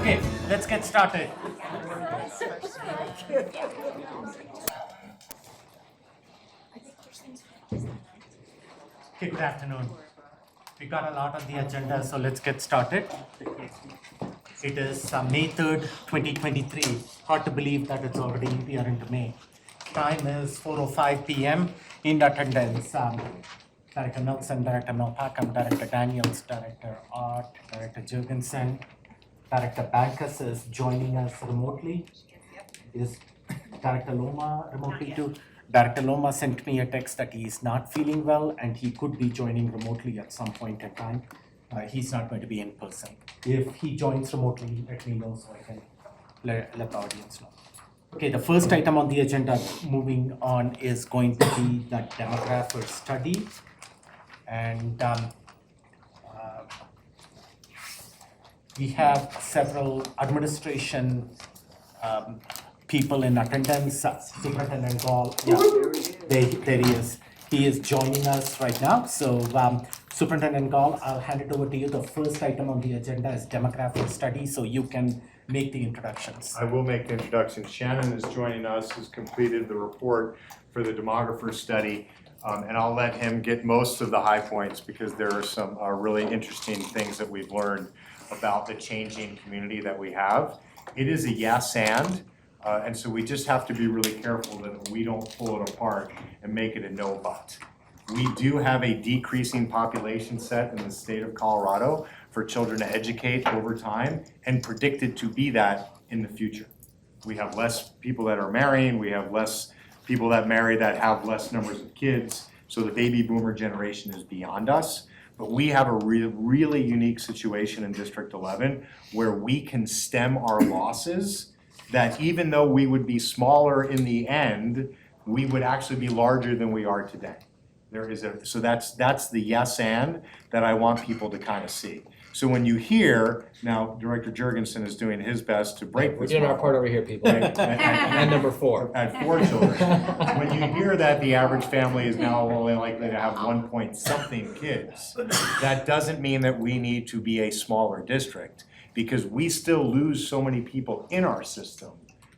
Okay, let's get started. Okay, good afternoon. We got a lot on the agenda, so let's get started. It is May 3rd, 2023. Hard to believe that it's already, we are into May. Time is 4:05 p.m. In attendance, Director Nelson, Director Melpacum, Director Daniels, Director Art, Director Jurgensen, Director Bankus is joining us remotely. Is Director Loma remotely too? Director Loma sent me a text that he is not feeling well and he could be joining remotely at some point in time. He's not going to be in person. If he joins remotely, let me know so I can let the audience know. Okay, the first item on the agenda moving on is going to be the demographer study. And we have several administration people in attendance. Superintendent Gall, yeah, there he is. He is joining us right now. So Superintendent Gall, I'll hand it over to you. The first item on the agenda is demographic study, so you can make the introductions. I will make the introductions. Shannon is joining us, has completed the report for the demographer study. And I'll let him get most of the high points because there are some really interesting things that we've learned about the changing community that we have. It is a yes and so we just have to be really careful that we don't pull it apart and make it a no but. We do have a decreasing population set in the state of Colorado for children to educate over time and predicted to be that in the future. We have less people that are marrying, we have less people that marry that have less numbers of kids, so the baby boomer generation is beyond us. But we have a really unique situation in District 11 where we can stem our losses, that even though we would be smaller in the end, we would actually be larger than we are today. So that's the yes and that I want people to kind of see. So when you hear, now Director Jurgensen is doing his best to break this. We're doing our part over here, people. And number 4. At 4 children. When you hear that the average family is now only likely to have 1 point something kids, that doesn't mean that we need to be a smaller district, because we still lose so many people in our system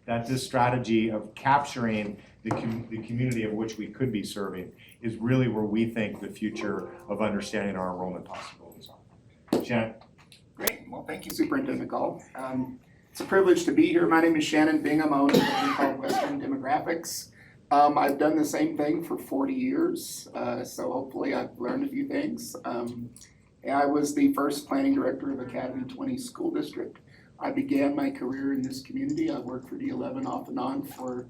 that this strategy of capturing the community of which we could be serving is really where we think the future of understanding our enrollment possibilities are. Shannon. Great. Well, thank you, Superintendent Gall. It's a privilege to be here. My name is Shannon Bingham. I own a company called Western Demographics. I've done the same thing for 40 years, so hopefully I've learned a few things. I was the first planning director of Academy 20 School District. I began my career in this community. I worked for D11 off and on for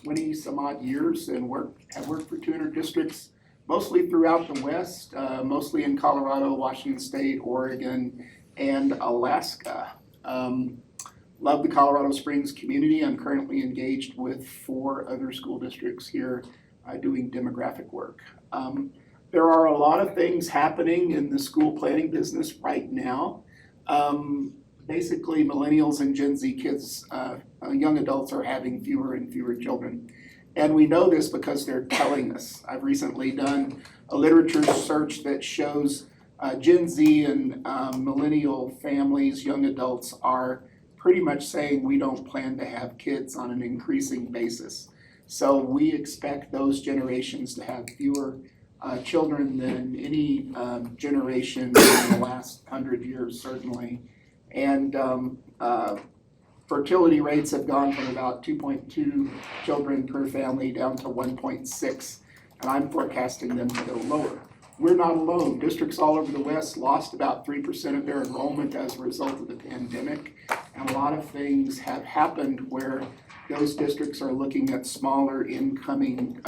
20 some odd years and have worked for 200 districts, mostly throughout the West, mostly in Colorado, Washington State, Oregon, and Alaska. Love the Colorado Springs community. I'm currently engaged with 4 other school districts here doing demographic work. There are a lot of things happening in the school planning business right now. Basically, millennials and Gen Z kids, young adults are having fewer and fewer children. And we know this because they're telling us. I've recently done a literature search that shows Gen Z and millennial families, young adults, are pretty much saying we don't plan to have kids on an increasing basis. So we expect those generations to have fewer children than any generation in the last 100 years, certainly. And fertility rates have gone from about 2.2 children per family down to 1.6, and I'm forecasting them to go lower. We're not alone. Districts all over the West lost about 3% of their enrollment as a result of the pandemic, and a lot of things have happened where those districts are looking at smaller incoming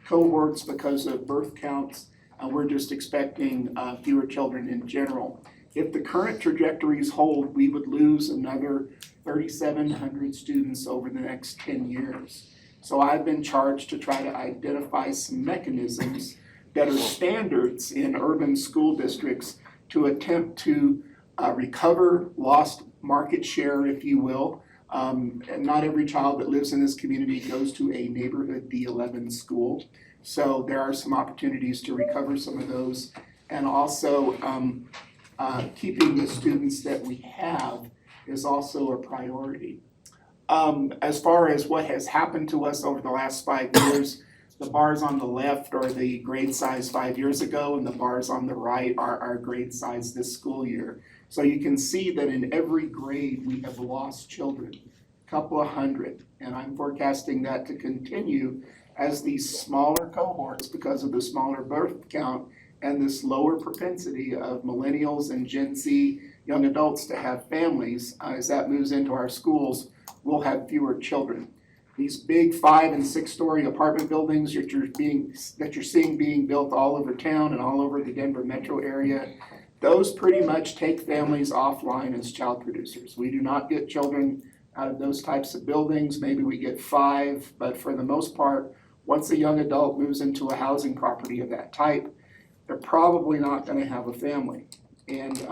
cohorts because of birth counts, and we're just expecting fewer children in general. If the current trajectories hold, we would lose another 3,700 students over the next 10 years. So I've been charged to try to identify some mechanisms that are standards in urban school districts to attempt to recover lost market share, if you will. And not every child that lives in this community goes to a neighborhood D11 school. So there are some opportunities to recover some of those, and also keeping the students that we have is also a priority. As far as what has happened to us over the last 5 years, the bars on the left are the grade size 5 years ago, and the bars on the right are our grade size this school year. So you can see that in every grade, we have lost children, a couple of hundred, and I'm forecasting that to continue as these smaller cohorts, because of the smaller birth count and this lower propensity of millennials and Gen Z young adults to have families, as that moves into our schools, we'll have fewer children. These big 5 and 6 story apartment buildings that you're seeing being built all over town and all over the Denver metro area, those pretty much take families offline as child producers. We do not get children out of those types of buildings. Maybe we get 5, but for the most part, once a young adult moves into a housing property of that type, they're probably not going to have a family. And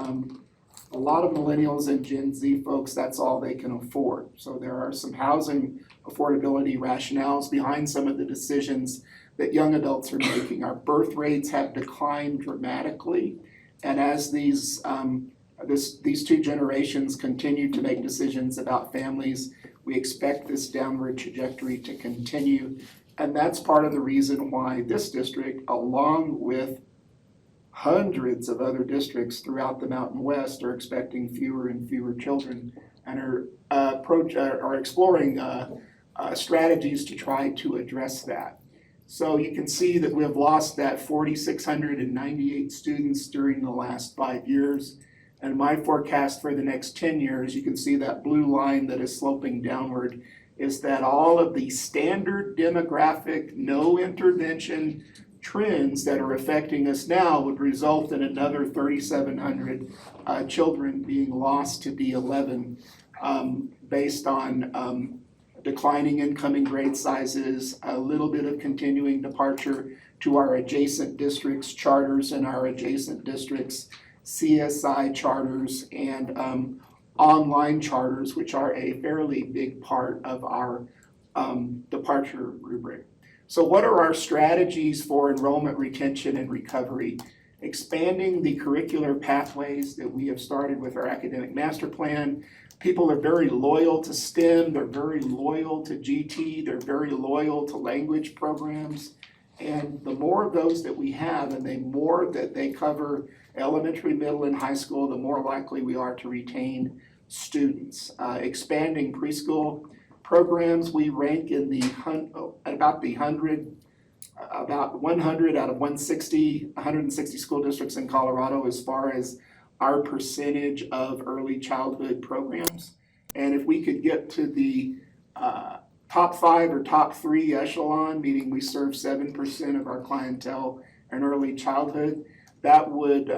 a lot of millennials and Gen Z folks, that's all they can afford. So there are some housing affordability rationales behind some of the decisions that young adults are making. Our birth rates have declined dramatically. And as these two generations continue to make decisions about families, we expect this downward trajectory to continue. And that's part of the reason why this district, along with hundreds of other districts throughout the Mountain West, are expecting fewer and fewer children and are exploring strategies to try to address that. So you can see that we have lost that 4,698 students during the last 5 years. And my forecast for the next 10 years, you can see that blue line that is sloping downward, is that all of the standard demographic, no intervention trends that are affecting us now would result in another 3,700 children being lost to D11 based on declining incoming grade sizes, a little bit of continuing departure to our adjacent districts, charters in our adjacent districts, CSI charters, and online charters, which are a fairly big part of our departure rubric. So what are our strategies for enrollment retention and recovery? Expanding the curricular pathways that we have started with our academic master plan. People are very loyal to STEM, they're very loyal to GT, they're very loyal to language programs. And the more of those that we have and the more that they cover elementary, middle, and high school, the more likely we are to retain students. Expanding preschool programs, we rank in the about 100 out of 160 school districts in Colorado as far as our percentage of early childhood programs. And if we could get to the top 5 or top 3 echelon, meaning we serve 7% of our clientele in early childhood, that would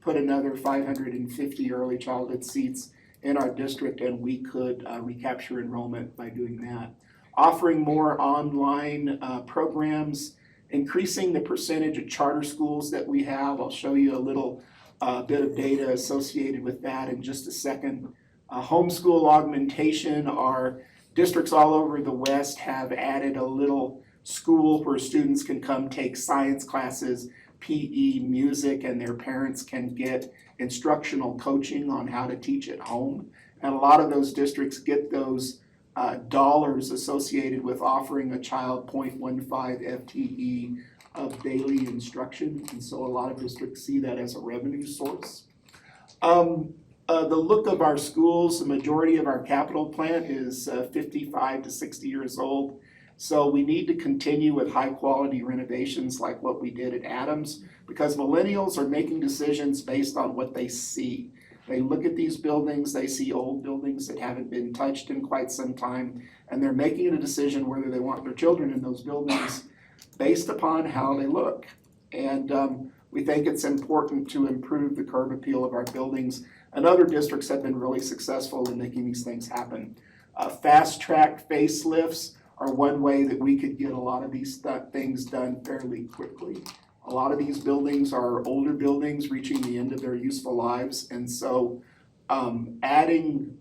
put another 550 early childhood seats in our district, and we could recapture enrollment by doing that. Offering more online programs, increasing the percentage of charter schools that we have. I'll show you a little bit of data associated with that in just a second. Homeschool augmentation. Our districts all over the West have added a little school where students can come take science classes, PE, music, and their parents can get instructional coaching on how to teach at home. And a lot of those districts get those dollars associated with offering a child 0.15 FTE of daily instruction. And so a lot of districts see that as a revenue source. The look of our schools, the majority of our capital plan is 55 to 60 years old. So we need to continue with high quality renovations like what we did at Adams, because millennials are making decisions based on what they see. They look at these buildings, they see old buildings that haven't been touched in quite some time, and they're making a decision whether they want their children in those buildings based upon how they look. And we think it's important to improve the curb appeal of our buildings, and other districts have been really successful in making these things happen. Fast-track facelifts are one way that we could get a lot of these things done fairly quickly. A lot of these buildings are older buildings reaching the end of their useful lives, and so adding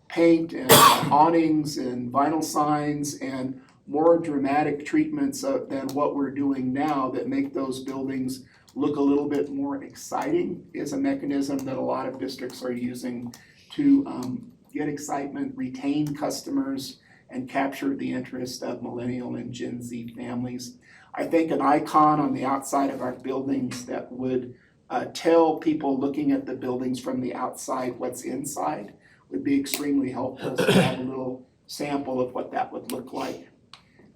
paint and awnings and vinyl signs and more dramatic treatments than what we're doing now that make those buildings look a little bit more exciting is a mechanism that a lot of districts are using to get excitement, retain customers, and capture the interest of millennial and Gen Z families. I think an icon on the outside of our buildings that would tell people looking at the buildings from the outside what's inside would be extremely helpful, so have a little sample of what that would look like.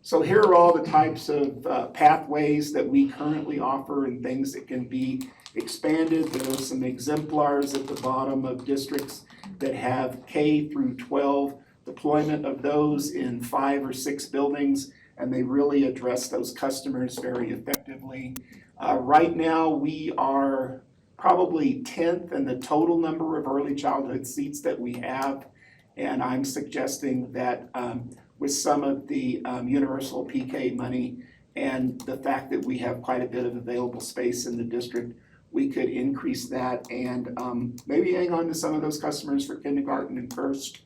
So here are all the types of pathways that we currently offer and things that can be expanded. There are some exemplars at the bottom of districts that have K through 12 deployment of those in 5 or 6 buildings, and they really address those customers very effectively. Right now, we are probably 10th in the total number of early childhood seats that we have, and I'm suggesting that with some of the universal PK money and the fact that we have quite a bit of available space in the district, we could increase that and maybe hang on to some of those customers for kindergarten and first.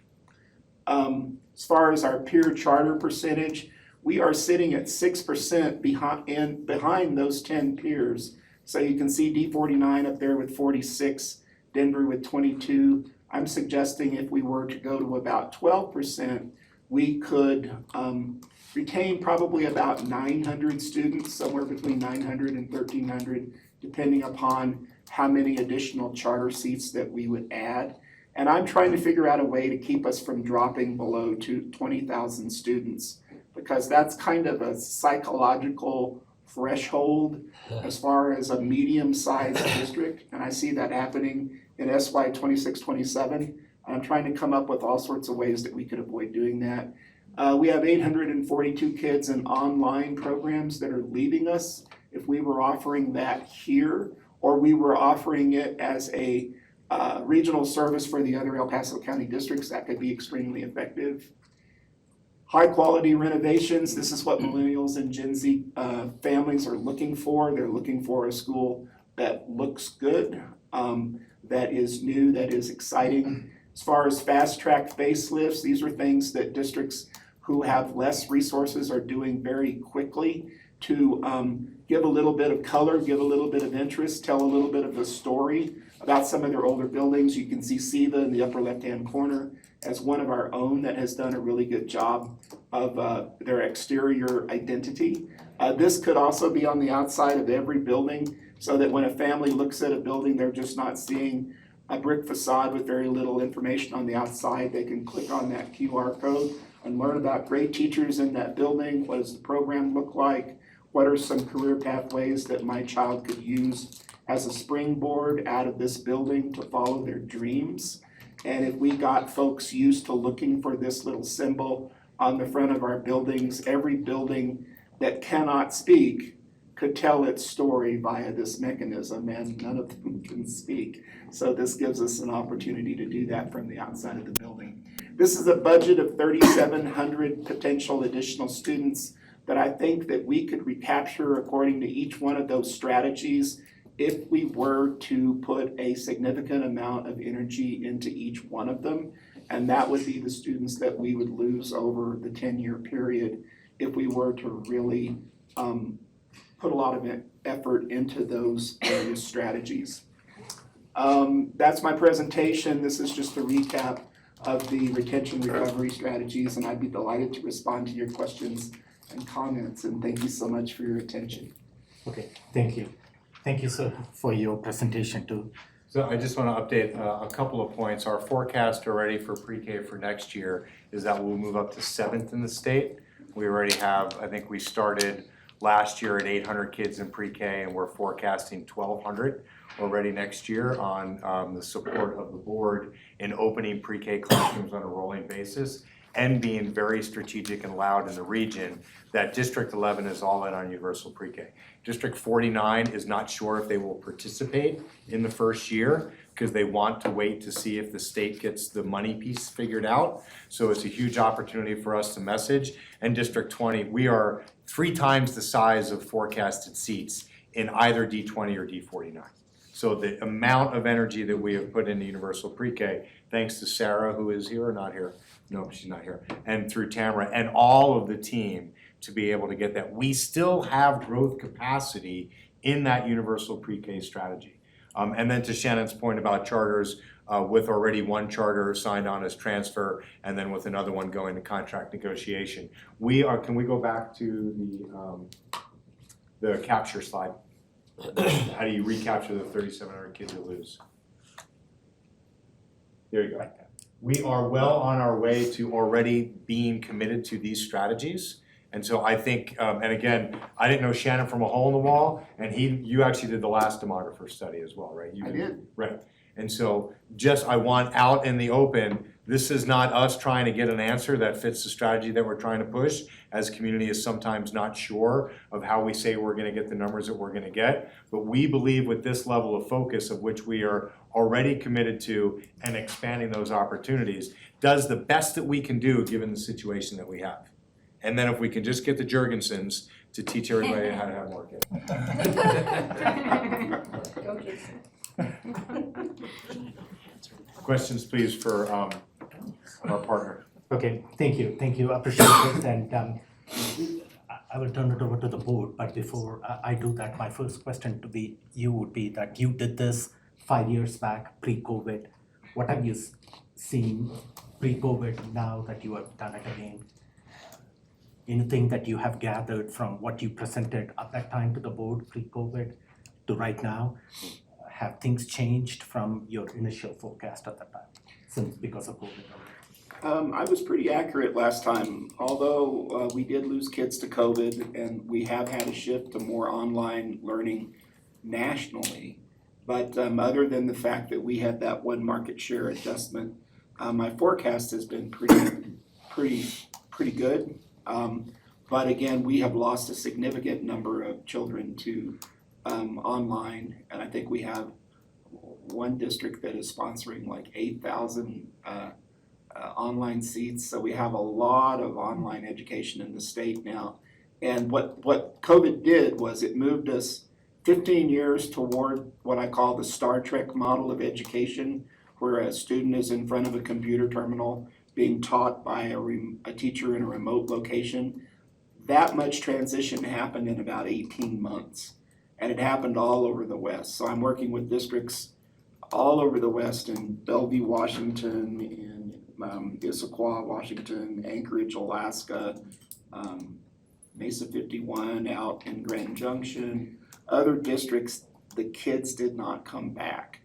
As far as our peer charter percentage, we are sitting at 6% behind those 10 peers. So you can see D49 up there with 46, Denver with 22. I'm suggesting if we were to go to about 12%, we could retain probably about 900 students, somewhere between 900 and 1,300, depending upon how many additional charter seats that we would add. And I'm trying to figure out a way to keep us from dropping below 20,000 students, because that's kind of a psychological threshold as far as a medium-sized district. And I see that happening in SY 26-27. I'm trying to come up with all sorts of ways that we could avoid doing that. We have 842 kids in online programs that are leaving us. If we were offering that here, or we were offering it as a regional service for the other El Paso County districts, that could be extremely effective. High quality renovations, this is what millennials and Gen Z families are looking for. They're looking for a school that looks good, that is new, that is exciting. As far as fast track facelifts, these are things that districts who have less resources are doing very quickly to give a little bit of color, give a little bit of interest, tell a little bit of a story about some of their older buildings. You can see SIVA in the upper left-hand corner as one of our own that has done a really good job of their exterior identity. This could also be on the outside of every building, so that when a family looks at a building, they're just not seeing a brick facade with very little information on the outside. They can click on that QR code and learn about great teachers in that building. What does the program look like? What are some career pathways that my child could use as a springboard out of this building to follow their dreams? And if we got folks used to looking for this little symbol on the front of our buildings, every building that cannot speak could tell its story via this mechanism, and none of them can speak. So this gives us an opportunity to do that from the outside of the building. This is a budget of 3,700 potential additional students that I think that we could recapture according to each one of those strategies if we were to put a significant amount of energy into each one of them. And that would be the students that we would lose over the 10-year period if we were to really put a lot of effort into those various strategies. That's my presentation. This is just a recap of the retention recovery strategies, and I'd be delighted to respond to your questions and comments, and thank you so much for your attention. Okay, thank you. Thank you, sir, for your presentation too. So I just want to update a couple of points. Our forecast already for pre-K for next year is that we'll move up to 7th in the state. We already have, I think we started last year at 800 kids in pre-K, and we're forecasting 1,200 already next year on the support of the board in opening pre-K classrooms on a rolling basis, and being very strategic and loud in the region that District 11 is all in on universal pre-K. District 49 is not sure if they will participate in the first year because they want to wait to see if the state gets the money piece figured out. So it's a huge opportunity for us to message. And District 20, we are 3 times the size of forecasted seats in either D20 or D49. So the amount of energy that we have put into universal pre-K, thanks to Sarah, who is here or not here? No, she's not here. And through Tamara and all of the team to be able to get that. We still have growth capacity in that universal pre-K strategy. And then to Shannon's point about charters, with already one charter signed on as transfer, and then with another one going to contract negotiation. Can we go back to the capture slide? How do you recapture the 3,700 kids you lose? There you go. We are well on our way to already being committed to these strategies. And so I think, and again, I didn't know Shannon from a hole in the wall, and you actually did the last demographer study as well, right? I did. Right. And so I want out in the open, this is not us trying to get an answer that fits the strategy that we're trying to push, as community is sometimes not sure of how we say we're gonna get the numbers that we're gonna get. But we believe with this level of focus, of which we are already committed to and expanding those opportunities, does the best that we can do given the situation that we have. And then if we can just get the Jurgensens to teach everybody how to have more kids. Go Jason. Questions, please, for our partner. Okay, thank you, appreciate it, and I will turn it over to the board, but before I do that, my first question to you would be that you did this 5 years back, pre-COVID. What have you seen pre-COVID now that you have done it again? Anything that you have gathered from what you presented at that time to the board pre-COVID to right now? Have things changed from your initial forecast at that time, because of COVID? I was pretty accurate last time, although we did lose kids to COVID, and we have had a shift to more online learning nationally. But other than the fact that we had that one market share adjustment, my forecast has been pretty good. But again, we have lost a significant number of children to online, and I think we have one district that is sponsoring like 8,000 online seats. So we have a lot of online education in the state now. And what COVID did was it moved us 15 years toward what I call the Star Trek model of education, where a student is in front of a computer terminal being taught by a teacher in a remote location. That much transition happened in about 18 months. And it happened all over the West. So I'm working with districts all over the West, in Bellevue, Washington, in Issaquah, Washington, Anchorage, Alaska, Mesa 51 out in Grand Junction. Other districts, the kids did not come back.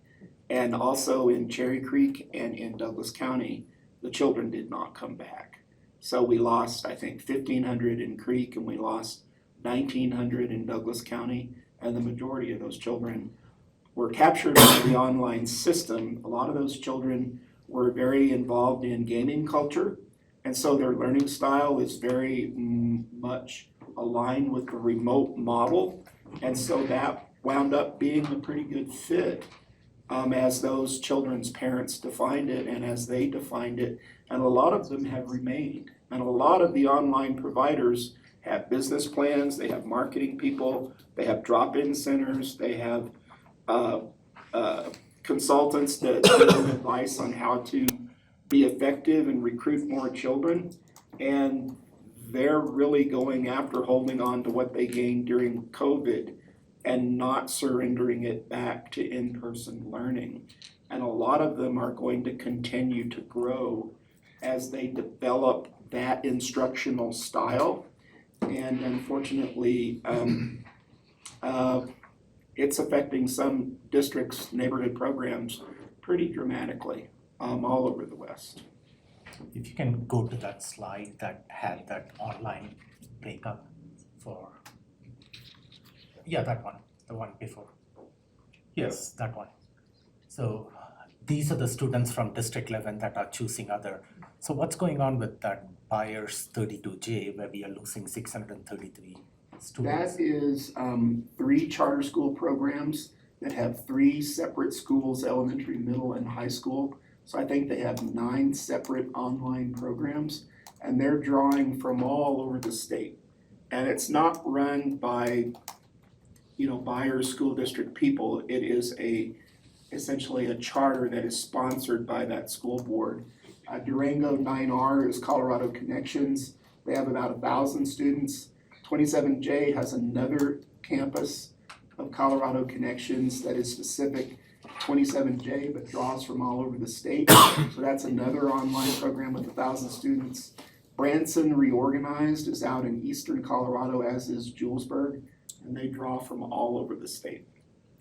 And also in Cherry Creek and in Douglas County, the children did not come back. So we lost, I think, 1,500 in Creek, and we lost 1,900 in Douglas County. And the majority of those children were captured by the online system. A lot of those children were very involved in gaming culture, and so their learning style is very much aligned with the remote model, and so that wound up being a pretty good fit as those children's parents defined it and as they defined it, and a lot of them have remained. And a lot of the online providers have business plans, they have marketing people, they have drop-in centers, they have consultants that give advice on how to be effective and recruit more children. And they're really going after holding on to what they gained during COVID and not surrendering it back to in-person learning. And a lot of them are going to continue to grow as they develop that instructional style. And unfortunately, it's affecting some districts' neighborhood programs pretty dramatically all over the West. If you can go to that slide that had that online breakup for, that one, the one before. Yes, that one. So these are the students from District 11 that are choosing other. So what's going on with that Byers 32J where we are losing 633 students? That is 3 charter school programs that have 3 separate schools, elementary, middle, and high school. So I think they have 9 separate online programs, and they're drawing from all over the state. And it's not run by, Byers School District people. It is essentially a charter that is sponsored by that school board. Durango 9R is Colorado Connections. They have about 1,000 students. 27J has another campus of Colorado Connections that is specific 27J, but draws from all over the state. So that's another online program with 1,000 students. Branson Reorganized is out in eastern Colorado, as is Julesburg, and they draw from all over the state.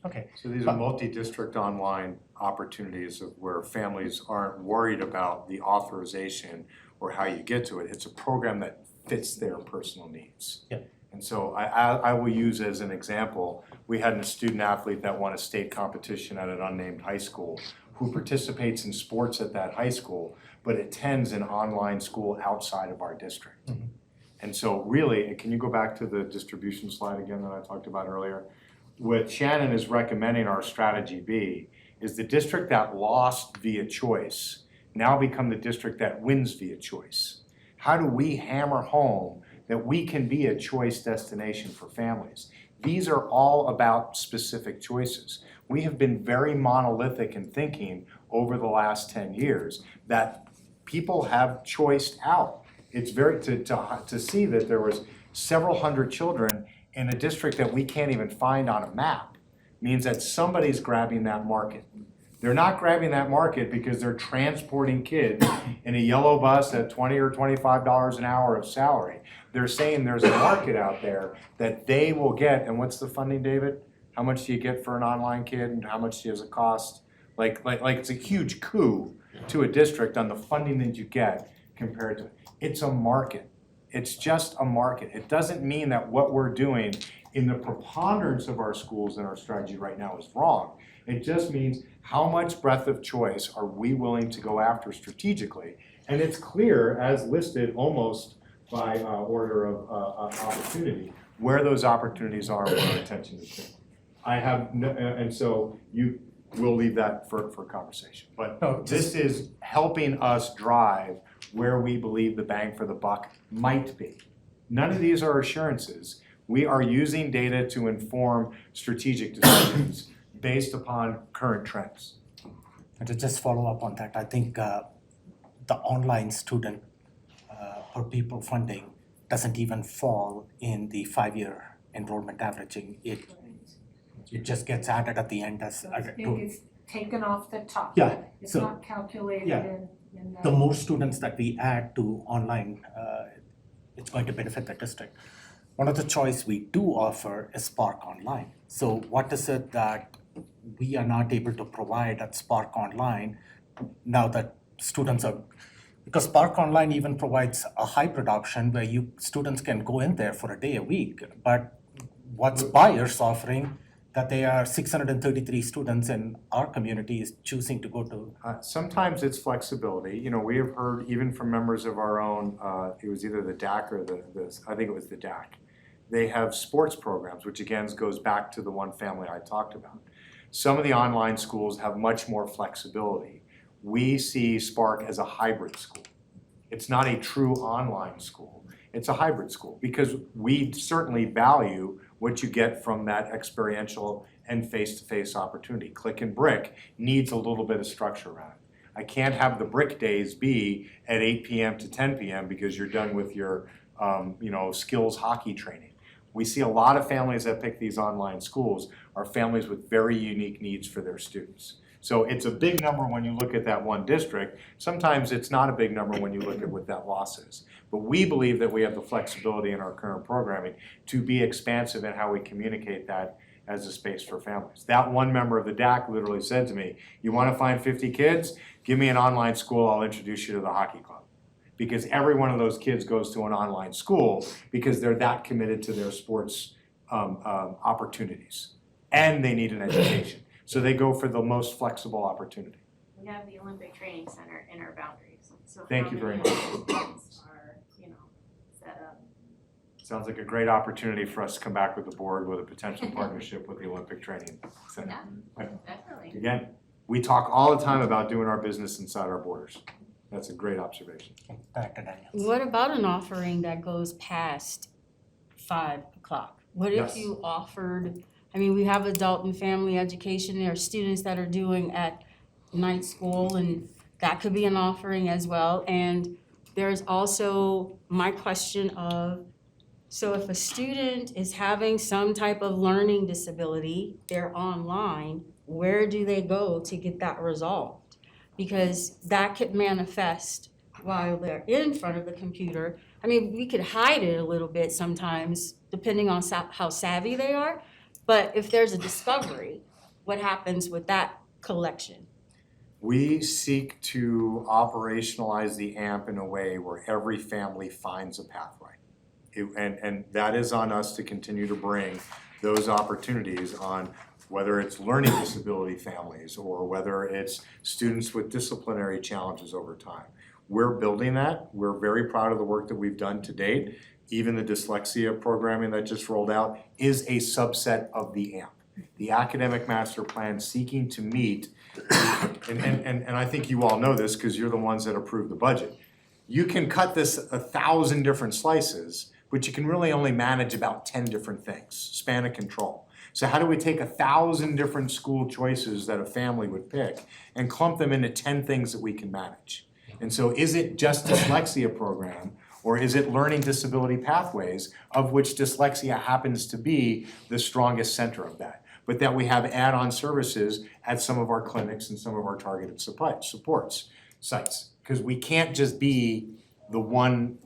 Okay, So these are multi-district online opportunities of where families aren't worried about the authorization or how you get to it. It's a program that fits their personal needs. Yeah. And so I will use as an example, we had a student athlete that won a state competition at an unnamed high school who participates in sports at that high school, but attends an online school outside of our district. Mhm. And so really, and can you go back to the distribution slide again that I talked about earlier? What Shannon is recommending our strategy be is the district that lost via choice now become the district that wins via choice. How do we hammer home that we can be a choice destination for families? These are all about specific choices. We have been very monolithic in thinking over the last 10 years that people have choiced out. It's very, to see that there was several hundred children in a district that we can't even find on a map means that somebody's grabbing that market. They're not grabbing that market because they're transporting kids in a yellow bus at $20 or $25 an hour of salary. They're saying there's a market out there that they will get, and what's the funding, David? How much do you get for an online kid and how much does it cost? Like it's a huge coup to a district on the funding that you get compared to, it's a market. It's just a market. It doesn't mean that what we're doing in the preponderance of our schools and our strategy right now is wrong. It just means how much breadth of choice are we willing to go after strategically? And it's clear, as listed almost by order of opportunity, where those opportunities are and where our attention is paid. I have, no, and so we'll leave that for conversation. But No, this is helping us drive where we believe the bang for the buck might be. None of these are assurances. We are using data to inform strategic decisions based upon current trends. and to just follow up on that, I think the online student per pupil funding doesn't even fall in the 5-year enrollment averaging. It just gets added at the end as. I think it's taken off the top. Yeah, It's so- not calculated yeah. in The more students that we add to online, it's going to benefit the district. One of the choice we do offer is Spark Online. So what is it that we are not able to provide at Spark Online now that students are, because Spark Online even provides a hybrid option where students can go in there for a day a week, but what's Bayer's offering that they are 633 students in our community is choosing to go to. Sometimes it's flexibility. You know, we have heard even from members of our own, it was either the DAC or I think it was the DAC. They have sports programs, which again goes back to the one family I talked about. Some of the online schools have much more flexibility. We see Spark as a hybrid school. It's not a true online school. It's a hybrid school because we certainly value what you get from that experiential and face-to-face opportunity. Click and Brick needs a little bit of structure around it. I can't have the brick days be at 8 p.m. to 10 p.m. because you're done with your skills hockey training. We see a lot of families that pick these online schools are families with very unique needs for their students. So it's a big number when you look at that one district. Sometimes it's not a big number when you look at what that loss is. But we believe that we have the flexibility in our current programming to be expansive in how we communicate that as a space for families. That one member of the DAC literally said to me, you want to find 50 kids? Give me an online school, I'll introduce you to the hockey club. Because every one of those kids goes to an online school because they're that committed to their sports opportunities. And they need an education. So they go for the most flexible opportunity. We have the Olympic Training Center in our boundaries, so Thank you very much. how many of those students are, set up? Sounds like a great opportunity for us to come back with the board with a potential partnership with the Olympic Training Center. Yeah, definitely. Again, we talk all the time about doing our business inside our borders. That's a great observation. Back to Daniel. What about an offering that goes past 5 o'clock? What Yes. if you offered, we have adult and family education, there are students that are doing at night school, and that could be an offering as well. And there's also my question of So if a student is having some type of learning disability, they're online, where do they go to get that resolved? Because that could manifest while they're in front of the computer. I mean, we could hide it a little bit sometimes, depending on how savvy they are. But if there's a discovery, what happens with that collection? We seek to operationalize the AMP in a way where every family finds a pathway. And that is on us to continue to bring those opportunities on whether it's learning disability families or whether it's students with disciplinary challenges over time. We're building that. We're very proud of the work that we've done to date. Even the dyslexia programming that just rolled out is a subset of the AMP. The academic master plan seeking to meet, and I think you all know this because you're the ones that approve the budget. You can cut this 1,000 different slices, but you can really only manage about 10 different things, span of control. So how do we take 1,000 different school choices that a family would pick and clump them into 10 things that we can manage? And so is it just dyslexia program, or is it learning disability pathways, of which dyslexia happens to be the strongest center of that? But that we have add-on services at some of our clinics and some of our targeted supports sites. Because we can't just be the one,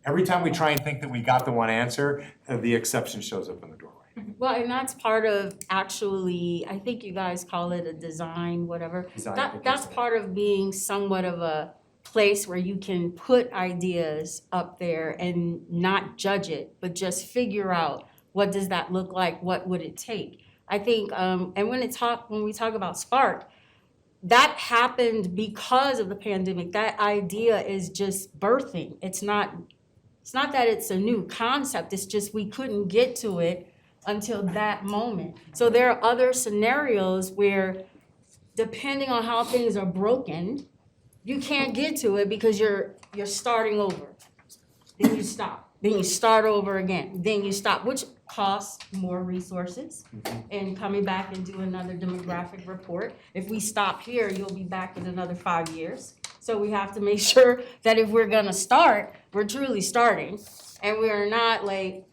every time we try and think that we got the one answer, the exception shows up in the doorway. Well, and that's part of actually, I think you guys call it a design, whatever. That's part of being somewhat of a place where you can put ideas up there and not judge it, but just figure out what does that look like, what would it take. I think, and when we talk about Spark, that happened because of the pandemic. That idea is just birthing. It's not that it's a new concept, it's just we couldn't get to it until that moment. So there are other scenarios where, depending on how things are broken, you can't get to it because you're starting over. Then you stop. Then you start over again. Then you stop, which costs more resources. And coming back and do another demographic report. If we stop here, you'll be back in another 5 years. So we have to make sure that if we're gonna start, we're truly starting. And we are not like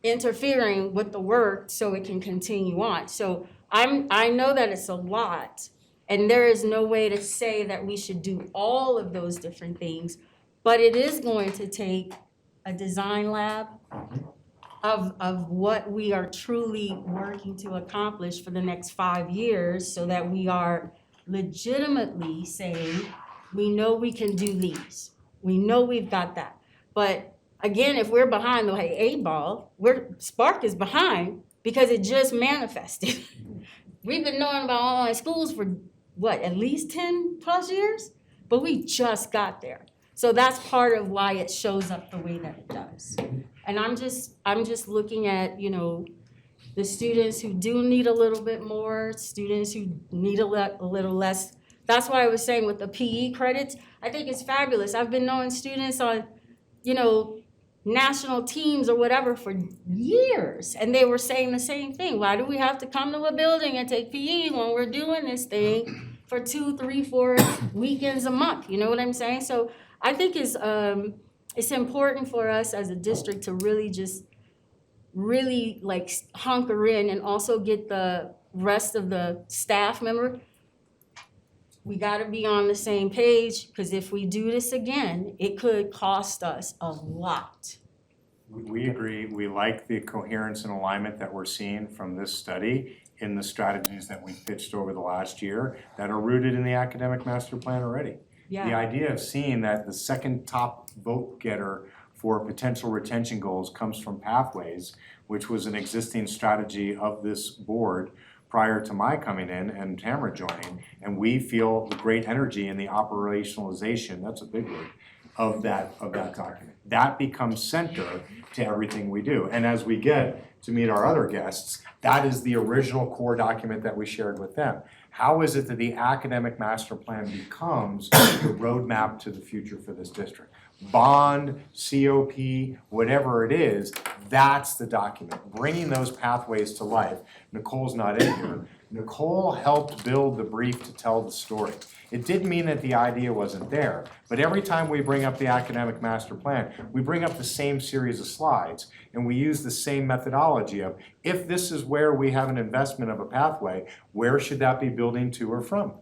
interfering with the work so it can continue on. So I know that it's a lot. And there is no way to say that we should do all of those different things. But it is going to take a design lab of what we are truly working to accomplish for the next 5 years, so that we are legitimately saying, we know we can do these. We know we've got that. But again, if we're behind the eight ball, Spark is behind because it just manifested. We've been knowing about online schools for what, at least 10 plus years? But we just got there. So that's part of why it shows up the way that it does. And I'm just looking at, the students who do need a little bit more, students who need a little less. That's why I was saying with the PE credits, I think it's fabulous. I've been knowing students on, national teams or whatever for years, and they were saying the same thing. Why do we have to come to a building and take PE when we're doing this thing for 2, 3, 4 weekends a month? You know what I'm saying? So I think it's important for us as a district to really like hunker in and also get the rest of the staff member. We got to be on the same page, because if we do this again, it could cost us a lot. We agree. We like the coherence and alignment that we're seeing from this study in the strategies that we pitched over the last year that are rooted in the academic master plan already. Yeah. The idea of seeing that the second top vote getter for potential retention goals comes from Pathways, which was an existing strategy of this board prior to my coming in and Tamara joining, and we feel the great energy in the operationalization, that's a big word, of that document. That becomes center to everything we do. And as we get to meet our other guests, that is the original core document that we shared with them. How is it that the academic master plan becomes the roadmap to the future for this district? Bond, COP, whatever it is, that's the document. Bringing those pathways to life. Nicole's not in here, Nicole helped build the brief to tell the story. It didn't mean that the idea wasn't there, but every time we bring up the academic master plan, we bring up the same series of slides, and we use the same methodology of, if this is where we have an investment of a pathway, where should that be building to or from?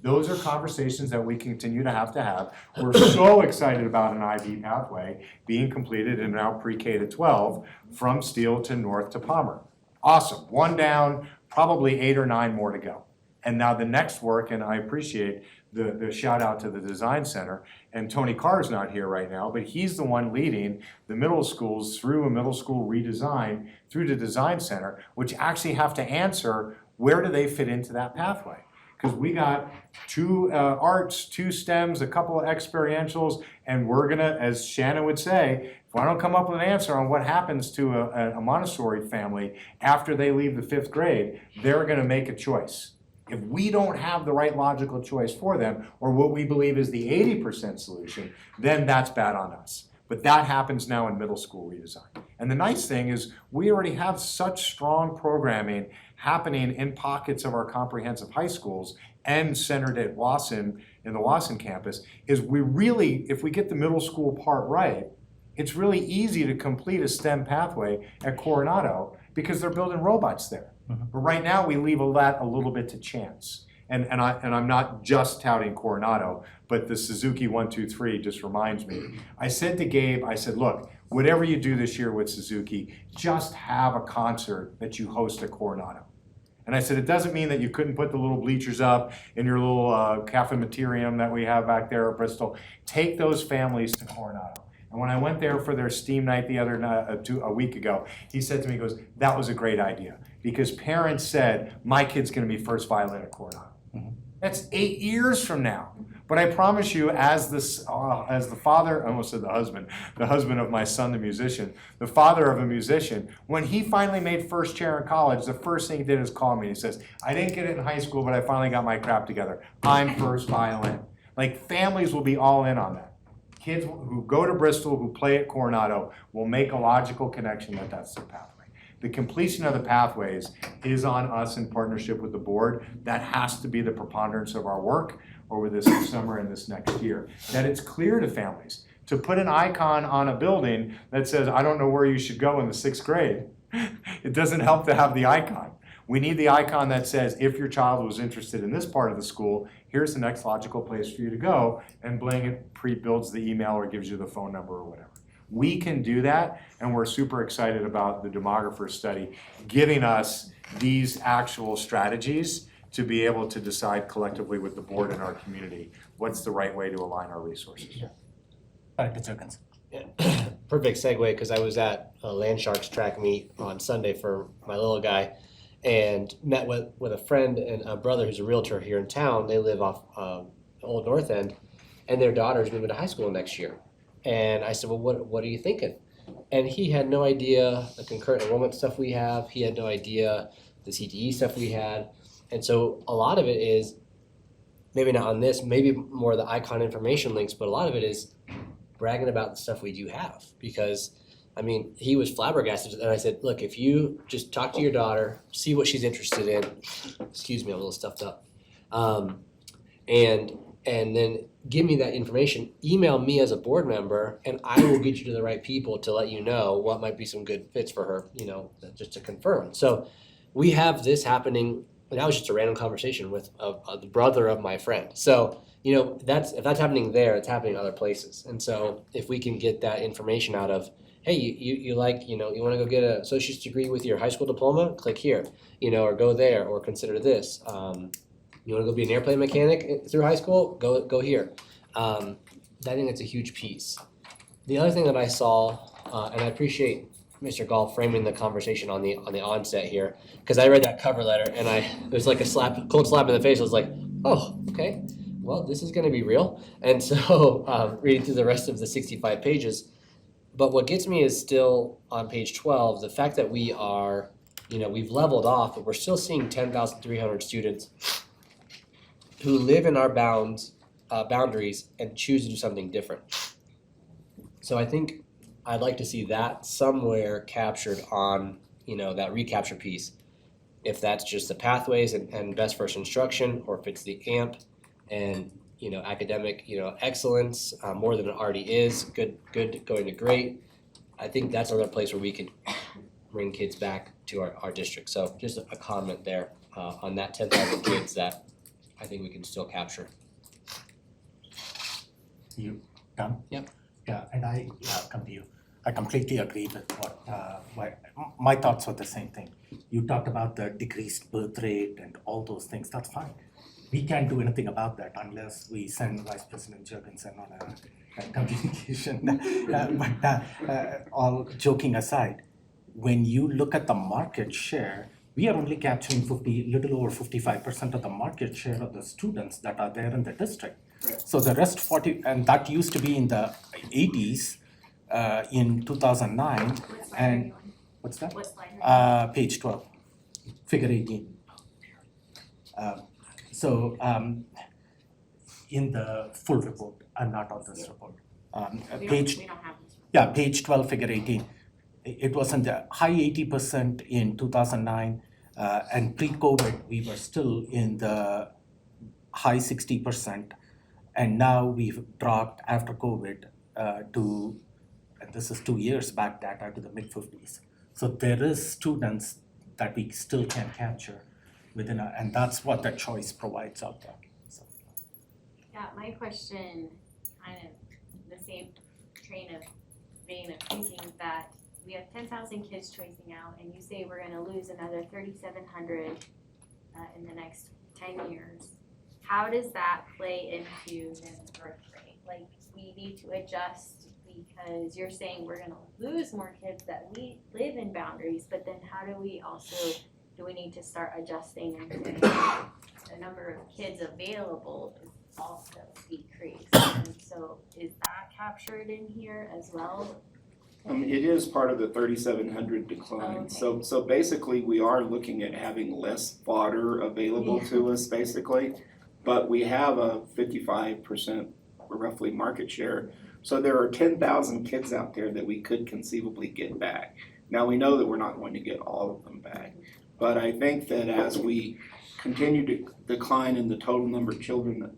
Those are conversations that we continue to have. We're so excited about an IB pathway being completed in now pre-K to 12 from Steele to North to Palmer. Awesome, one down, probably 8 or 9 more to go. And now the next work, and I appreciate the shout out to the design center, and Tony Carr's not here right now, but he's the one leading the middle schools through a middle school redesign through the design center, which actually have to answer, where do they fit into that pathway? Because we got 2 arts, 2 STEMs, a couple of experientials, and we're gonna, as Shannon would say, if I don't come up with an answer on what happens to a Montessori family after they leave the 5th grade, they're gonna make a choice. If we don't have the right logical choice for them, or what we believe is the 80% solution, then that's bad on us. But that happens now in middle school redesign. And the nice thing is, we already have such strong programming happening in pockets of our comprehensive high schools and centered at Wasson, in the Wasson campus, is we really, if we get the middle school part right, it's really easy to complete a STEM pathway at Coronado because they're building robots there. But right now, we leave that a little bit to chance. And I'm not just touting Coronado, but the Suzuki 123 just reminds me. I said to Gabe, I said, look, whatever you do this year with Suzuki, just have a concert that you host at Coronado. And I said, it doesn't mean that you couldn't put the little bleachers up in your little cafeterium that we have back there at Bristol. Take those families to Coronado. And when I went there for their STEAM night the other night, a week ago, he said to me, he goes, that was a great idea. Because parents said, my kid's gonna be first violin at Coronado. That's 8 years from now. But I promise you, as the father, I almost said the husband of my son, the musician, the father of a musician, when he finally made first chair in college, the first thing he did is call me. He says, I didn't get it in high school, but I finally got my crap together. I'm first violin. Like, families will be all in on that. Kids who go to Bristol, who play at Coronado, will make a logical connection that that's their pathway. The completion of the pathways is on us in partnership with the board. That has to be the preponderance of our work over this summer and this next year. That it's clear to families. To put an icon on a building that says, I don't know where you should go in the 6th grade, it doesn't help to have the icon. We need the icon that says, if your child was interested in this part of the school, here's the next logical place for you to go, and bling, it pre-builds the email or gives you the phone number or whatever. We can do that, and we're super excited about the demographer study giving us these actual strategies to be able to decide collectively with the board and our community what's the right way to align our resources. Dr. Jurgens. Perfect segue, because I was at a Land Sharks track meet on Sunday for my little guy, and met with a friend and a brother who's a realtor here in town. They live off Old North End, and their daughter's moving to high school next year. And I said, well, what are you thinking? And he had no idea the concurrent enrollment stuff we have. He had no idea the CTE stuff we had. And so a lot of it is, maybe not on this, maybe more the icon information links, but a lot of it is bragging about the stuff we do have. Because, I mean, he was flabbergasted. And I said, look, if you just talk to your daughter, see what she's interested in. Excuse me, I'm a little stuffed up. And then give me that information, email me as a board member, and I will get you to the right people to let you know what might be some good fits for her, just to confirm. So we have this happening, and that was just a random conversation with the brother of my friend. So, if that's happening there, it's happening in other places. And so if we can get that information out of, hey, you want to go get an associate's degree with your high school diploma? Click here, or go there, or consider this. You want to go be an airplane mechanic through high school? Go here. I think it's a huge piece. The other thing that I saw, and I appreciate Mr. Gall framing the conversation on the onset here, because I read that cover letter and it was like a cold slap in the face. I was like, oh, okay, well, this is going to be real. And so reading through the rest of the 65 pages, but what gets me is still on page 12, the fact that we are, we've leveled off, but we're still seeing 10,300 students who live in our boundaries and choose to do something different. So I think I'd like to see that somewhere captured on, that recapture piece. if that's just the pathways and best first instruction, or if it's the AMP and, academic, excellence, more than it already is, good going to great. I think that's another place where we could bring kids back to our district. So just a comment there on that 10,000 kids that I think we can still capture. You done? Yep. Yeah, and I come to you. I completely agree with what my thoughts were the same thing. You talked about the decreased birth rate and all those things. That's fine. We can't do anything about that unless we send Vice President Jurgensen on a communication. All joking aside, when you look at the market share, we are only capturing little over 55% of the market share of the students that are there in the district. Right. So the rest 40, and that used to be in the 80s, in 2009, What slide are and you on? what's that? What slide are you on? Page 12, figure 18. In the full report, not on this report. Page, We don't have this one. yeah, page 12, figure 18. It was in the high 80% in 2009, and pre-COVID, we were still in the high 60%. And now we've dropped after COVID to, and this is 2 years back data, to the mid 50s. So there is students that we still can capture within and that's what the choice provides out there. So. Yeah, my question, kind of the same train of vein of thinking that we have 10,000 kids choicing out, and you say we're gonna lose another 3,700 in the next 10 years. How does that play into then the birth rate? Like, we need to adjust because you're saying we're gonna lose more kids that we live in boundaries, but then how do we also, do we need to start adjusting and saying the number of kids available is also decreased? And so is that captured in here as well? It is part of the 3,700 decline. Okay. So basically, we are looking at having less fodder available to us, basically. But we have a 55% roughly market share. So there are 10,000 kids out there that we could conceivably get back. Now, we know that we're not going to get all of them back. But I think that as we continue to decline in the total number of children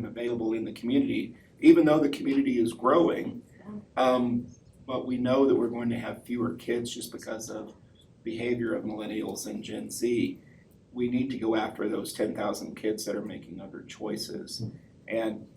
available in the community, even though the community is growing, but we know that we're going to have fewer kids just because of behavior of millennials and Gen Z. We need to go after those 10,000 kids that are making other choices. And,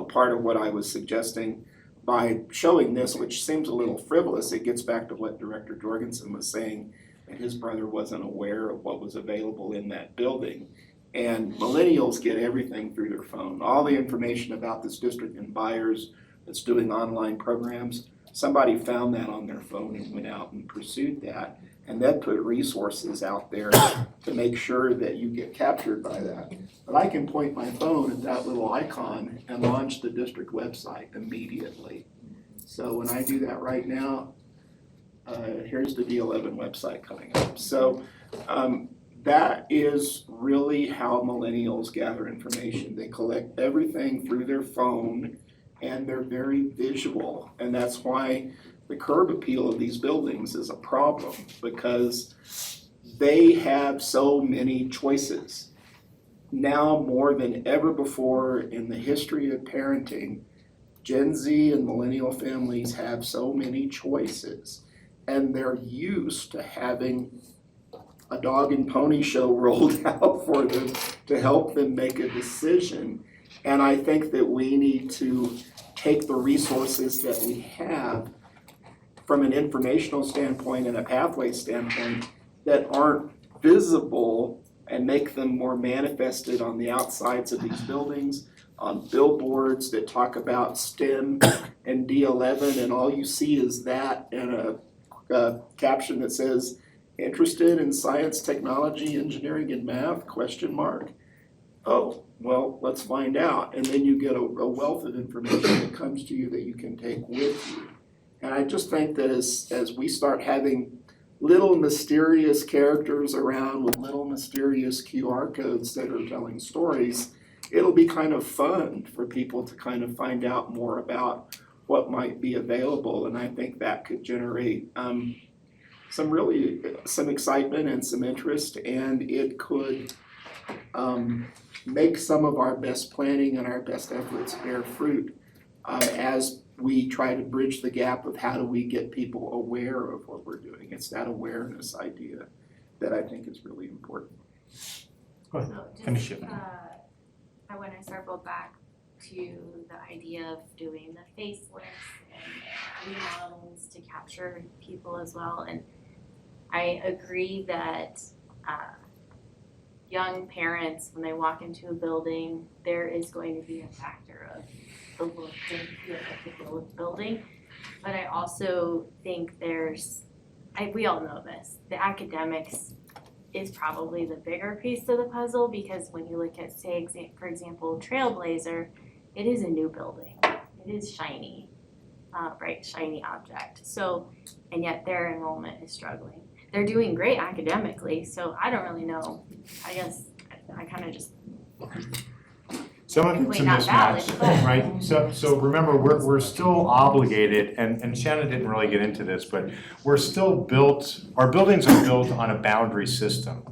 part of what I was suggesting by showing this, which seems a little frivolous, it gets back to what Director Jorgensen was saying, that his brother wasn't aware of what was available in that building. And millennials get everything through their phone. All the information about this district and buyers that's doing online programs, somebody found that on their phone and went out and pursued that. And then put resources out there to make sure that you get captured by that. But I can point my phone at that little icon and launch the district website immediately. So when I do that right now, here's the D11 website coming up. So that is really how millennials gather information. They collect everything through their phone, and they're very visual. And that's why the curb appeal of these buildings is a problem, because they have so many choices. Now more than ever before in the history of parenting, Gen Z and millennial families have so many choices, and they're used to having a dog and pony show rolled out for them to help them make a decision. And I think that we need to take the resources that we have from an informational standpoint and a pathway standpoint that aren't visible and make them more manifested on the outsides of these buildings, on billboards that talk about STEM and D11, and all you see is that and a caption that says, interested in science, technology, engineering, and math, ? Oh, well, let's find out. And then you get a wealth of information that comes to you that you can take with you. And I just think that as we start having little mysterious characters around with little mysterious QR codes that are telling stories, it'll be kind of fun for people to kind of find out more about what might be available. And I think that could generate some excitement and some interest, and it could make some of our best planning and our best efforts bear fruit as we try to bridge the gap of how do we get people aware of what we're doing. It's that awareness idea that I think is really important. Go ahead, So just, finish it. I want to circle back to the idea of doing the facelifts and remodels to capture people as well. And I agree that young parents, when they walk into a building, there is going to be a factor of the look and feel of the building. But I also think we all know this, the academics is probably the bigger piece of the puzzle, because when you look at, say, for example, Trailblazer, it is a new building. It is shiny, bright, shiny object. So, and yet their enrollment is struggling. They're doing great academically, so I don't really know. I guess I kind of just Some of it's a Technically not valid, mismatch, but- right? So remember, we're still obligated, and Shannon didn't really get into this, but we're still built, our buildings are built on a boundary system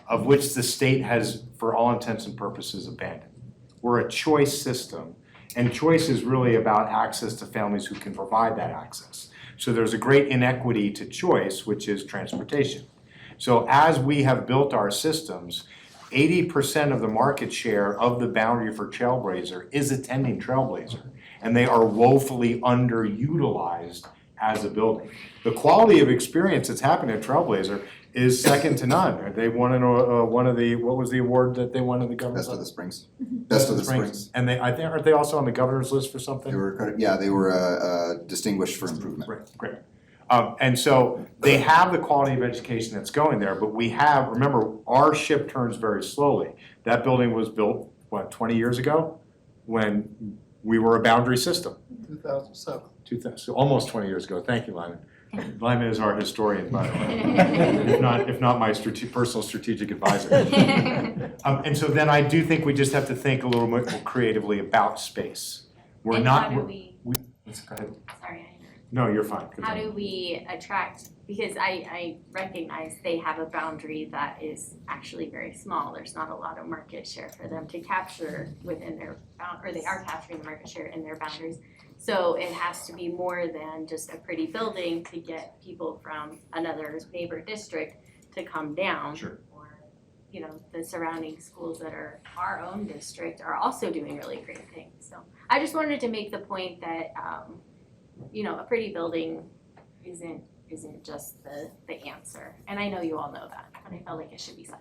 of which the state has, for all intents and purposes, abandoned. We're a choice system, and choice is really about access to families who can provide that access. So there's a great inequity to choice, which is transportation. So as we have built our systems, 80% of the market share of the boundary for Trailblazer is attending Trailblazer, and they are woefully underutilized as a building. The quality of experience that's happening at Trailblazer is second to none. They won one of the, what was the award that they won in the governor's? Best of the Springs. Best of the Springs. And I think, aren't they also on the governor's list for something? They were distinguished for improvement. Right, great. And so they have the quality of education that's going there, but we have, remember, our ship turns very slowly. That building was built, 20 years ago? When we were a boundary system. 2007. So almost 20 years ago. Thank you, Lyman. Lyman is our historian, by the way, if not my personal strategic advisor. And so then I do think we just have to think a little bit more creatively about space. We're and not. how do we, Go ahead. sorry, No, you're fine. how do we attract, because I recognize they have a boundary that is actually very small. There's not a lot of market share for them to capture within their or they are capturing the market share in their boundaries. So it has to be more than just a pretty building to get people from another neighbor district to come down. Sure. Or, the surrounding schools that are our own district are also doing really great things. So I just wanted to make the point that, a pretty building isn't just the answer. And I know you all know that, but I felt like it should be said.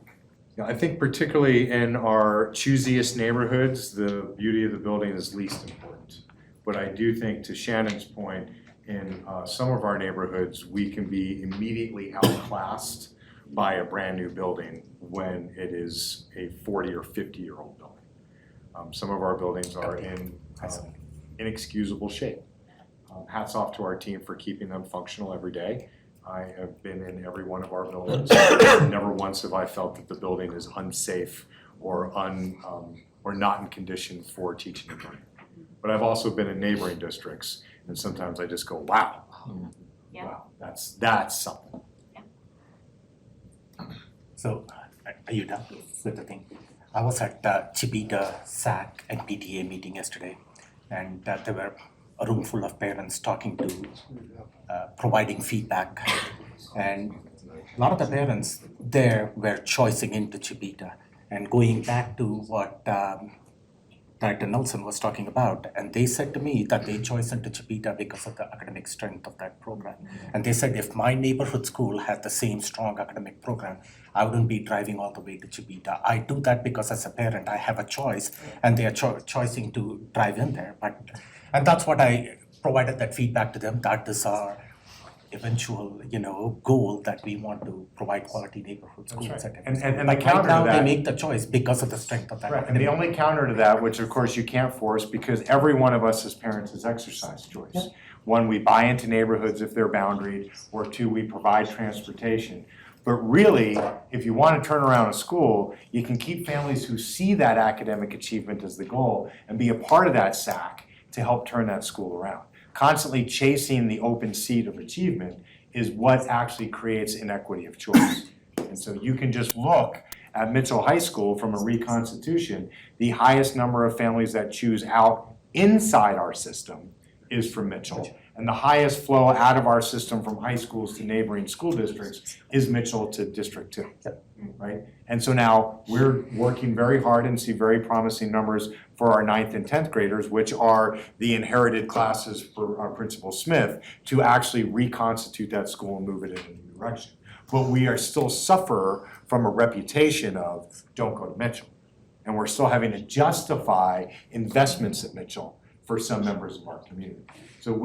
Yeah, I think particularly in our choosiest neighborhoods, the beauty of the building is least important. But I do think, to Shannon's point, in some of our neighborhoods, we can be immediately outclassed by a brand new building when it is a 40 or 50-year-old building. Some of our buildings are in inexcusable shape. Hats off to our team for keeping them functional every day. I have been in every one of our buildings. Never once have I felt that the building is unsafe or not in condition for teaching and learning. But I've also been in neighboring districts, and sometimes I just go, wow. Yeah. Wow, that's something. So, are you done with the thing? I was at Chibita SAC and PTA meeting yesterday, and there were a room full of parents talking to, providing feedback. And a lot of the parents there were choicing into Chibita and going back to what Director Nelson was talking about, and they said to me that they chose into Chibita because of the academic strength of that program. And they said, if my neighborhood school had the same strong academic program, I wouldn't be driving all the way to Chibita. I do that because as a parent, I have a choice, and they are choosing to drive in there. And that's what I provided that feedback to them, that is our eventual, goal, that we want to provide quality neighborhood schools. right. at every And school. the But counter right now, to they that- make the choice because of the strength of that. Right, and the academic only counter to that, which of course you can't force, because every one of us as parents has exercised choice. Yeah. One, we buy into neighborhoods if they're boundaried, or two, we provide transportation. But really, if you want to turn around a school, you can keep families who see that academic achievement as the goal and be a part of that SAC to help turn that school around. Constantly chasing the open seat of achievement is what actually creates inequity of choice. And so you can just look at Mitchell High School from a reconstitution, the highest number of families that choose out inside our system is from Mitchell. And the highest flow out of our system from high schools to neighboring school districts is Mitchell to District 2, right? And so now we're working very hard and see very promising numbers for our 9th and 10th graders, which are the inherited classes for our Principal Smith, to actually reconstitute that school and move it in a new direction. But we are still suffer from a reputation of don't go to Mitchell. And we're still having to justify investments at Mitchell for some members of our community. So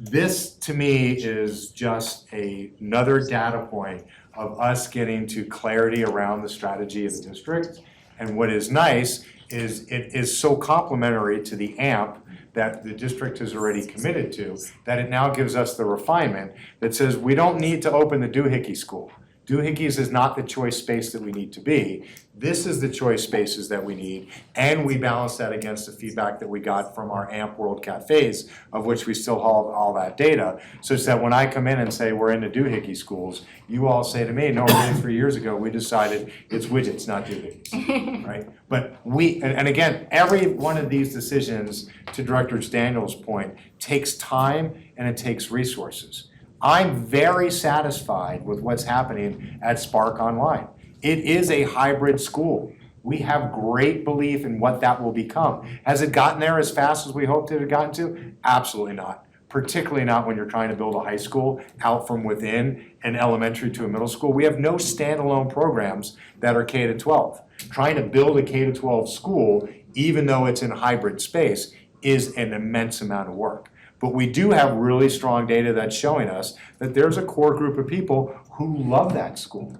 this to me is just another data point of us getting to clarity around the strategy of the district. And what is nice is it is so complementary to the AMP that the district is already committed to, that it now gives us the refinement that says we don't need to open the Doohickey School. Doohickey's is not the choice space that we need to be. This is the choice spaces that we need, and we balance that against the feedback that we got from our AMP World Cafes, of which we still have all that data, such that when I come in and say we're into Doohickey schools, you all say to me, no, really 3 years ago, we decided it's widgets, not Doohickeys, right? But and again, every one of these decisions, to Director Daniels' point, takes time and it takes resources. I'm very satisfied with what's happening at Spark Online. It is a hybrid school. We have great belief in what that will become. Has it gotten there as fast as we hoped it had gotten to? Absolutely not. Particularly not when you're trying to build a high school out from within an elementary to a middle school. We have no standalone programs that are K to 12. Trying to build a K to 12 school, even though it's in hybrid space, is an immense amount of work. But we do have really strong data that's showing us that there's a core group of people who love that school.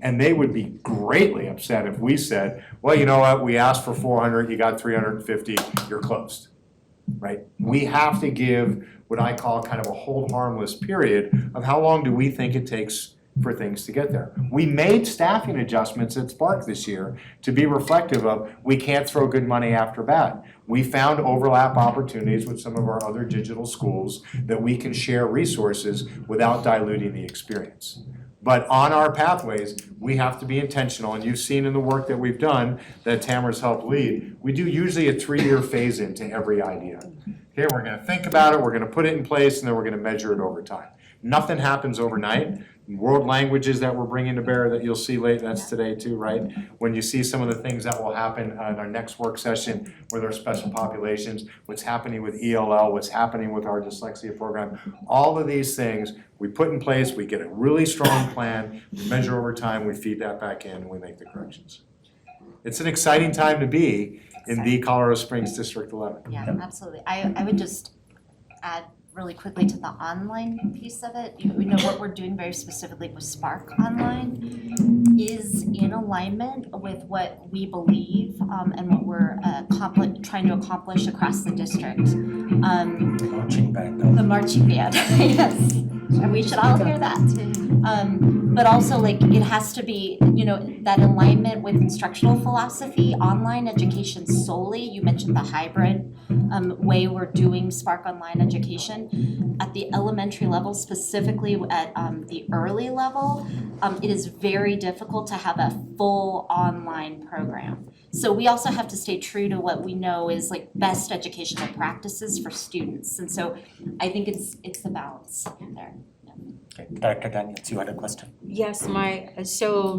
And they would be greatly upset if we said, well, you know what, we asked for 400, you got 350, you're closed, right? We have to give what I call kind of a hold harmless period of how long do we think it takes for things to get there. We made staffing adjustments at Spark this year to be reflective of we can't throw good money after bad. We found overlap opportunities with some of our other digital schools that we can share resources without diluting the experience. But on our pathways, we have to be intentional, and you've seen in the work that we've done that Tamara's helped lead, we do usually a 3-year phase into every idea. Okay, we're gonna think about it, we're gonna put it in place, and then we're gonna measure it over time. Nothing happens overnight. World languages that we're bringing to bear that you'll see later, that's today too, right? When you see some of the things that will happen in our next work session with our special populations, what's happening with ELL, what's happening with our dyslexia program, all of these things we put in place, we get a really strong plan, we measure over time, we feed that back in, and we make the corrections. It's an exciting time to be in the Colorado Springs District 11. Yeah, absolutely. I would just add really quickly to the online piece of it. We know what we're doing very specifically with Spark Online is in alignment with what we believe and what we're trying to accomplish across the district. Marching band. The marching band, yes. And we should all hear that. But also, like, it has to be, that alignment with instructional philosophy, online education solely. You mentioned the hybrid way we're doing Spark Online education. At the elementary level, specifically at the early level, it is very difficult to have a full online program. So we also have to stay true to what we know is like best educational practices for students. And so I think it's the balance there. Okay, Director Daniels, you had a question? Yes, so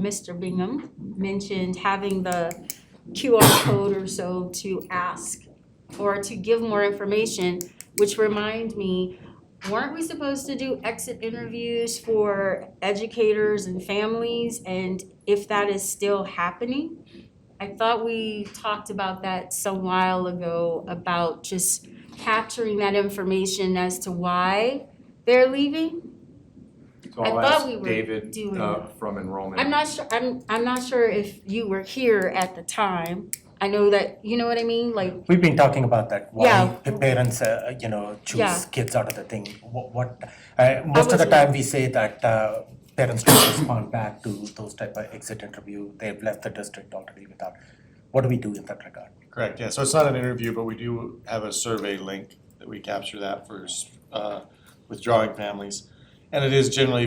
Mr. Bingham mentioned having the QR code or so to ask or to give more information, which remind me, weren't we supposed to do exit interviews for educators and families? And if that is still happening? I thought we talked about that some while ago about just capturing that information as to why they're leaving. So I I'll thought ask we were David doing from enrollment. I'm not sure if you were here at the time. I know that, you know what I mean, like, We've been talking about that, Yeah. why the parents, Yeah. choose kids out of the thing. Most of the was- time we say that parents don't respond back to those type of exit interview. They've left the district already without. What do we do in that regard? Correct, yeah, so it's not an interview, but we do have a survey link that we capture that for withdrawing families. And it is generally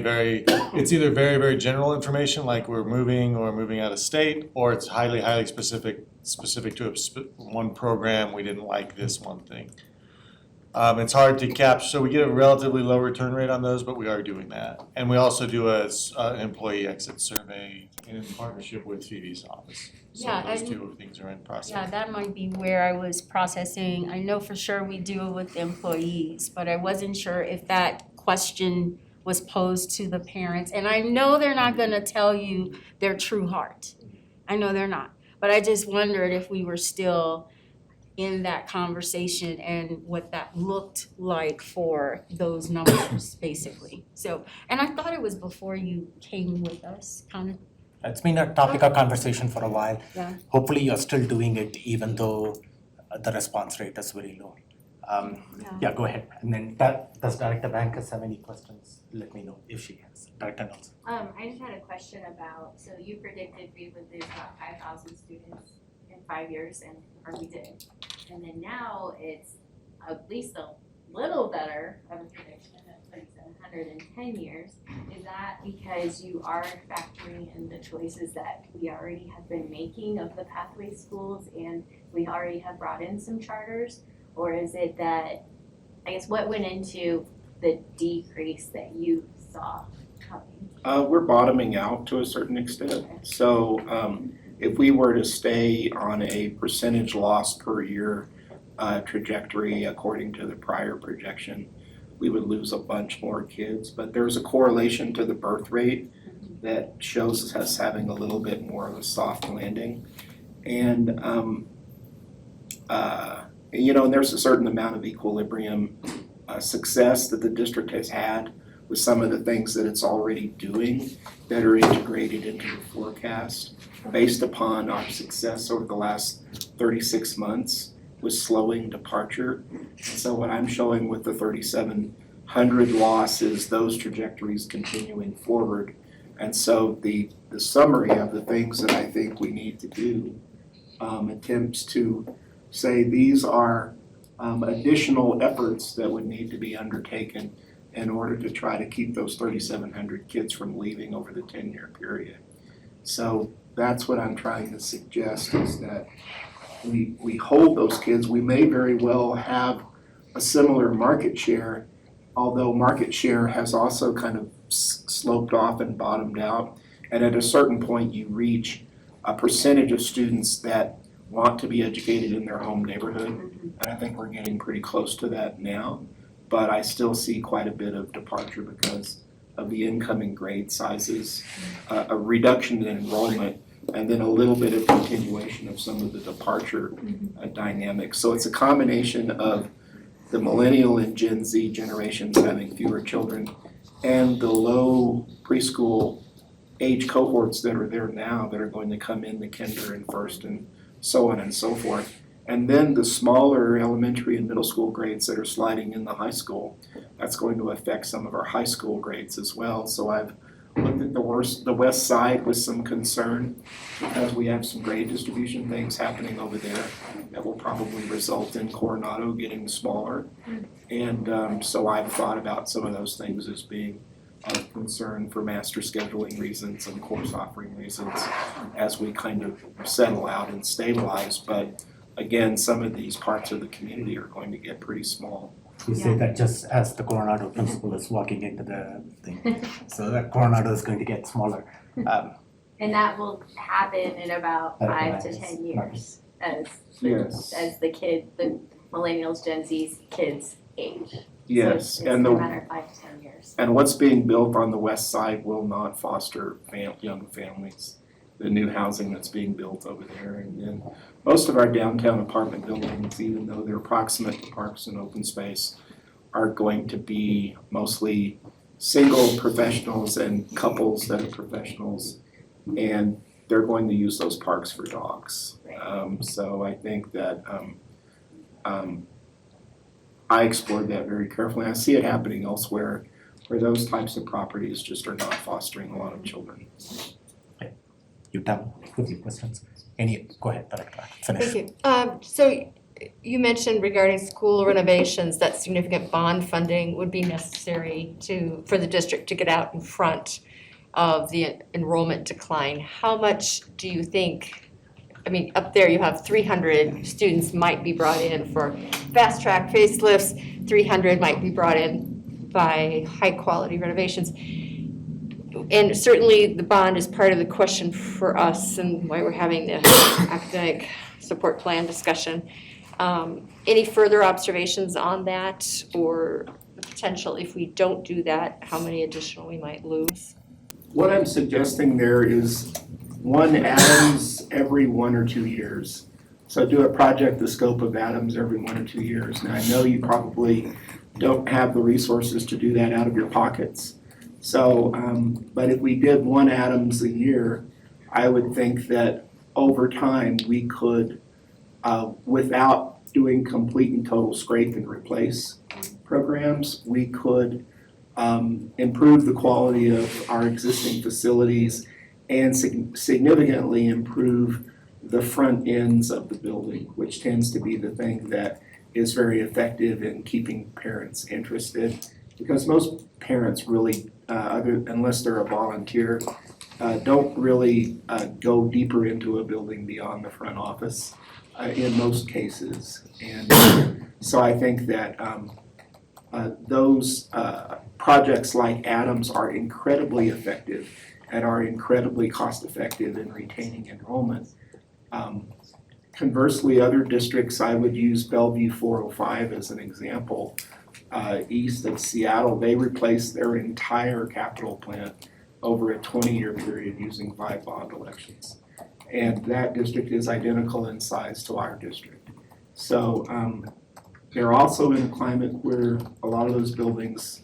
it's either very, very general information, like we're moving or moving out of state, or it's highly, highly specific to one program, we didn't like this one thing. It's hard to capture, so we get a relatively low return rate on those, but we are doing that. And we also do an employee exit survey in partnership with Phoebe's office. So Yeah, those and- two things are in process. Yeah, that might be where I was processing. I know for sure we do it with employees, but I wasn't sure if that question was posed to the parents. And I know they're not gonna tell you their true heart. I know they're not. But I just wondered if we were still in that conversation and what that looked like for those numbers, basically. So, and I thought it was before you came with us, kind of. It's been a topic of conversation for a while. Yeah. Hopefully you're still doing it even though the response rate is very low. Yeah, go ahead. And then does Director Bankus have any questions? Let me know if she has. Director Nelson. I just had a question about, so you predicted we would lose about 5,000 students in 5 years, or we did. And then now it's at least a little better of a prediction at 3,700 in 10 years. Is that because you are factoring in the choices that we already have been making of the pathway schools and we already have brought in some charters? Or is it that, I guess, what went into the decrease that you saw coming? We're bottoming out to a certain extent. So if we were to stay on a percentage loss per year trajectory according to the prior projection, we would lose a bunch more kids. But there's a correlation to the birth rate that shows us having a little bit more of a soft landing. And and there's a certain amount of equilibrium success that the district has had with some of the things that it's already doing that are integrated into the forecast based upon our success over the last 36 months with slowing departure. So what I'm showing with the 3,700 loss is those trajectories continuing forward. And so the summary of the things that I think we need to do attempts to say these are additional efforts that would need to be undertaken in order to try to keep those 3,700 kids from leaving over the 10-year period. So that's what I'm trying to suggest is that we hold those kids. We may very well have a similar market share, although market share has also kind of sloped off and bottomed out. And at a certain point, you reach a percentage of students that want to be educated in their home neighborhood. And I think we're getting pretty close to that now. But I still see quite a bit of departure because of the incoming grade sizes, a reduction in enrollment, and then a little bit of continuation of some of the departure dynamics. So it's a combination of the millennial and Gen Z generations having fewer children and the low preschool age cohorts that are there now that are going to come in the kinder and first and so on and so forth. And then the smaller elementary and middle school grades that are sliding in the high school, that's going to affect some of our high school grades as well. So I've looked at the west side with some concern because we have some grade distribution things happening over there that will probably result in Coronado getting smaller. And so I've thought about some of those things as being of concern for master scheduling reasons and course offering reasons as we kind of settle out and stabilize. But again, some of these parts of the community are going to get pretty small. You say that just as the Coronado principal is walking into the thing. So that Coronado is going to get smaller. And that will happen in about 5 to 10 years as the millennials, Gen Z's kids age. Yes, So it's a matter of 5 to 10 years. And what's being built on the west side will not foster young families. The new housing that's being built over there. And then most of our downtown apartment buildings, even though they're proximate to parks and open space, are going to be mostly single professionals and couples that are professionals. And they're going to use those parks for dogs. So I think that I explored that very carefully. I see it happening elsewhere where those types of properties just are not fostering a lot of children. You done with your questions? Go ahead, Director. Finish. Thank you. So you mentioned regarding school renovations that significant bond funding would be necessary for the district to get out in front of the enrollment decline. How much do you think, I mean, up there you have 300 students might be brought in for fast track facelifts, 300 might be brought in by high quality renovations. And certainly the bond is part of the question for us and why we're having the academic support plan discussion. Any further observations on that, or the potential if we don't do that, how many additional we might lose? What I'm suggesting there is one Adams every 1 or 2 years. So do a project the scope of Adams every 1 or 2 years. Now, I know you probably don't have the resources to do that out of your pockets. So, but if we did one Adams a year, I would think that over time we could, without doing complete and total scrape and replace programs, we could improve the quality of our existing facilities and significantly improve the front ends of the building, which tends to be the thing that is very effective in keeping parents interested. Because most parents really, unless they're a volunteer, don't really go deeper into a building beyond the front office in most cases. And so I think that those projects like Adams are incredibly effective and are incredibly cost effective in retaining enrollment. Conversely, other districts, I would use Bellevue 405 as an example. East of Seattle, they replaced their entire capital plant over a 20-year period using 5 bond elections. And that district is identical in size to our district. So they're also in a climate where a lot of those buildings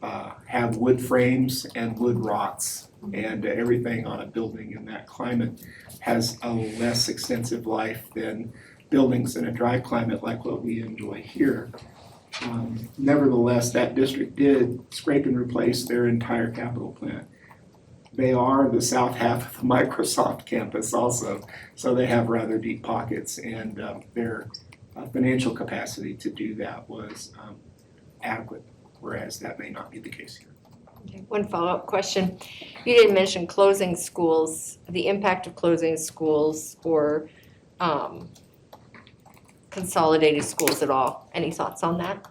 have wood frames and wood rots, and everything on a building in that climate has a less extensive life than buildings in a dry climate like what we enjoy here. Nevertheless, that district did scrape and replace their entire capital plant. They are the south half of the Microsoft campus also, so they have rather deep pockets, and their financial capacity to do that was adequate, whereas that may not be the case here. Okay, one follow-up question. You didn't mention closing schools, the impact of closing schools or consolidated schools at all. Any thoughts on that?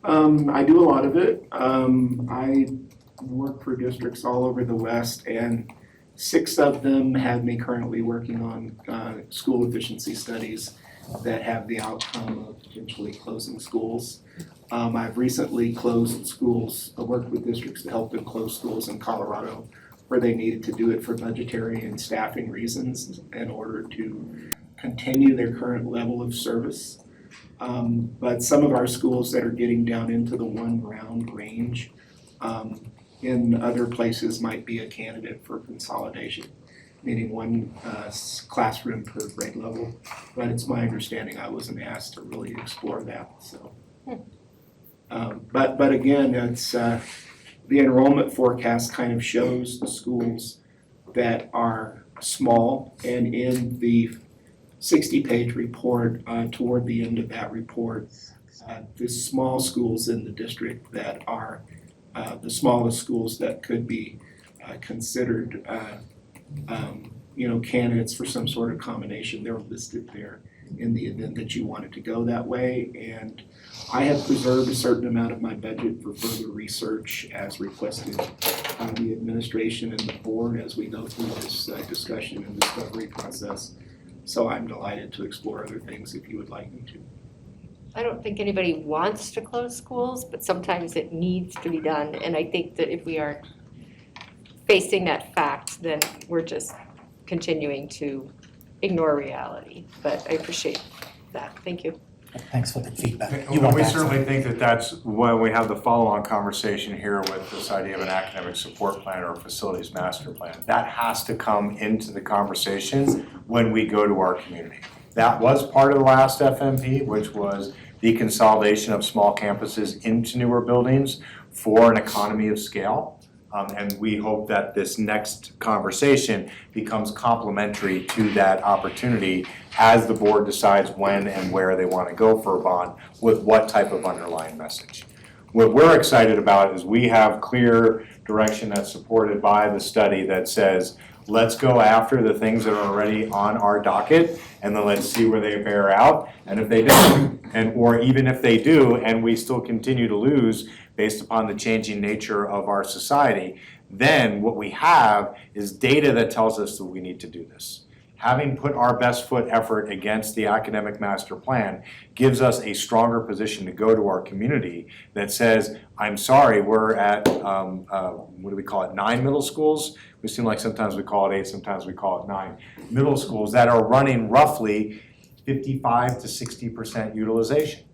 I do a lot of it. I work for districts all over the West, and 6 of them have me currently working on school efficiency studies that have the outcome of potentially closing schools. I've recently closed schools, worked with districts to help them close schools in Colorado where they needed to do it for budgetary and staffing reasons in order to continue their current level of service. But some of our schools that are getting down into the 1 round range in other places might be a candidate for consolidation, meaning 1 classroom per grade level. But it's my understanding I wasn't asked to really explore that, so. But again, it's the enrollment forecast kind of shows the schools that are small, and in the 60-page report, toward the end of that report, the small schools in the district that are the smallest schools that could be considered candidates for some sort of combination, they're listed there in the event that you wanted to go that way. And I have preserved a certain amount of my budget for further research as requested by the administration and the board as we go through this discussion and discovery process. So I'm delighted to explore other things if you would like me to. I don't think anybody wants to close schools, but sometimes it needs to be done. And I think that if we aren't facing that fact, then we're just continuing to ignore reality. But I appreciate that. Thank you. Thanks for the feedback. We certainly think that that's when we have the follow-on conversation here with this idea of an academic support plan or a facilities master plan. That has to come into the conversation when we go to our community. That was part of the last FMP, which was the consolidation of small campuses into newer buildings for an economy of scale. And we hope that this next conversation becomes complementary to that opportunity as the board decides when and where they want to go for a bond with what type of underlying message. What we're excited about is we have clear direction that's supported by the study that says, let's go after the things that are already on our docket, and then let's see where they bear out. And if they don't, or even if they do, and we still continue to lose based upon the changing nature of our society, then what we have is data that tells us that we need to do this. Having put our best foot effort against the academic master plan gives us a stronger position to go to our community that says, I'm sorry, we're at, what do we call it, 9 middle schools? We seem like sometimes we call it 8, sometimes we call it 9 middle schools that are running roughly 55 to 60% utilization.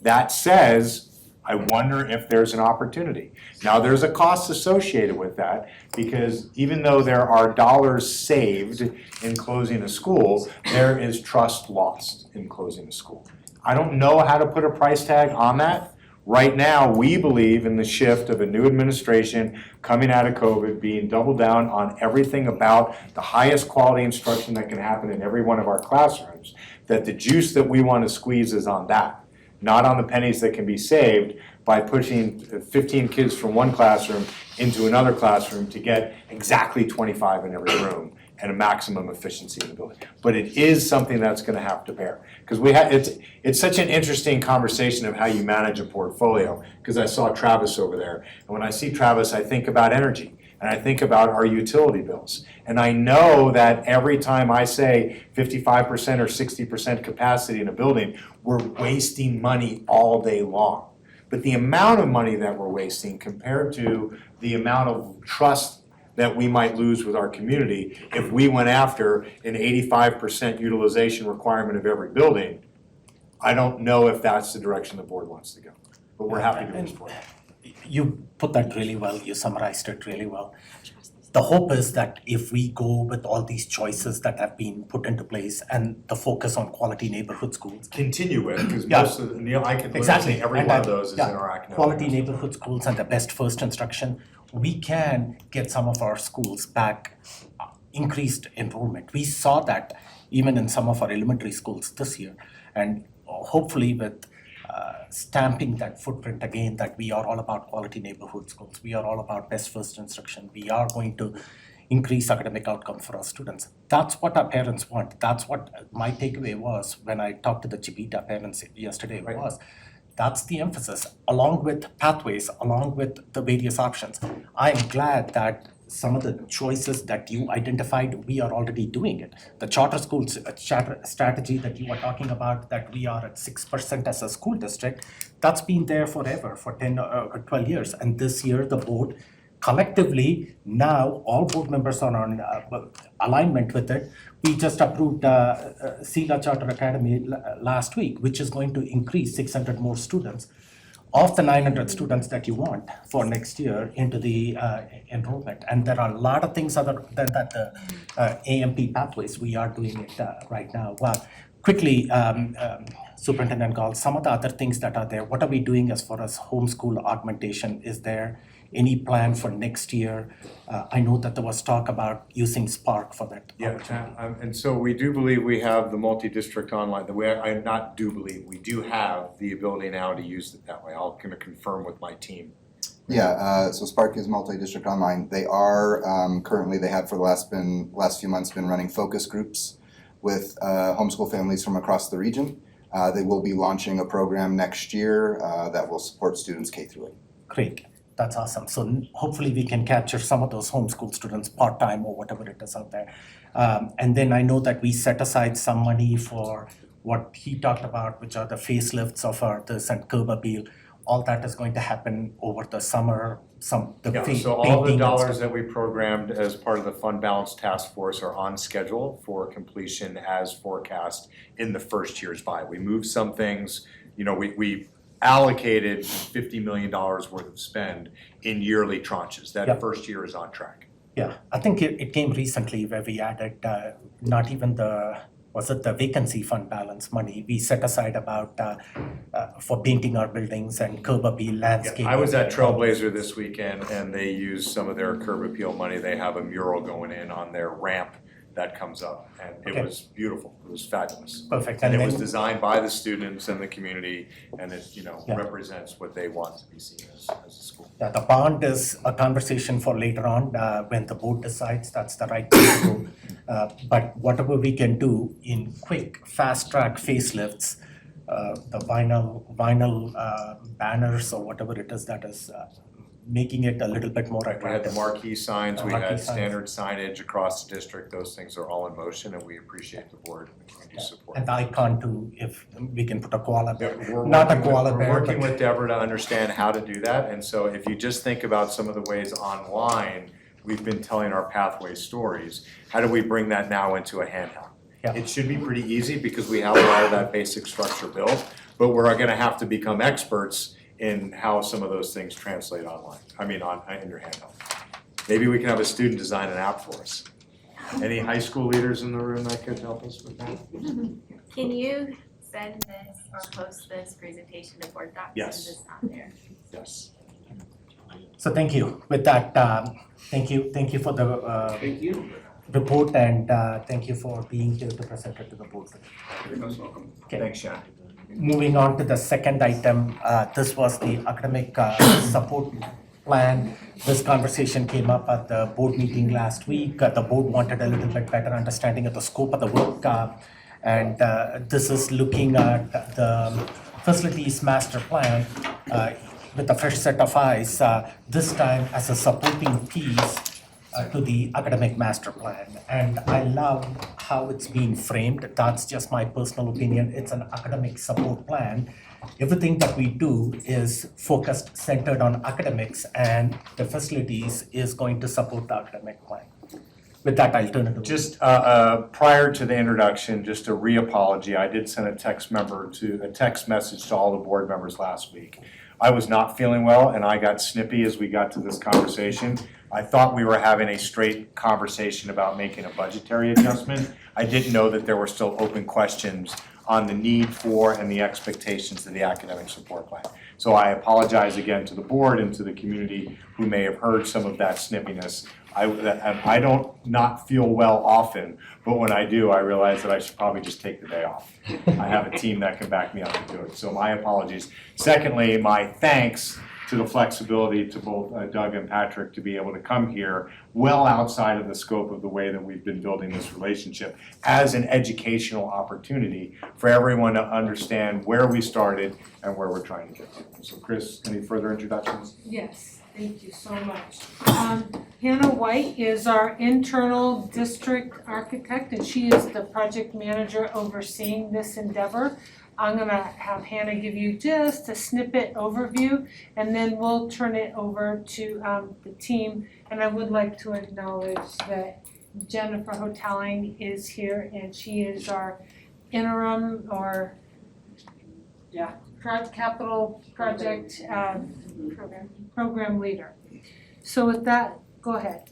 That says, I wonder if there's an opportunity. Now, there's a cost associated with that because even though there are dollars saved in closing a school, there is trust lost in closing a school. I don't know how to put a price tag on that. Right now, we believe in the shift of a new administration coming out of COVID, being doubled down on everything about the highest quality instruction that can happen in every one of our classrooms, that the juice that we want to squeeze is on that, not on the pennies that can be saved by pushing 15 kids from one classroom into another classroom to get exactly 25 in every room and a maximum efficiency in the building. But it is something that's going to have to bear. Because it's such an interesting conversation of how you manage a portfolio, because I saw Travis over there. And when I see Travis, I think about energy. And I think about our utility bills. And I know that every time I say 55% or 60% capacity in a building, we're wasting money all day long. But the amount of money that we're wasting compared to the amount of trust that we might lose with our community if we went after an 85% utilization requirement of every building, I don't know if that's the direction the board wants to go. But we're happy to move forward. You put that really well, you summarized it really well. The hope is that if we go with all these choices that have been put into place and the focus on quality neighborhood schools. Continue with, because Yeah. most of the, Neil, I could literally Exactly. say every And one of that- those is in yeah, our academic. Quality master neighborhood schools and the best first instruction, we can get some of our schools back increased enrollment. We saw that even in some of our elementary schools this year. And hopefully with stamping that footprint again, that we are all about quality neighborhood schools. We are all about best first instruction. We are going to increase academic outcome for our students. That's what our parents want. That's what my takeaway was when I talked to the Chibita parents yesterday was. That's the emphasis, along with pathways, along with the various options. I'm glad that some of the choices that you identified, we are already doing it. The charter schools strategy that you were talking about, that we are at 6% as a school district, that's been there forever, for 10 or 12 years. And this year, the board collectively, now all board members are on alignment with it. We just approved SELA Charter Academy last week, which is going to increase 600 more students of the 900 students that you want for next year into the enrollment. And there are a lot of things other than that, the AMP pathways, we are doing it right now. Well, quickly, Superintendent Gall, some of the other things that are there, what are we doing as far as homeschool augmentation? Is there any plan for next year? I know that there was talk about using Spark for that. Yeah, and so we do believe we have the multi-district online, we do have the ability now to use it that way. I'm gonna confirm with my team. Yeah, so Spark is multi-district online. They are, currently, they have for the last few months been running focus groups with homeschool families from across the region. They will be launching a program next year that will support students K through 8. Great. That's awesome. So hopefully we can capture some of those homeschool students part-time or whatever it is out there. And then I know that we set aside some money for what he talked about, which are the facelifts of this and curb appeal. All that is going to happen over the summer, so all the dollars that we programmed as part of the fund balance task force are on schedule for completion as forecast in the first year's buy. We moved some things, we allocated $50 million worth of spend in yearly tranches. That first year is on track. Yeah, I think it came recently where we added not even the was it the vacancy fund balance money we set aside about for painting our buildings and curb appeal landscaping. I was at Trailblazer this weekend and they used some of their curb appeal money. They have a mural going in on their ramp that comes up and it was beautiful. It was fabulous. Perfect. And it was then- designed by the students and the community and it, Yeah. represents what they want to be seen as a school. Yeah, the bond is a conversation for later on, when the board decides that's the right thing to do. But whatever we can do in quick, fast-track facelifts, the vinyl banners or whatever it is that is making it a little bit more We had the attractive. marquee signs, The we marquee had signs. standard signage across the district. Those things are all in motion and we appreciate the board and the community's support. And the icon too, if we can put a koala bear, We're not a working with- koala bear, We're working but- with Deborah to understand how to do that, and so if you just think about some of the ways online we've been telling our pathway stories, how do we bring that now into a handheld? Yeah. It should be pretty easy because we have a lot of that basic structure built, but we're gonna have to become experts in how some of those things translate online, in your handheld. Maybe we can have a student design an app for us. Any high school leaders in the room that could help us with that? Can you send this or post this presentation to board docs? Yes. Since it's not there. Yes. So thank you. With that, thank you for the Thank you. report and thank you for being here to present it to the board. You're most welcome. Okay. Thanks, Shannon. Moving on to the second item, this was the academic support plan. This conversation came up at the board meeting last week. The board wanted a little bit better understanding of the scope of the work. And this is looking at the facilities master plan with a fresh set of eyes, this time as a supporting piece to the academic master plan. And I love how it's being framed. That's just my personal opinion. It's an academic support plan. Everything that we do is focused, centered on academics, and the facilities is going to support the academic plan. With that, I'll turn it over. Just prior to the introduction, just a re-apology. I did send a text message to all the board members last week. I was not feeling well and I got snippy as we got to this conversation. I thought we were having a straight conversation about making a budgetary adjustment. I didn't know that there were still open questions on the need for and the expectations of the academic support plan. So I apologize again to the board and to the community who may have heard some of that snippiness. I don't not feel well often, but when I do, I realize that I should probably just take the day off. I have a team that can back me up and do it, so my apologies. Secondly, my thanks to the flexibility to both Doug and Patrick to be able to come here well outside of the scope of the way that we've been building this relationship as an educational opportunity for everyone to understand where we started and where we're trying to get to. So Chris, any further introductions? Yes, thank you so much. Hannah White is our internal district architect, and she is the project manager overseeing this endeavor. I'm gonna have Hannah give you just a snippet overview, and then we'll turn it over to the team. And I would like to acknowledge that Jennifer Hoteling is here, and she is our interim capital project program leader. So with that, go ahead.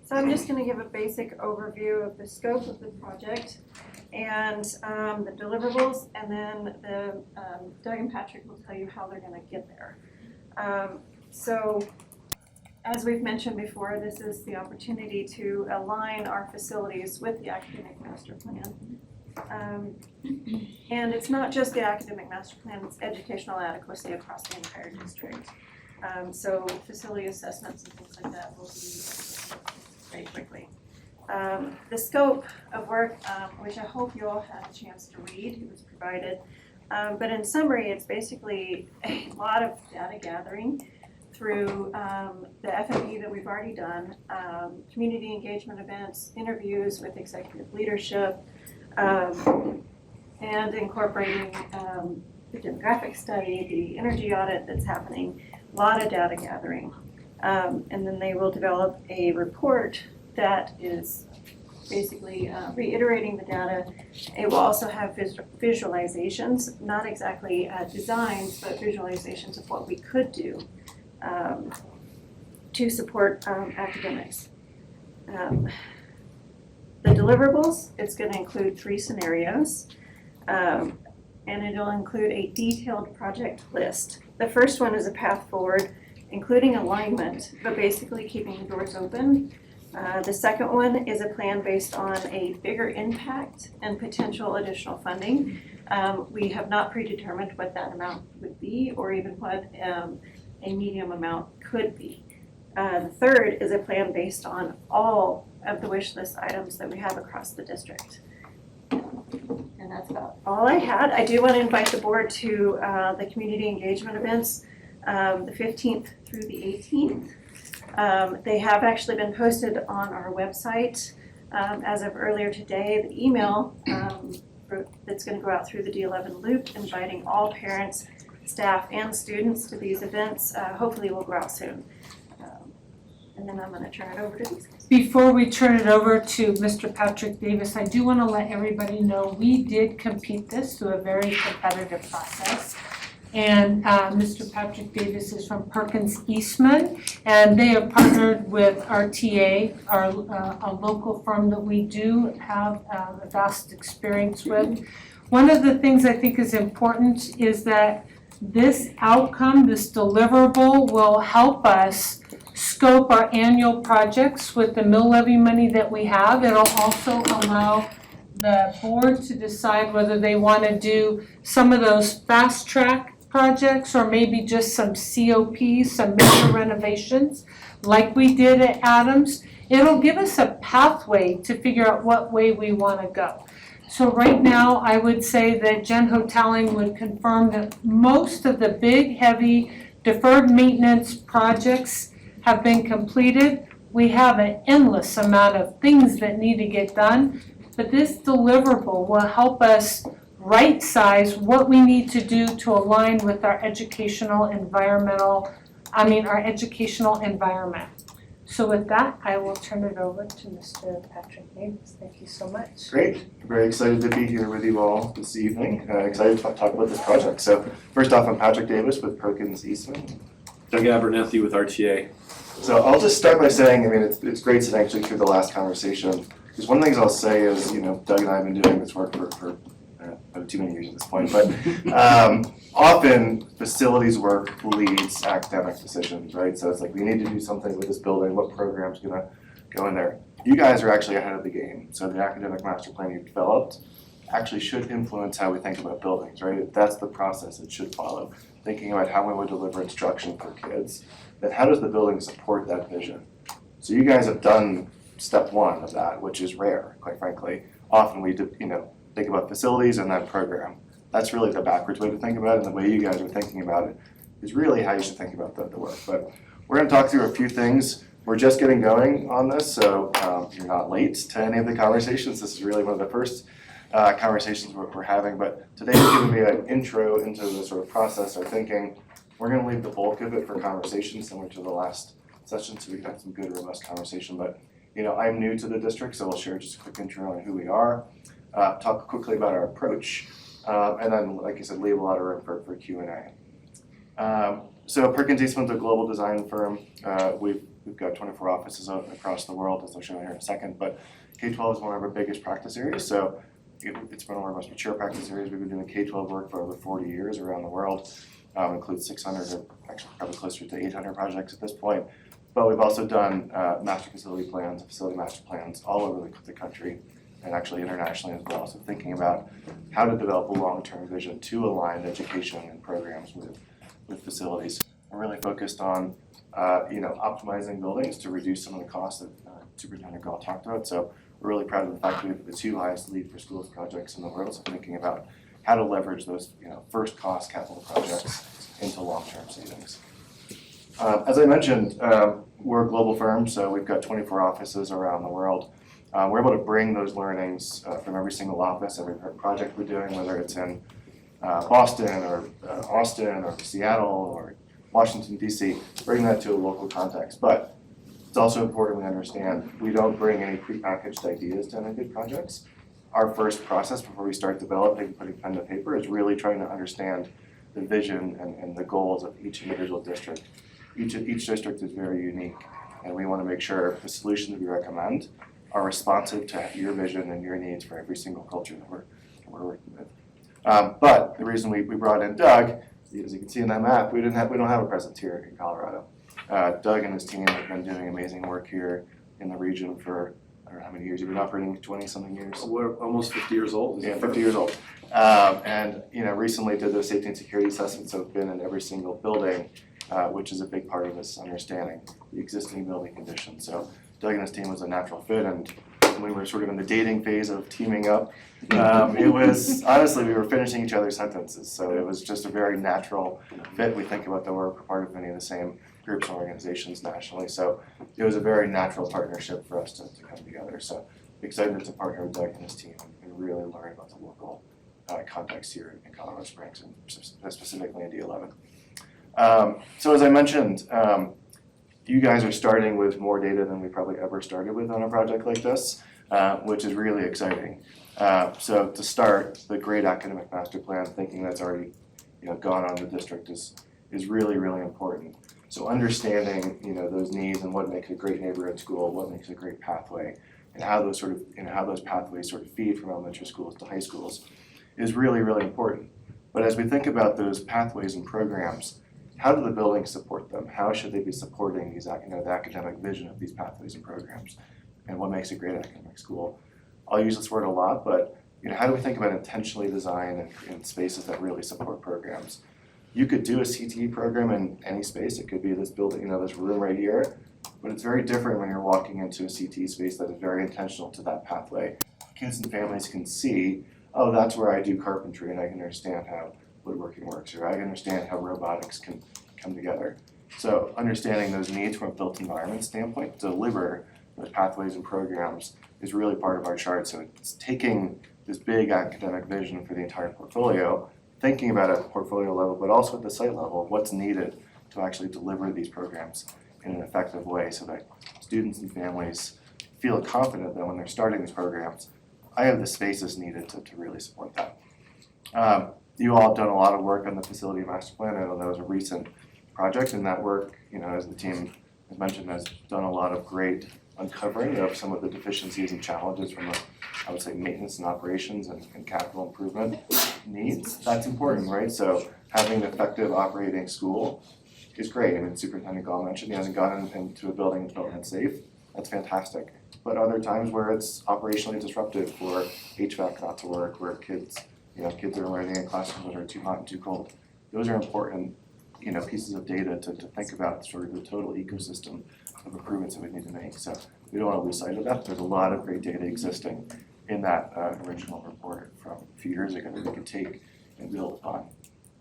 So I'm just gonna give a basic overview of the scope of the project and the deliverables, and then Doug and Patrick will tell you how they're gonna get there. So as we've mentioned before, this is the opportunity to align our facilities with the academic master plan. And it's not just the academic master plan, it's educational adequacy across the entire district. So facility assessments and things like that will be very quickly. The scope of work, which I hope you all had a chance to read, it was provided. But in summary, it's basically a lot of data gathering through the FME that we've already done, community engagement events, interviews with executive leadership, and incorporating the demographic study, the energy audit that's happening, a lot of data gathering. And then they will develop a report that is basically reiterating the data. It will also have visualizations, not exactly designs, but visualizations of what we could do to support academics. The deliverables, it's gonna include 3 scenarios. And it'll include a detailed project list. The first one is a path forward, including alignment, but basically keeping the doors open. The second one is a plan based on a bigger impact and potential additional funding. We have not predetermined what that amount would be or even what a medium amount could be. The third is a plan based on all of the wish list items that we have across the district. And that's about all I had. I do want to invite the board to the community engagement events, the 15th through the 18th. They have actually been posted on our website as of earlier today. The email that's going to go out through the D11 loop inviting all parents, staff, and students to these events hopefully will go out soon. And then I'm going to turn it over to these guys. Before we turn it over to Mr. Patrick Davis, I do want to let everybody know we did compete this through a very competitive process. And Mr. Patrick Davis is from Perkins Eastman, and they have partnered with RTA, a local firm that we do have a vast experience with. One of the things I think is important is that this outcome, this deliverable, will help us scope our annual projects with the mill levy money that we have. It'll also allow the board to decide whether they want to do some of those fast track projects or maybe just some COPs, some major renovations like we did at Adams. It'll give us a pathway to figure out what way we want to go. So right now, I would say that Jen Hoteling would confirm that most of the big, heavy, deferred maintenance projects have been completed. We have an endless amount of things that need to get done, but this deliverable will help us right size what we need to do to align with our educational environment. So with that, I will turn it over to Mr. Patrick Davis. Thank you so much. Great. Very excited to be here with you all this evening. Excited to talk about this project. So first off, I'm Patrick Davis with Perkins Eastman. Doug Abernethy with RTA. So I'll just start by saying, I mean, it's great to actually through the last conversation. Because one of the things I'll say is, you know, Doug and I have been doing this work for too many years at this point, but often facilities work leads academic decisions, right? So it's like, we need to do something with this building, what program's gonna go in there? You guys are actually ahead of the game. So the academic master plan you've developed actually should influence how we think about buildings, right? That's the process it should follow. Thinking about how we would deliver instruction for kids, then how does the building support that vision? So you guys have done step one of that, which is rare, quite frankly. Often we do, think about facilities and then program. That's really the backwards way to think about it, and the way you guys are thinking about it is really how you should think about the work. But we're gonna talk through a few things. We're just getting going on this, so you're not late to any of the conversations. This is really one of the first conversations we're having, but today is gonna be an intro into the sort of process or thinking. We're gonna leave the bulk of it for conversation similar to the last session, so we've had some good, robust conversation. But I'm new to the district, so I'll share just a quick intro on who we are, talk quickly about our approach, and then, like I said, leave a lot of room for Q&A. So Perkins Eastman's a global design firm. We've got 24 offices across the world, as I'll show you here in a second, but K-12 is one of our biggest practice areas, so it's one of our most mature practice areas. We've been doing K-12 work for over 40 years around the world. Includes 600, or actually probably closer to 800 projects at this point. But we've also done master facility plans, facility master plans all over the country, and actually internationally as well. So thinking about how to develop a long-term vision to align education and programs with facilities. We're really focused on optimizing buildings to reduce some of the costs that Superintendent Gall talked about. So we're really proud of the fact that we have the 2 highest lead for schools projects in the world. So thinking about how to leverage those first cost capital projects into long-term savings. As I mentioned, we're a global firm, so we've got 24 offices around the world. We're able to bring those learnings from every single office, every project we're doing, whether it's in Boston or Austin or Seattle or Washington, D.C., bring that to a local context. But it's also important we understand we don't bring any prepackaged ideas to any big projects. Our first process before we start developing, putting pen to paper, is really trying to understand the vision and the goals of each individual district. Each district is very unique, and we want to make sure the solution that we recommend are responsive to your vision and your needs for every single culture that we're working with. But the reason we brought in Doug, as you can see in that map, we don't have a presence here in Colorado. Doug and his team have been doing amazing work here in the region for, I don't know how many years, you've been operating, 20-something years? We're almost 50 years old. Yeah, 50 years old. And, recently did the safety and security assessments, so have been in every single building, which is a big part of this understanding, the existing building conditions. So Doug and his team was a natural fit, and we were sort of in the dating phase of teaming up. It was, honestly, we were finishing each other's sentences, so it was just a very natural fit. We think about the work, we're part of many of the same groups and organizations nationally, so it was a very natural partnership for us to come together. So excited to partner with Doug and his team and really learn about the local context here in Colorado Springs, and specifically in D11. So as I mentioned, you guys are starting with more data than we probably ever started with on a project like this, which is really exciting. So to start, the great academic master plan, thinking that's already gone on the district is really, really important. So understanding those needs and what makes a great neighborhood school, what makes a great pathway, and how those pathways sort of feed from elementary schools to high schools is really, really important. But as we think about those pathways and programs, how do the buildings support them? How should they be supporting these, the academic vision of these pathways and programs? And what makes a great academic school? I'll use this word a lot, but how do we think about intentionally design in spaces that really support programs? You could do a CTE program in any space. It could be this building, this room right here, but it's very different when you're walking into a CTE space that is very intentional to that pathway. Kids and families can see, oh, that's where I do carpentry and I can understand how woodworking works, or I can understand how robotics can come together. So understanding those needs from a built environment standpoint to deliver those pathways and programs is really part of our chart. So it's taking this big academic vision for the entire portfolio, thinking about it at the portfolio level, but also at the site level of what's needed to actually deliver these programs in an effective way so that students and families feel confident that when they're starting these programs, I have the spaces needed to really support that. You all have done a lot of work on the facility master plan. I know that was a recent project, and that work, as the team has mentioned, has done a lot of great uncovering of some of the deficiencies and challenges from I would say maintenance and operations and capital improvement needs. That's important, right? So having an effective operating school is great. I mean, Superintendent Gall mentioned he hasn't gone into a building that's built unsafe. That's fantastic. But other times where it's operationally disruptive, for HVAC not to work, where kids are learning in classrooms that are too hot and too cold. Those are important, pieces of data to think about sort of the total ecosystem of improvements that we need to make. So we don't want to lose sight of that. There's a lot of great data existing in that original report from a few years ago that we could take and build upon.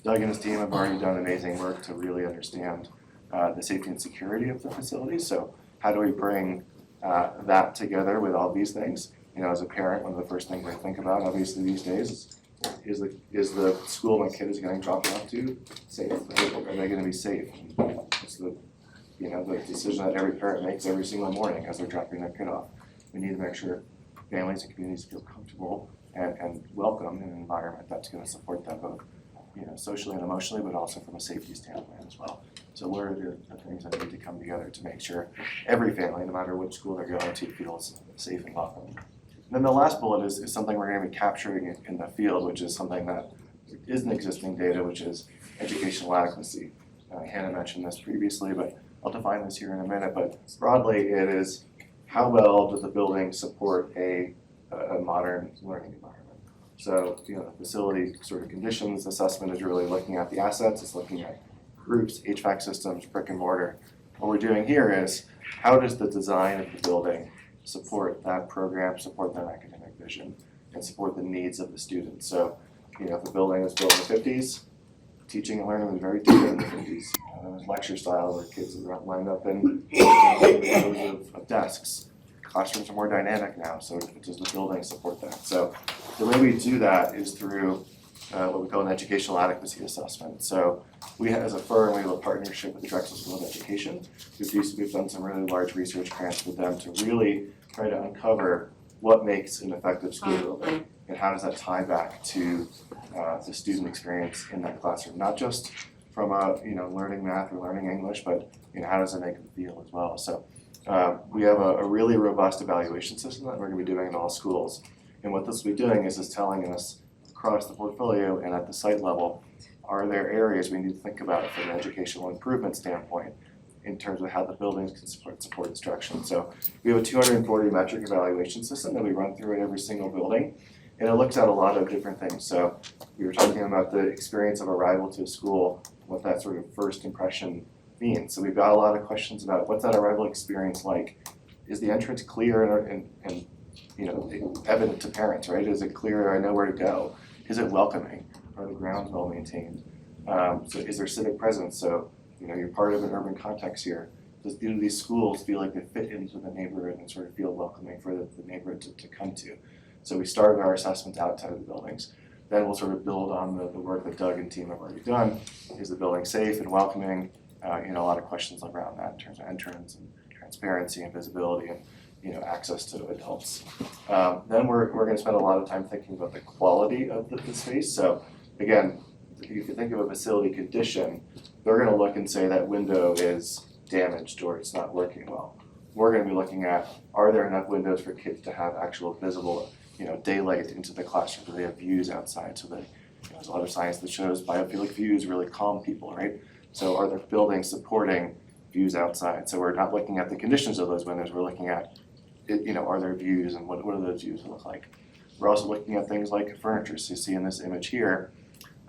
Doug and his team have already done amazing work to really understand the safety and security of the facility. So how do we bring that together with all these things? As a parent, one of the first things I think about, obviously these days, is the school my kid is getting dropped off to safe? Are they going to be safe? It's the decision that every parent makes every single morning as they're dropping their kid off. We need to make sure families and communities feel comfortable and welcome in an environment that's going to support them both, socially and emotionally, but also from a safety standpoint as well. So what are the things that need to come together to make sure every family, no matter which school they're going to, feels safe and welcome? And then the last bullet is something we're going to be capturing in the field, which is something that isn't existing data, which is educational adequacy. Hannah mentioned this previously, but I'll define this here in a minute. But broadly, it is how well does the building support a modern learning environment? So, the facility sort of conditions assessment is really looking at the assets, it's looking at groups, HVAC systems, brick and mortar. What we're doing here is how does the design of the building support that program, support that academic vision, and support the needs of the students. So, if the building was built in the 50s, teaching and learning was very different in the 50s. There was lecture style where kids were lined up in rows of desks. Classrooms are more dynamic now, so does the building support that? So the way we do that is through what we call an educational adequacy assessment. So we, as a firm, we have a partnership with the Drexel School of Education. We've done some really large research grants with them to really try to uncover what makes an effective school building and how does that tie back to the student experience in that classroom, not just from learning math or learning English, but how does it make them feel as well. So We have a really robust evaluation system that we're gonna be doing in all schools. And what this will be doing is telling us across the portfolio and at the site level, are there areas we need to think about from an educational improvement standpoint in terms of how the buildings can support instruction. So we have a 240 metric evaluation system that we run through at every single building, and it looks at a lot of different things. So we were talking about the experience of arrival to a school, what that sort of first impression means. So we've got a lot of questions about what's that arrival experience like? Is the entrance clear and you know, evident to parents, right? Is it clear, I know where to go? Is it welcoming? Are the grounds well maintained? So is there civic presence? So, you know, you're part of an urban context here. Do these schools feel like they fit into the neighborhood and sort of feel welcoming for the neighborhood to come to? So we started our assessments outside of the buildings. Then we'll sort of build on the work that Doug and team have already done. Is the building safe and welcoming? You know, a lot of questions around that in terms of entrance and transparency and visibility and, you know, access to adults. Then we're gonna spend a lot of time thinking about the quality of the space. So again, if you think of a facility condition, they're gonna look and say that window is damaged or it's not working well. We're gonna be looking at, are there enough windows for kids to have actual visible, you know, daylight into the classroom? Do they have views outside? So that, you know, there's a lot of science that shows biophilic views really calm people, right? So are there buildings supporting views outside? So we're not looking at the conditions of those windows, we're looking at, you know, are there views and what do those views look like? We're also looking at things like furniture. So you see in this image here,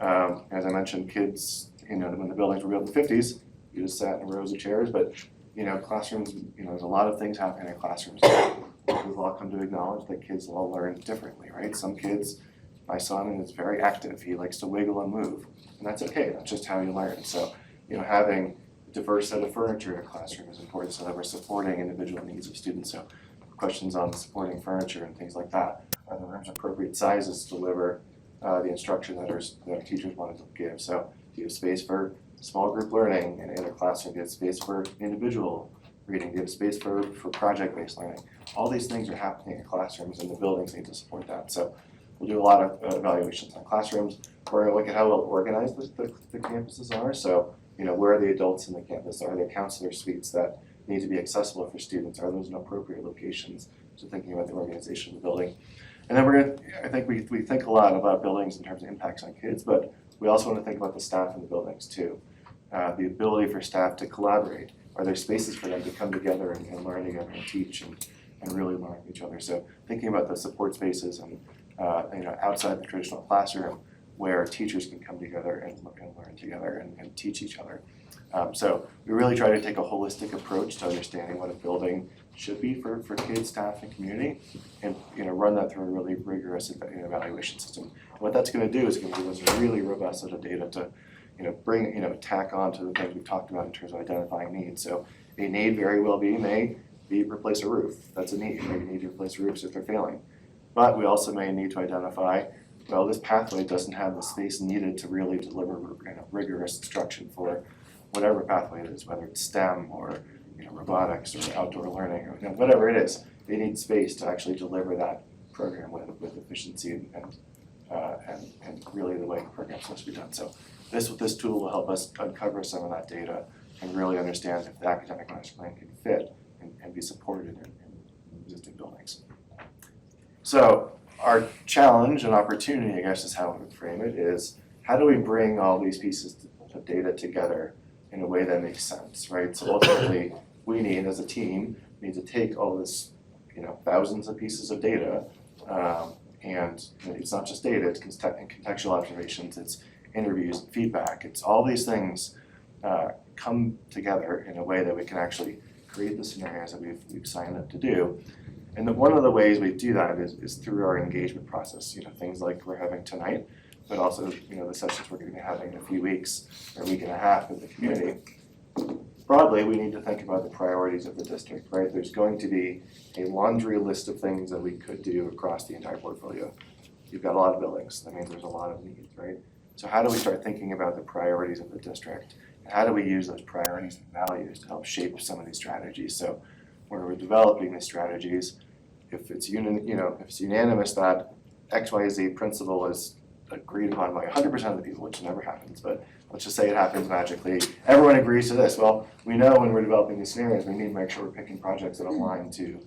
as I mentioned, kids, you know, when the buildings were built in the 50s, you just sat in rows of chairs, but, you know, classrooms, you know, there's a lot of things happening in classrooms. We've all come to acknowledge that kids all learn differently, right? Some kids, my son is very active, he likes to wiggle and move, and that's okay, that's just how you learn. So, you know, having a diverse set of furniture in a classroom is important so that we're supporting individual needs of students. So questions on supporting furniture and things like that. Are the rooms appropriate sizes to deliver the instruction that our teachers wanted to give? So do you have space for small group learning in a classroom? Do you have space for individual reading? Do you have space for project-based learning? All these things are happening in classrooms and the buildings need to support that. So we'll do a lot of evaluations on classrooms. We're gonna look at how well organized the campuses are. So, you know, where are the adults in the campus? Are there counselor suites that need to be accessible for students? Are those in appropriate locations? So thinking about the organization of the building. And then I think we think a lot about buildings in terms of impacts on kids, but we also want to think about the staff in the buildings too. The ability for staff to collaborate. Are there spaces for them to come together and learn together and teach and really learn from each other? So thinking about the support spaces and you know, outside the traditional classroom where teachers can come together and learn together and teach each other. So we really try to take a holistic approach to understanding what a building should be for kids, staff, and community, and, you know, run that through a really rigorous evaluation system. And what that's going to do is going to give us a really robust set of data to, you know, bring, you know, tack on to the things we've talked about in terms of identifying needs. So a need very well may be replace a roof. That's a need. Maybe you need to replace roofs if they're failing. But we also may need to identify, well, this pathway doesn't have the space needed to really deliver, you know, rigorous instruction for whatever pathway it is, whether it's STEM or, you know, robotics or outdoor learning or, you know, whatever it is, they need space to actually deliver that program with efficiency and really the way the program's supposed to be done. So this tool will help us uncover some of that data and really understand if the academic master plan can fit and be supported in existing buildings. So our challenge and opportunity, I guess is how I would frame it, is how do we bring all these pieces of data together in a way that makes sense, right? So ultimately, we need, as a team, need to take all this, you know, thousands of pieces of data, and it's not just data, it's contextual observations, it's interviews, feedback, it's all these things come together in a way that we can actually create the scenarios that we've signed up to do. And one of the ways we do that is through our engagement process, you know, things like we're having tonight, but also, you know, the sessions we're going to be having in a few weeks or a week and a half with the community. Broadly, we need to think about the priorities of the district, right? There's going to be a laundry list of things that we could do across the entire portfolio. You've got a lot of buildings, that means there's a lot of needs, right? So how do we start thinking about the priorities of the district? And how do we use those priorities and values to help shape some of these strategies? So when we're developing these strategies, if it's unanimous that XYZ principle is agreed upon by 100% of the people, which never happens, but let's just say it happens magically. Everyone agrees to this. Well, we know when we're developing these scenarios, we need to make sure we're picking projects that align to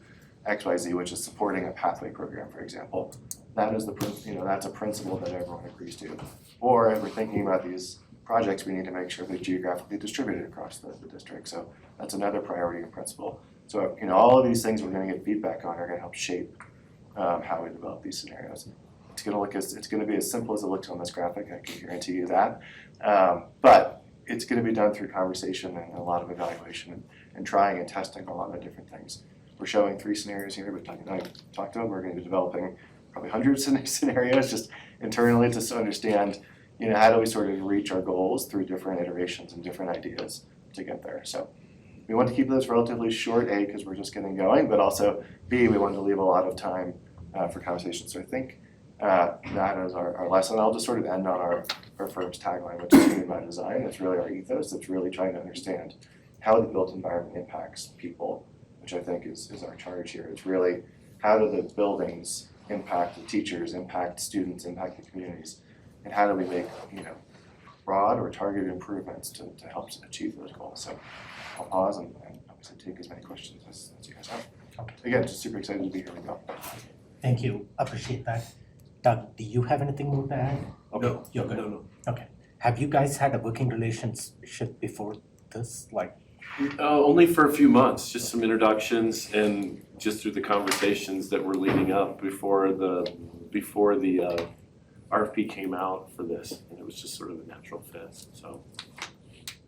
XYZ, which is supporting a pathway program, for example. That is that's a principle that everyone agrees to. Or if we're thinking about these projects, we need to make sure they're geographically distributed across the district. So that's another priority and principle. So, all of these things we're gonna get feedback on are gonna help shape how we develop these scenarios. It's gonna be as simple as it looks on this graphic, I can guarantee you that. But it's gonna be done through conversation and a lot of evaluation and trying and testing a lot of different things. We're showing 3 scenarios here, but I talked about, we're gonna be developing probably hundreds of scenarios just internally to understand, how do we sort of reach our goals through different iterations and different ideas to get there. So we want to keep this relatively short, A, because we're just getting going, but also B, we want to leave a lot of time for conversation. So I think that is our lesson. I'll just sort of end on our firm's tagline, which is human by design. It's really our ethos. It's really trying to understand how the built environment impacts people, which I think is our charge here. It's really how do the buildings impact the teachers, impact students, impact the communities, and how do we make broad or targeted improvements to help achieve those goals. So I'll pause and obviously take as many questions as you guys have. Okay. Again, just super excited to be here. Thank you, appreciate that. Doug, do you have anything more to add? Okay, No, you're good. no. Okay. Have you guys had a working relationship before this? Like, Only for a few months, just some introductions and just through the conversations that were leading up before the RFP came out for this, and it was just sort of a natural fit, so.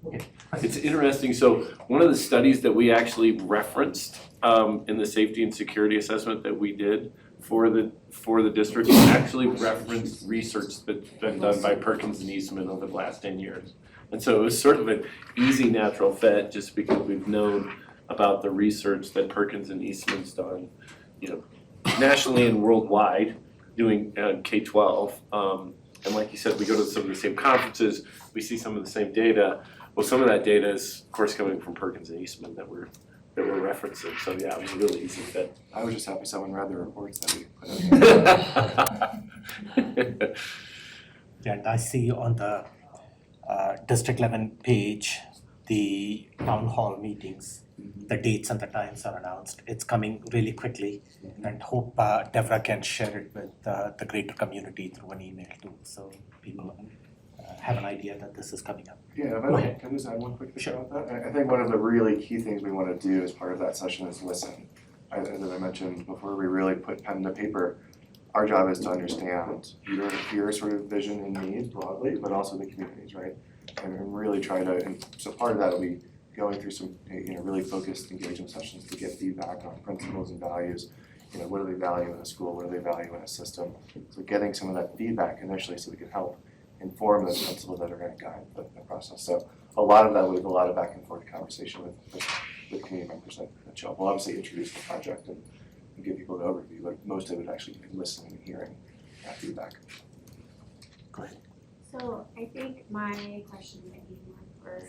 okay. It's interesting, so one of the studies that we actually referenced in the safety and security assessment that we did for the district actually referenced research that's been done by Perkins and Eastman over the last 10 years. And so it was sort of an easy natural fit just because we've known about the research that Perkins and Eastman's done, nationally and worldwide, doing K-12. And like you said, we go to some of the same conferences, we see some of the same data. Well, some of that data is, of course, coming from Perkins and Eastman that we're referencing. So yeah, it was a really easy fit. I was just happy someone read the reports that we put out. Yeah, and I see on the District 11 page, the town hall meetings, the dates and the times are announced. It's coming really quickly, and hope Deborah can share it with the greater community through an email too, so people have an idea that this is coming up. Yeah, Go ahead. can I just add one quick thing Sure. about that? I think one of the really key things we want to do as part of that session is listen. As I mentioned before, we really put pen to paper. Our job is to understand your sort of vision and needs broadly, but also the communities, right? And really try to, and so part of that will be going through some, really focused engagement sessions to get feedback on principles and values. What do they value in a school? What do they value in a system? So getting some of that feedback initially so we can help inform those principles that are going to guide the process. So a lot of that will be a lot of back and forth conversation with community members that show up. We'll obviously introduce the project and give people an overview, but most of it actually be listening and hearing that feedback. Go ahead. So I think my question might be more for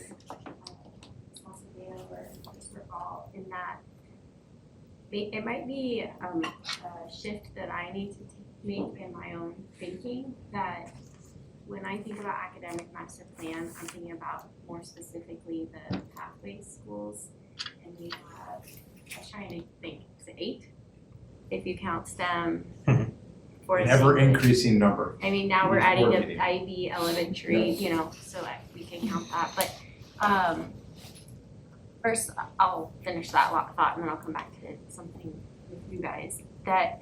Sophia or Mr. Ball in that it might be a shift that I need to make in my own thinking, that when I think about academic master plan, I'm thinking about more specifically the pathway schools, and we have, I was trying to think, is it 8? If you count STEM. For Ever increasing number. I mean, now we're adding an IB elementary, so we can count that, but first I'll finish that thought and then I'll come back to something with you guys, that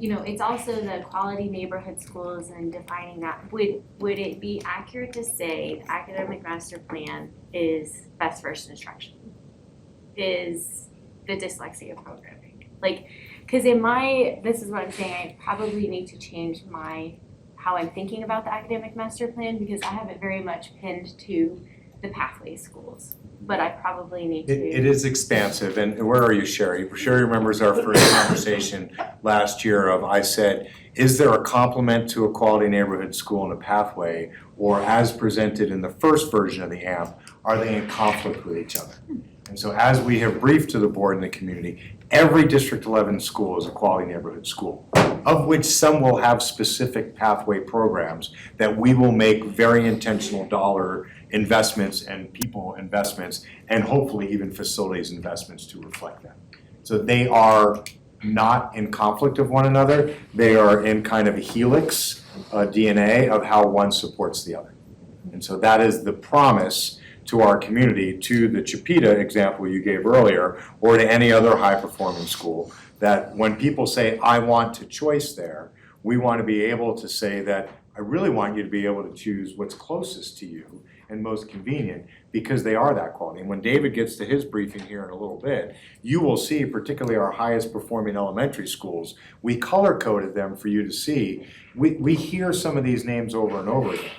it's also the quality neighborhood schools and defining that. Would it be accurate to say the academic master plan is best first instruction? Is the dyslexia programming? Because this is what I'm saying, I probably need to change how I'm thinking about the academic master plan, because I have it very much pinned to the pathway schools, but I probably need to. It is expansive, and where are you, Sherry? Sherry remembers our first conversation last year I said, is there a complement to a quality neighborhood school and a pathway, or as presented in the first version of the AMP, are they in conflict with each other? And so as we have briefed to the board and the community, every District 11 school is a quality neighborhood school, of which some will have specific pathway programs that we will make very intentional dollar investments and people investments, and hopefully even facilities investments to reflect that. So they are not in conflict of one another, they are in kind of a helix DNA of how one supports the other. And so that is the promise to our community, to the Chipeta example you gave earlier, or to any other high-performing school, that when people say, I want to choice there, we want to be able to say that, I really want you to be able to choose what's closest to you and most convenient, because they are that quality. And when David gets to his briefing here in a little bit, you will see, particularly our highest performing elementary schools, we color-coded them for you to see. We hear some of these names over and over again.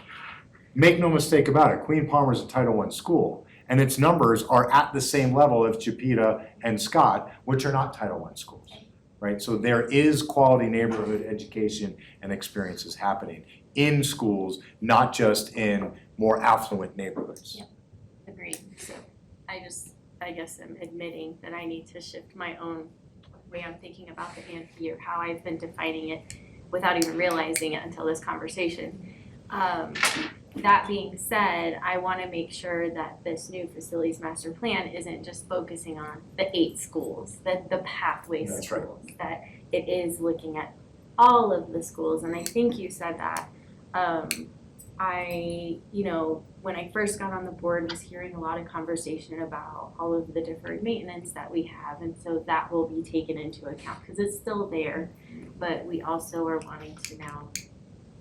Make no mistake about it, Queen Palmer is a Title I school, and its numbers are at the same level as Chipeta and Scott, which are not Title I schools, right? So there is quality neighborhood education and experiences happening in schools, not just in more affluent neighborhoods. Yep. Agreed. So I guess I'm admitting that I need to shift my own way I'm thinking about the ANP, or how I've been defining it without even realizing it until this conversation. That being said, I want to make sure that this new facilities master plan isn't just focusing on the 8 schools, the pathway That's right. schools, that it is looking at all of the schools. And I think you said that. When I first got on the board, was hearing a lot of conversation about all of the deferred maintenance that we have, and so that will be taken into account because it's still there, but we also are wanting to now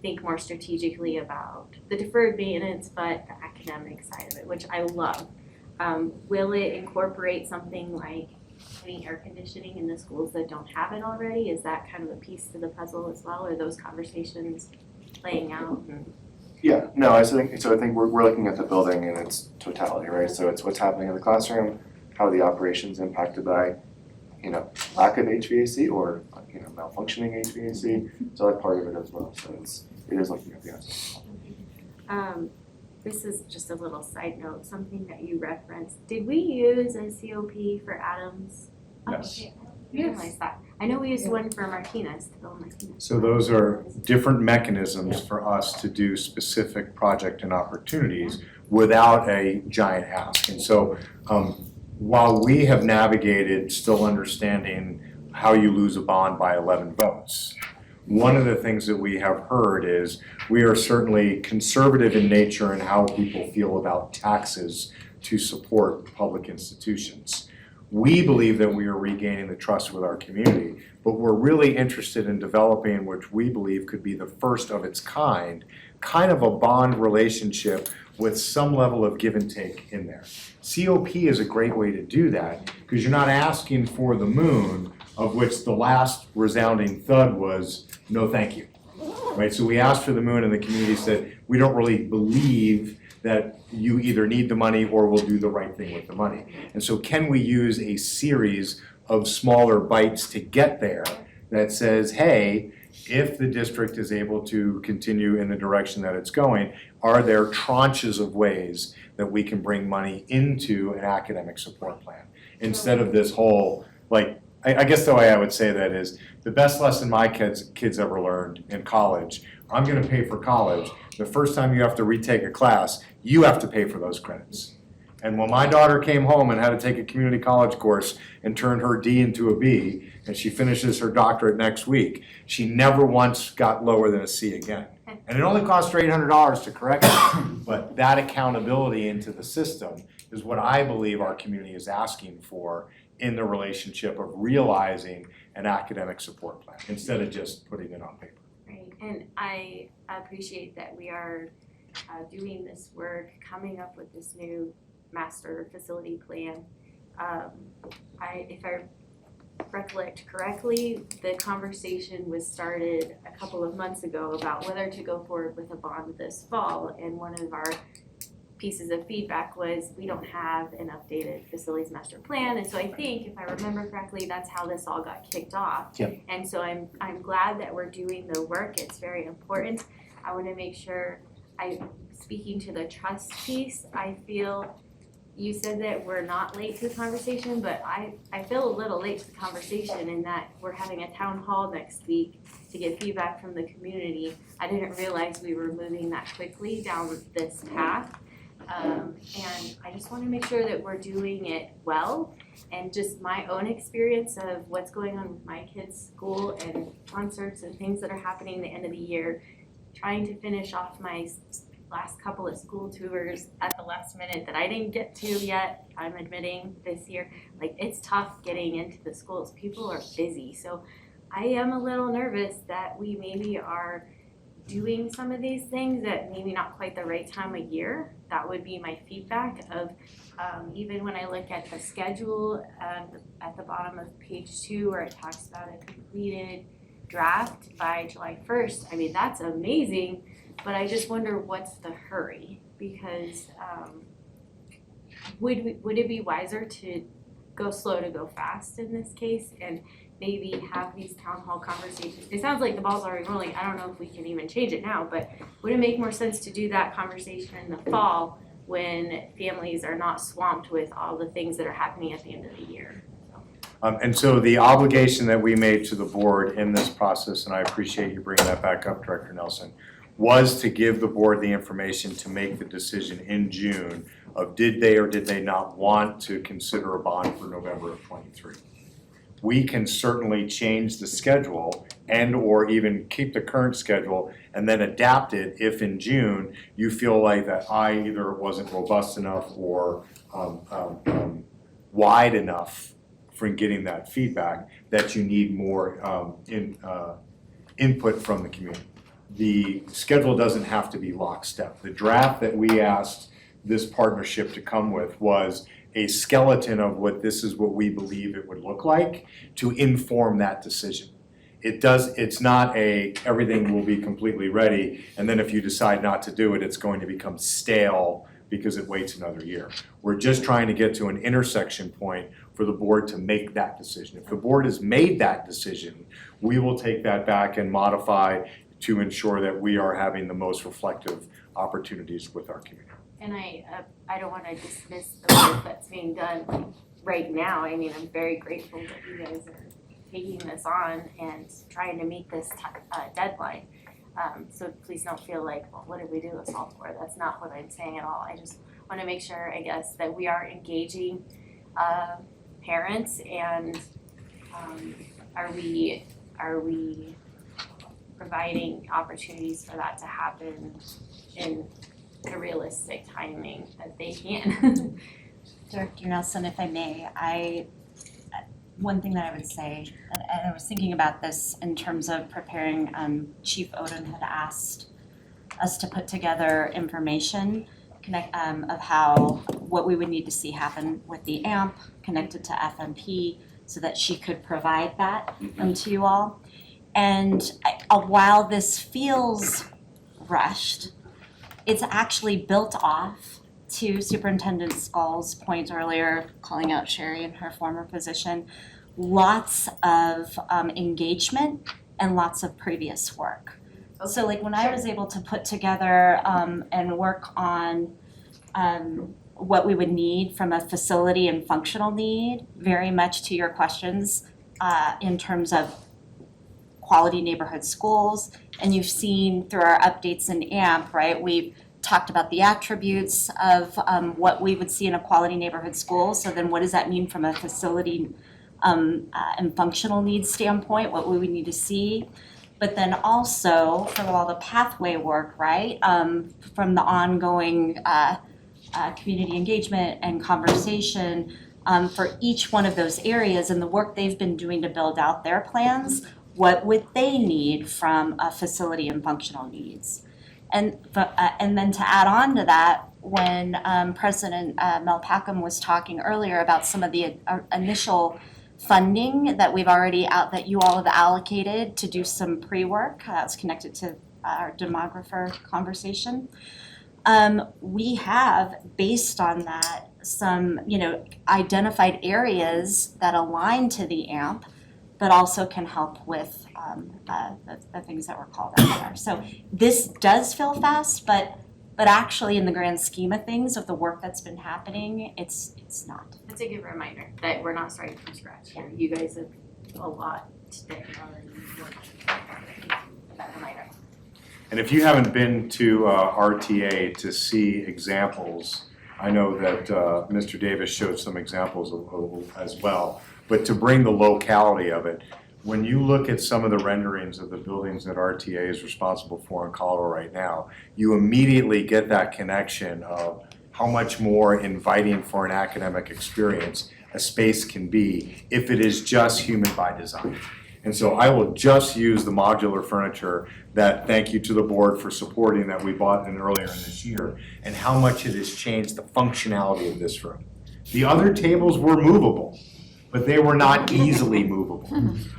think more strategically about the deferred maintenance, but the academic side of it, which I love. Will it incorporate something like any air conditioning in the schools that don't have it already? Is that kind of a piece to the puzzle as well? Are those conversations playing out? Yeah, no, I think we're looking at the building in its totality, right? So it's what's happening in the classroom, how are the operations impacted by, lack of HVAC or, malfunctioning HVAC. So that's part of it as well. So it is looking at the answer. This is just a little side note, something that you referenced. Did we use a COP for Adams? Yes. I realized that. I know we used one for Martinez, to build Martinez. So those are different mechanisms for us to do specific project and opportunities without a giant ask. And so while we have navigated still understanding how you lose a bond by 11 votes, one of the things that we have heard is we are certainly conservative in nature in how people feel about taxes to support public institutions. We believe that we are regaining the trust with our community, but we're really interested in developing, which we believe could be the first of its kind of a bond relationship with some level of give and take in there. COP is a great way to do that because you're not asking for the moon, of which the last resounding thud was no thank you, right? So we asked for the moon and the community said, we don't really believe that you either need the money or will do the right thing with the money. And so can we use a series of smaller bites to get there that says, hey, if the district is able to continue in the direction that it's going, are there tranches of ways that we can bring money into an academic support plan? Instead of this whole, I guess the way I would say that is, the best lesson my kids ever learned in college, I'm gonna pay for college. The first time you have to retake a class, you have to pay for those credits. And when my daughter came home and had to take a community college course and turned her D into a B, and she finishes her doctorate next week, she never once got lower than a C again. And it only cost her $800 to correct it, but that accountability into the system is what I believe our community is asking for in the relationship of realizing an academic support plan, instead of just putting it on paper. Right, and I appreciate that we are doing this work, coming up with this new master facility plan. If I recollect correctly, the conversation was started a couple of months ago about whether to go forward with a bond this fall, and one of our pieces of feedback was we don't have an updated facilities master plan, and so I think, if I remember correctly, that's how this all got kicked off. Yep. And so I'm glad that we're doing the work. It's very important. I want to make sure speaking to the trust piece, I feel you said that we're not late to the conversation, but I feel a little late to the conversation in that we're having a town hall next week to get feedback from the community. I didn't realize we were moving that quickly down this path. And I just wanna make sure that we're doing it well, and just my own experience of what's going on with my kids' school and concerts and things that are happening at the end of the year, trying to finish off my last couple of school tours at the last minute that I didn't get to yet, I'm admitting this year. Like, it's tough getting into the schools, people are busy, so I am a little nervous that we maybe are doing some of these things at maybe not quite the right time of year. That would be my feedback of, even when I look at the schedule, at the bottom of page 2 where it talks about a completed draft by July 1st, I mean, that's amazing, but I just wonder what's the hurry? Because, would it be wiser to go slow to go fast in this case and maybe have these town hall conversations? It sounds like the ball's already rolling. I don't know if we can even change it now, but would it make more sense to do that conversation in the fall when families are not swamped with all the things that are happening at the end of the year? And so the obligation that we made to the board in this process, and I appreciate you bringing that back up, Director Nelson, was to give the board the information to make the decision in June of did they or did they not want to consider a bond for November of '23. We can certainly change the schedule and or even keep the current schedule and then adapt it if in June you feel like that either wasn't robust enough or wide enough for getting that feedback that you need more input from the community. The schedule doesn't have to be lockstep. The draft that we asked this partnership to come with was a skeleton of this is what we believe it would look like to inform that decision. It's not everything will be completely ready, and then if you decide not to do it, it's going to become stale because it waits another year. We're just trying to get to an intersection point for the board to make that decision. If the board has made that decision, we will take that back and modify to ensure that we are having the most reflective opportunities with our community. And I don't wanna dismiss the work that's being done right now. I mean, I'm very grateful that you guys are taking this on and trying to meet this deadline. So please don't feel like, well, what did we do this all for? That's not what I'm saying at all. I just wanna make sure, I guess, that we are engaging parents and are we providing opportunities for that to happen in the realistic timing that they can. Director Nelson, if I may, one thing that I would say, and I was thinking about this in terms of preparing, Chief Oden had asked us to put together information of what we would need to see happen with the AMP connected to FMP so that she could provide that to you all. And while this feels rushed, it's actually built off to Superintendent Scull's point earlier, calling out Sherry in her former position, lots of engagement and lots of previous work. Okay. So like when I was able to put together and work on what we would need from a facility and functional need, very much to your questions in terms of quality neighborhood schools, and you've seen through our updates in AMP, right, we've talked about the attributes of what we would see in a quality neighborhood school. So then what does that mean from a facility and functional needs standpoint, what we would need to see? But then also from all the pathway work, right, from the ongoing community engagement and conversation for each one of those areas and the work they've been doing to build out their plans, what would they need from a facility and functional needs? And then to add on to that, when President Mel Packham was talking earlier about some of the initial funding that we've already that you all have allocated to do some pre-work, that's connected to our demographer conversation. We have, based on that, some identified areas that align to the AMP, but also can help with the things that were called out there. So this does feel fast, but But actually, in the grand scheme of things, of the work that's been happening, it's not. It's a good reminder that we're not starting from scratch here. You guys have a lot that you already worked. That reminder. And if you haven't been to RTA to see examples, I know that Mr. Davis showed some examples as well, but to bring the locality of it, when you look at some of the renderings of the buildings that RTA is responsible for in Colorado right now, you immediately get that connection of how much more inviting for an academic experience a space can be if it is just human by design. And so I will just use the modular furniture that, thank you to the board for supporting, that we bought in earlier in this year, and how much it has changed the functionality of this room. The other tables were movable, but they were not easily movable.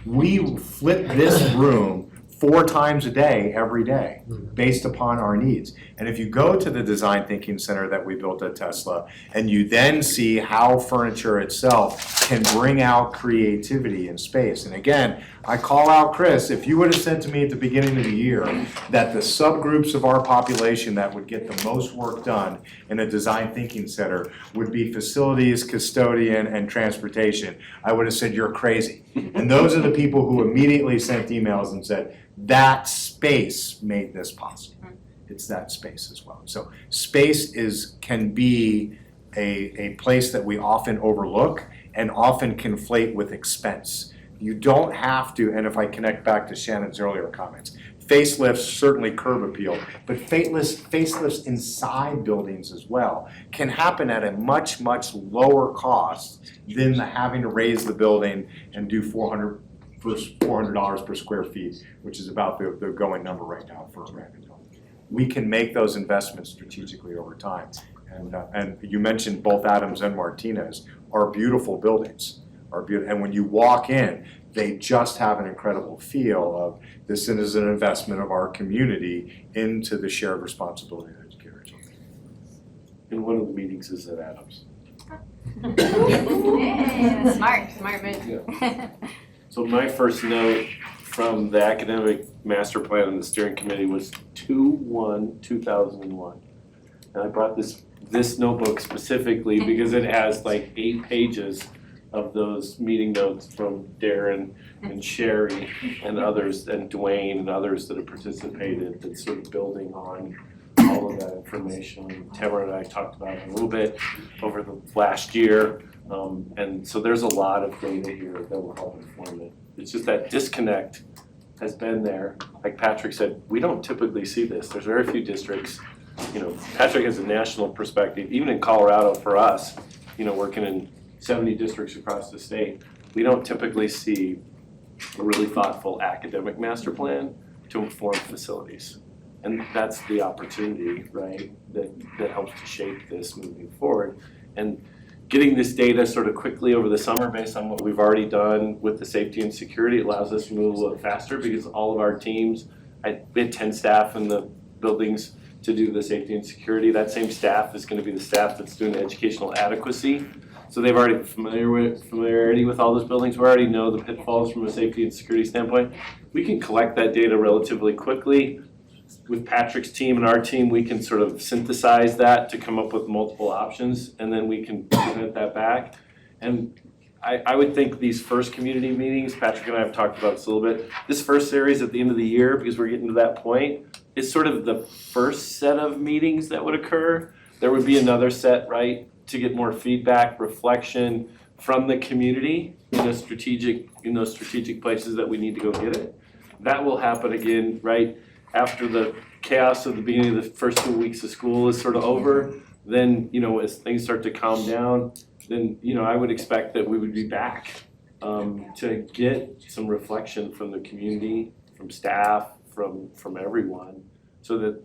We flip this room 4 times a day, every day, based upon our needs. And if you go to the Design Thinking Center that we built at Tesla, and you then see how furniture itself can bring out creativity in space. And again, I call out Chris, if you would have said to me at the beginning of the year that the subgroups of our population that would get the most work done in a Design Thinking Center would be facilities, custodian, and transportation, I would have said, you're crazy. And those are the people who immediately sent emails and said, that space made this possible. It's that space as well. So space can be a place that we often overlook and often conflate with expense. You don't have to, and if I connect back to Shannon's earlier comments, facelifts certainly curb appeal, but facelifts inside buildings as well can happen at a much, much lower cost than having to raise the building and do $400 per square feet, which is about the going number right now for a brand new building. We can make those investments strategically over time. And you mentioned both Adams and Martinez are beautiful buildings. And when you walk in, they just have an incredible feel of this is an investment of our community into the shared responsibility of educators. And one of the meetings is at Adams. Yeah, smart move. So my first note from the academic master plan and the steering committee was 2/1/2001. And I brought this notebook specifically because it has like 8 pages of those meeting notes from Darren and Sherry and others, and Dwayne and others that have participated, that's sort of building on all of that information. Tamara and I talked about it a little bit over the last year. And so there's a lot of data here that will help inform it. It's just that disconnect has been there. Like Patrick said, we don't typically see this. There's very few districts. Patrick has a national perspective, even in Colorado for us, working in 70 districts across the state, we don't typically see a really thoughtful academic master plan to inform facilities. And that's the opportunity, right, that helps to shape this moving forward. And getting this data sort of quickly over the summer based on what we've already done with the safety and security allows us to move a little faster because all of our teams, we had 10 staff in the buildings to do the safety and security. That same staff is going to be the staff that's doing the educational adequacy. So they've already familiarity with all those buildings. We already know the pitfalls from a safety and security standpoint. We can collect that data relatively quickly. With Patrick's team and our team, we can sort of synthesize that to come up with multiple options, and then we can present that back. And I would think these first community meetings, Patrick and I have talked about this a little bit, this first series at the end of the year, because we're getting to that point, is sort of the first set of meetings that would occur. There would be another set, right, to get more feedback, reflection from the community in those strategic places that we need to go get it. That will happen again, right, after the chaos of the beginning of the first 2 weeks of school is sort of over. Then, as things start to calm down, then, I would expect that we would be back to get some reflection from the community, from staff, from everyone, so that,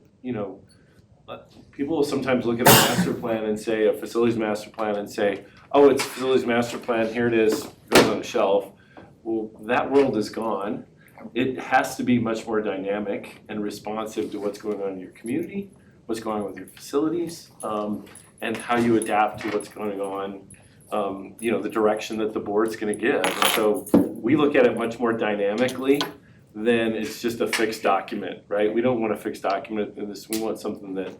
people will sometimes look at a master plan and say, a facilities master plan and say, oh, it's a facilities master plan, here it is, goes on the shelf. Well, that world is gone. It has to be much more dynamic and responsive to what's going on in your community, what's going on with your facilities, and how you adapt to what's going on, the direction that the board's gonna give. And so we look at it much more dynamically then it's just a fixed document, right? We don't want a fixed document in this, we want something that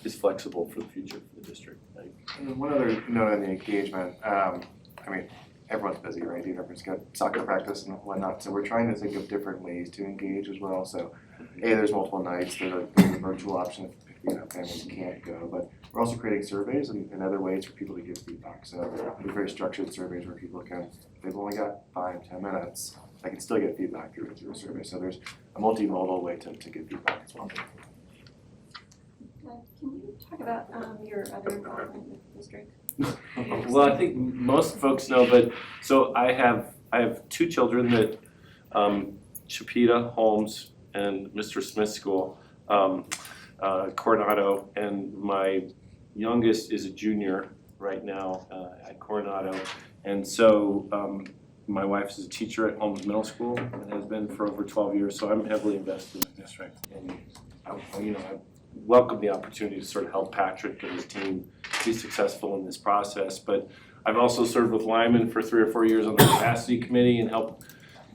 is flexible for the future for the district, right? And then one other note on the engagement, I mean, everyone's busy, right? Everyone's got soccer practice and whatnot, so we're trying to think of different ways to engage as well. So, there's multiple nights, there's a virtual option if families can't go, but we're also creating surveys and other ways for people to give feedback. So we're very structured surveys where people can, if they've only got 5-10 minutes, they can still get feedback through a survey. So there's a multimodal way to give feedback as well. Can you talk about your other involvement with the district? Well, I think most folks know, but so I have 2 children that Chapita, Holmes, and Mr. Smith School, Coronado, and my youngest is a junior right now at Coronado. And so my wife is a teacher at Holmes Middle School and has been for over 12 years, so I'm heavily invested in the district. And I welcome the opportunity to sort of help Patrick and his team be successful in this process. But I've also served with Lyman for 3 or 4 years on the capacity committee and helped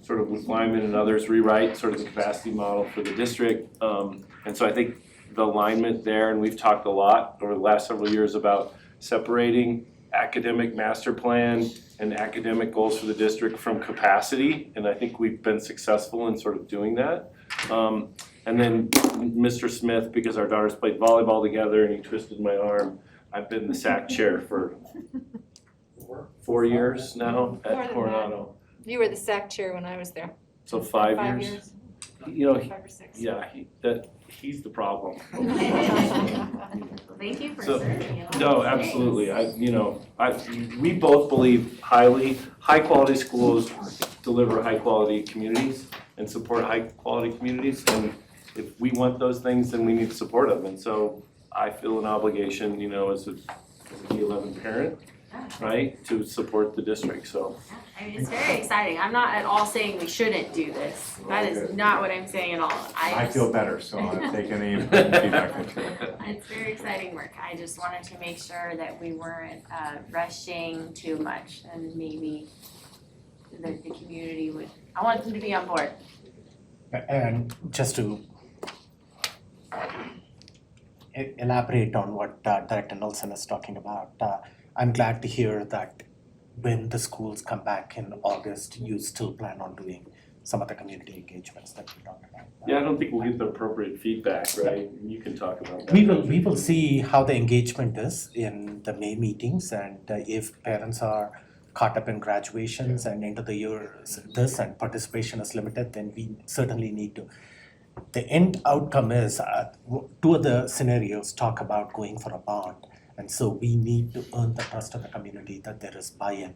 sort of with Lyman and others rewrite sort of the capacity model for the district. And so I think the alignment there, and we've talked a lot over the last several years about separating academic master plan and academic goals for the district from capacity, and I think we've been successful in sort of doing that. And then Mr. Smith, because our daughters played volleyball together and he twisted my arm, I've been the SAC chair for 4 years now at Coronado. You were the SAC chair when I was there. So 5 5 years. years. You know, 5 or 6. yeah, he's the problem. Thank you for So- serving it all. No, absolutely. We both believe high quality schools deliver high quality communities and support high quality communities. And if we want those things, then we need to support them. And so I feel an obligation, as a D11 parent, right, to support the district, so. I mean, it's very exciting. I'm not at all saying we shouldn't do this. That is not what I'm saying at all. I just- feel better, so I'm taking any feedback into it. It's very exciting work. I just wanted to make sure that we weren't rushing too much and maybe the community would, I want them to be on board. And just to elaborate on what Director Nelson is talking about, I'm glad to hear that when the schools come back in August, you still plan on doing some of the community engagements that we talked about. Yeah, I don't think we'll get the appropriate feedback, right? You can talk about that. We will see how the engagement is in the May meetings, and if parents are caught up in graduations and into the years this and participation is limited, then we certainly need to. The end outcome is 2 of the scenarios talk about going for a bond. And so we need to earn the trust of the community that there is buy-in,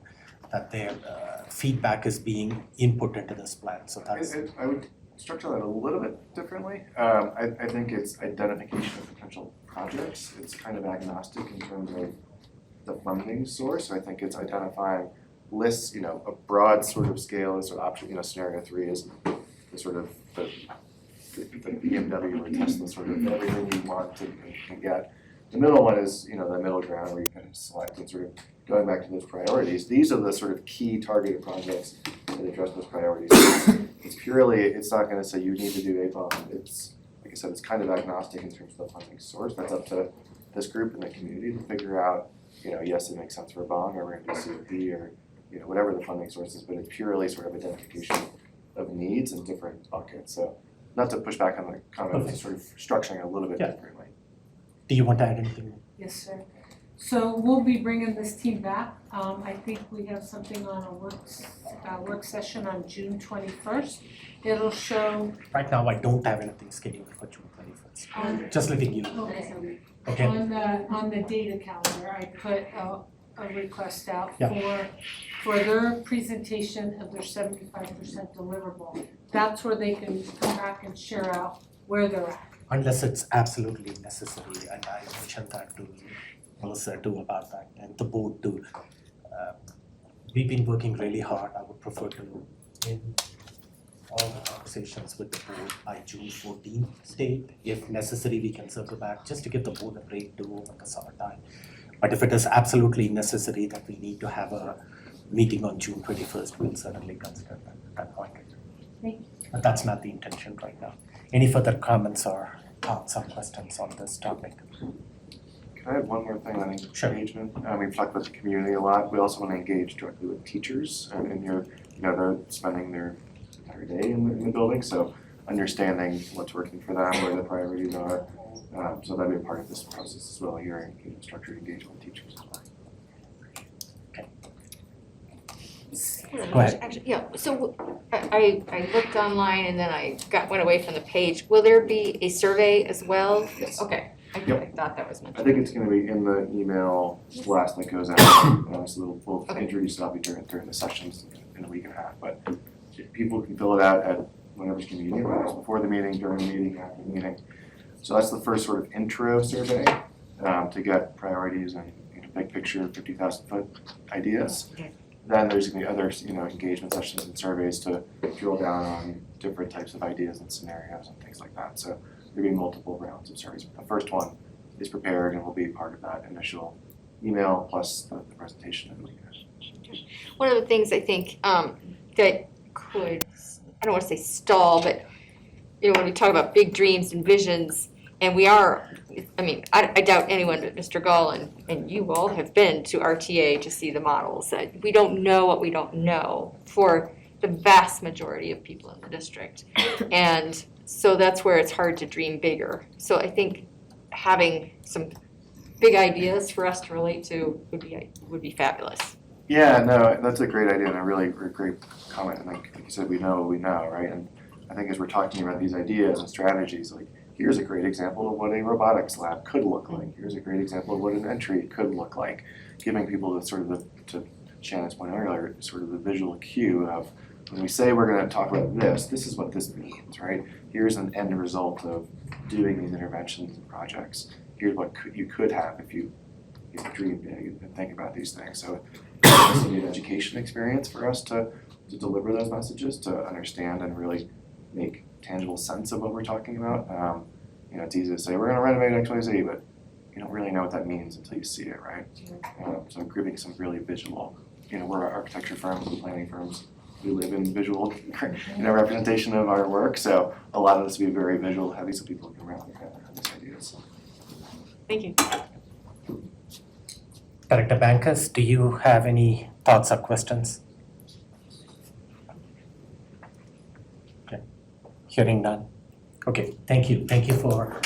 that their feedback is being input into this plan, so that's. I would structure that a little bit differently. I think it's identification of potential projects. It's kind of agnostic in terms of the funding source. I think it's identifying lists, a broad sort of scale is sort of option, scenario 3 is the sort of the BMW or Tesla sort of everything you want to get. The middle one is, the middle ground where you kind of select and sort of going back to those priorities. These are the sort of key targeted projects that address those priorities. It's not gonna say you need to do a bond. It's, like I said, it's kind of agnostic in terms of the funding source. That's up to this group and the community to figure out, yes, it makes sense for a bond, or we're gonna do COP, or, whatever the funding source is, but it's purely sort of identification of needs in different buckets. So not to push back on the comment, Okay. sort of structuring it a little bit Yeah. differently. Do you want to add anything? Yes, sir. So we'll be bringing this team back. I think we have something on a work session on June 21st. It'll show. Right now, I don't have anything scheduled for June 21st. Just letting you know. Okay. Okay. On the data calendar, I put a request out Yeah. for their presentation of their 75% deliverable. That's where they can come back and share out where they're at. Unless it's absolutely necessary, and I mentioned that to Melissa too about that, and the board too. We've been working really hard. I would prefer to end all the conversations with the board by June 14th date. If necessary, we can circle back just to give the board a break to over the summertime. But if it is absolutely necessary that we need to have a meeting on June 21st, we'll certainly consider that at that point. Thank you. But that's not the intention right now. Any further comments or thoughts or questions on this topic? Can I add one more thing on Sure. engagement? We've talked about the community a lot. We also want to engage directly with teachers, and they're spending their entire day in the building, so understanding what's working for them, where the priorities are. So that'd be a part of this process as well, hearing structured engagement with teachers as well. Go ahead. Actually, yeah, so I looked online and then I went away from the page. Will there be a survey as well? Yes. Okay, I Yep. thought that was meant. I think it's gonna be in the email blast that goes out, so we'll Okay. introduce it, I'll be during the sessions in a week and a half, but people can fill it out at whenever's convenient, whether it's before the meeting, during the meeting, after the meeting. So that's the first sort of intro survey, to get priorities and, big picture, 50,000 foot ideas. Okay. Then there's gonna be other, engagement sessions and surveys to drill down on different types of ideas and scenarios and things like that. So there'll be multiple rounds of surveys. But the first one is prepared and will be part of that initial email plus the presentation in the week. One of the things I think that could, I don't want to say stall, but when we talk about big dreams and visions, and we are, I doubt anyone but Mr. Gall and you all have been to RTA to see the models. We don't know what we don't know for the vast majority of people in the district. And so that's where it's hard to dream bigger. So I think having some big ideas for us to relate to would be fabulous. Yeah, no, that's a great idea and a really great comment. And like you said, we know what we know, right? And I think as we're talking about these ideas and strategies, like here's a great example of what a robotics lab could look like. Here's a great example of what an entry could look like. Giving people to Shannon's point earlier, sort of the visual cue of when we say we're going to talk about this is what this means, right? Here's an end result of doing these interventions and projects. Here's what you could have if you dream big and think about these things. So it's an education experience for us to deliver those messages, to understand and really make tangible sense of what we're talking about. It's easy to say we're going to renovate XYZ, but you don't really know what that means until you see it, right? So giving some really visual, we're architecture firms and planning firms. We live in visual, representation of our work. So a lot of this will be very visual heavy, so people can rally around these ideas. Thank you. Director Bankus, do you have any thoughts or questions? Okay, hearing none. Okay, thank you. Thank you for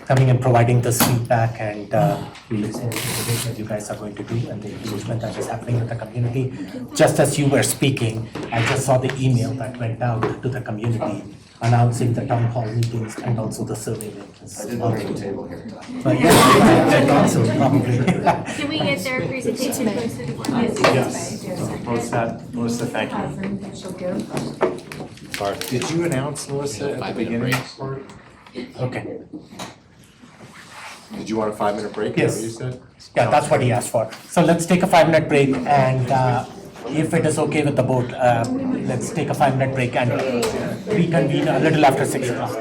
coming and providing this feedback, and we look forward to the work that you guys are going to do and the engagement that is happening with the community. Just as you were speaking, I just saw the email that went out to the community announcing the town hall meetings and also the survey links. I did look at the table here. But yeah, and also probably. Can we get their presentation posted for us? Yes, so Melissa, thank you. Sorry, did you announce, Melissa, at the beginning? Okay, Did you want a 5-minute break? Yes. Is that what you said? yeah, that's what he asked for. So let's take a 5-minute break, and if it is okay with the board, let's take a 5-minute break and reconvene a little after 6 o'clock.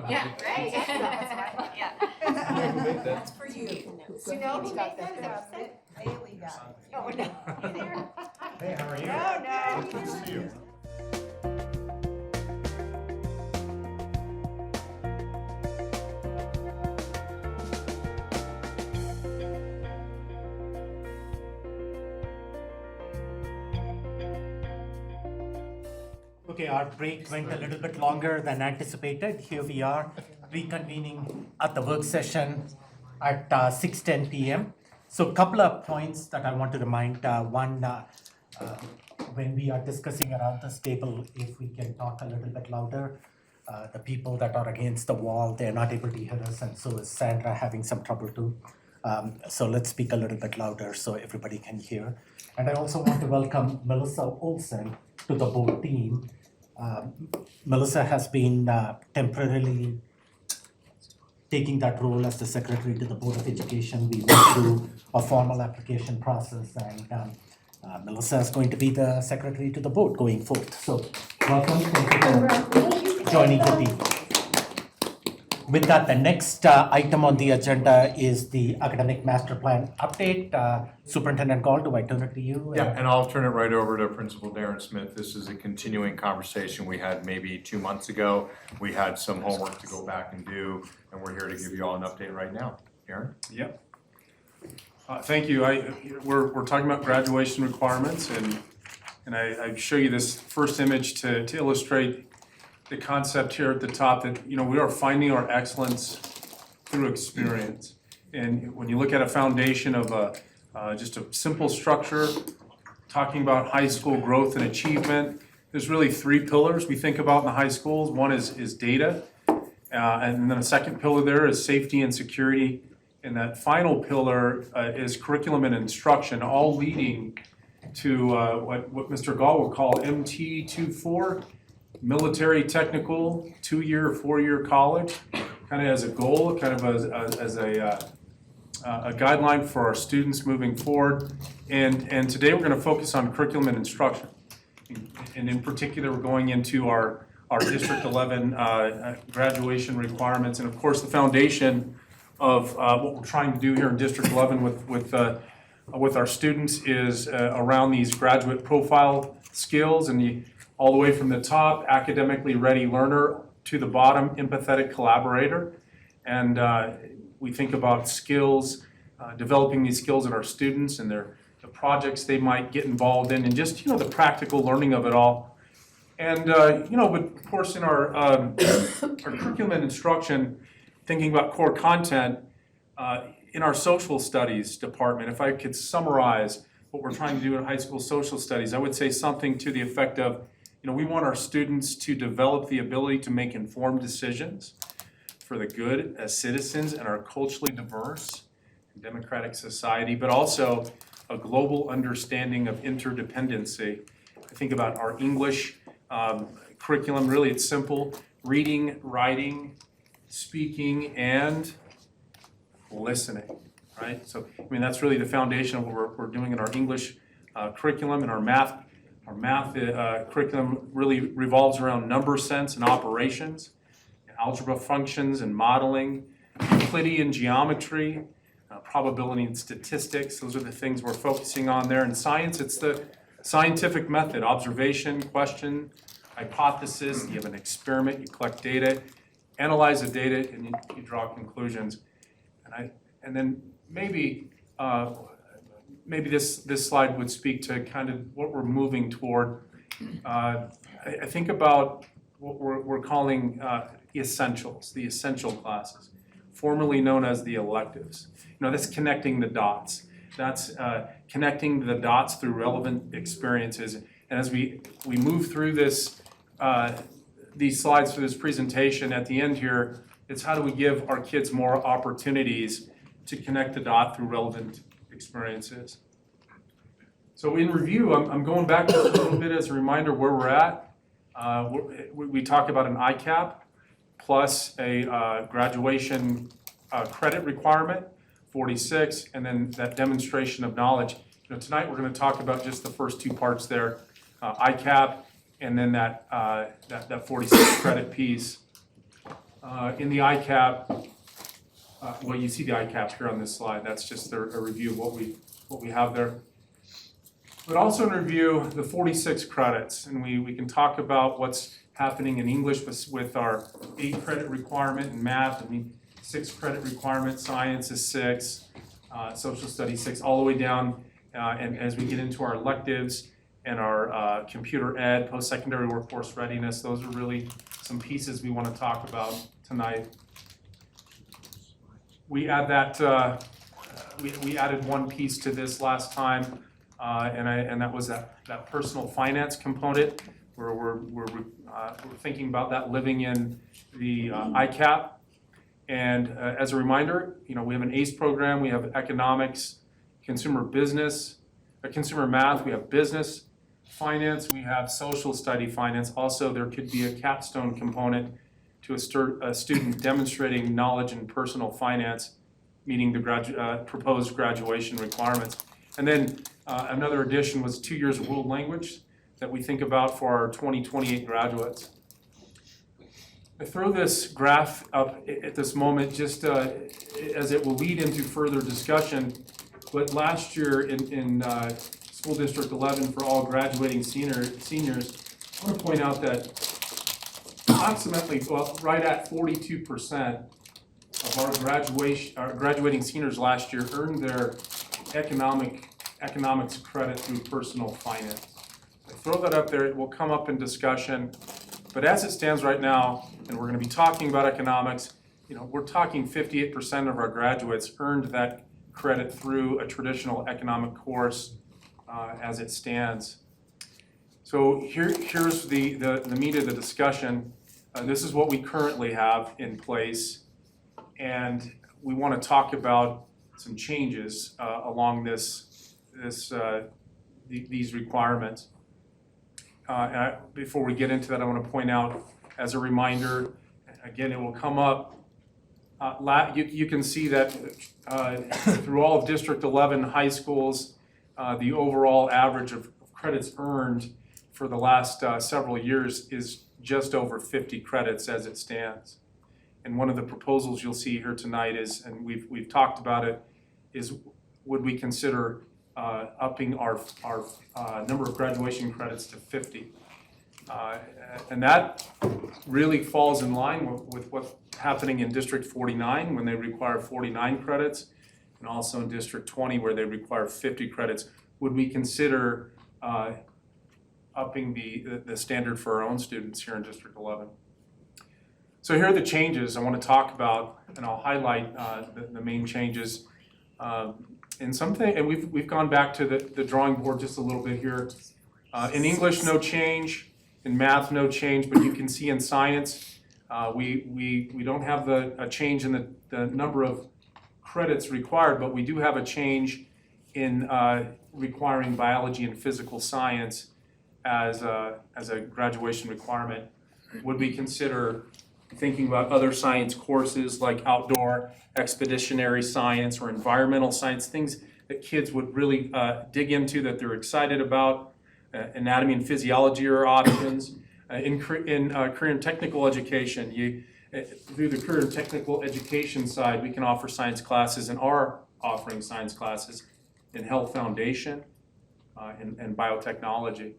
Yeah, right? Yeah. That's for you. You know who made that? Haley got it. Oh, no. Hey, how are you? No, Good to see you. Okay, our break went a little bit longer than anticipated. Here we are reconvening at the work session at 6:10 p.m. So a couple of points that I want to remind. One, when we are discussing around this table, if we can talk a little bit louder. The people that are against the wall, they're not able to hear us, and so is Sandra having some trouble too. So let's speak a little bit louder so everybody can hear. And I also want to welcome Melissa Olson to the board team. Melissa has been temporarily taking that role as the secretary to the Board of Education. We went through a formal application process, and Melissa is going to be the secretary to the board going forth. So welcome, thank you for joining the team. With that, the next item on the agenda is the academic master plan update. Superintendent Gall, do I turn it to you? Yeah, and I'll turn it right over to Principal Darren Smith. This is a continuing conversation we had maybe 2 months ago. We had some homework to go back and do, and we're here to give you all an update right now. Darren? Yep. Thank you. We're talking about graduation requirements, and I show you this first image to illustrate the concept here at the top that, we are finding our excellence through experience. And when you look at a foundation of just a simple structure, talking about high school growth and achievement, there's really 3 pillars we think about in the high schools. One is data, and then a second pillar there is safety and security. And that final pillar is curriculum and instruction, all leading to what Mr. Gall would call MT24, military technical, 2-year, 4-year college, kind of as a goal, kind of as a guideline for our students moving forward. And today we're going to focus on curriculum and instruction. And in particular, we're going into our District 11 graduation requirements. And of course, the foundation of what we're trying to do here in District 11 with our students is around these graduate profile skills, and all the way from the top, academically ready learner, to the bottom, empathetic collaborator. And we think about skills, developing these skills in our students and the projects they might get involved in, and just, the practical learning of it all. And, but of course in our curriculum and instruction, thinking about core content, in our social studies department, if I could summarize what we're trying to do in high school social studies, I would say something to the effect of, we want our students to develop the ability to make informed decisions for the good as citizens in our culturally diverse and democratic society, but also a global understanding of interdependency. I think about our English curriculum. Really, it's simple: reading, writing, speaking, and listening, right? So, that's really the foundation of what we're doing in our English curriculum. And our math curriculum really revolves around number sense and operations, algebra functions and modeling, Euclidean geometry, probability and statistics. Those are the things we're focusing on there. In science, it's the scientific method: observation, question, hypothesis. You have an experiment, you collect data, analyze the data, and you draw conclusions. And then maybe this slide would speak to kind of what we're moving toward. I think about what we're calling essentials, the essential classes, formerly known as the electives. That's connecting the dots. That's connecting the dots through relevant experiences. And as we move through these slides for this presentation, at the end here, it's how do we give our kids more opportunities to connect the dot through relevant experiences. So in review, I'm going back just a little bit as a reminder where we're at. We talk about an ICAP plus a graduation credit requirement, 46, and then that demonstration of knowledge. Tonight we're going to talk about just the first 2 parts there, ICAP and then that 46 credit piece. In the ICAP, well, you see the ICAP here on this slide. That's just a review of what we have there. But also in review the 46 credits, and we can talk about what's happening in English with our 8 credit requirement in math. 6 credit requirement, science is 6, social studies 6, all the way down. And as we get into our electives and our computer ed, post-secondary workforce readiness, those are really some pieces we want to talk about tonight. We add that we added one piece to this last time, and that was that personal finance component, where we're thinking about that living in the ICAP. And as a reminder, we have an ACE program, we have economics, consumer math, we have business, finance, we have social study finance. Also, there could be a capstone component to a student demonstrating knowledge in personal finance, meeting the proposed graduation requirements. And then another addition was 2 years of world language that we think about for our 2028 graduates. I throw this graph up at this moment just as it will lead into further discussion. But last year in School District 11 for all graduating seniors, I want to point out that approximately, right at 42% of our graduating seniors last year earned their economics credit through personal finance. I throw that up there, it will come up in discussion. But as it stands right now, and we're going to be talking about economics, we're talking 58% of our graduates earned that credit through a traditional economic course as it stands. So here's the meat of the discussion. This is what we currently have in place, and we want to talk about some changes along these requirements. Before we get into that, I want to point out, as a reminder, again, it will come up. You can see that through all of District 11 high schools, the overall average of credits earned for the last several years is just over 50 credits as it stands. And one of the proposals you'll see here tonight is, and we've talked about it, is would we consider upping our number of graduation credits to 50. And that really falls in line with what's happening in District 49 when they require 49 credits, and also in District 20 where they require 50 credits. Would we consider upping the standard for our own students here in District 11? So here are the changes I want to talk about, and I'll highlight the main changes. And we've gone back to the drawing board just a little bit here. In English, no change. In math, no change. But you can see in science, we don't have a change in the number of credits required, but we do have a change in requiring biology and physical science as a graduation requirement. Would we consider thinking about other science courses like outdoor expeditionary science or environmental science, things that kids would really dig into, that they're excited about? Anatomy and physiology are options. In career and technical education, through the career and technical education side, we can offer science classes and are offering science classes in health foundation and biotechnology.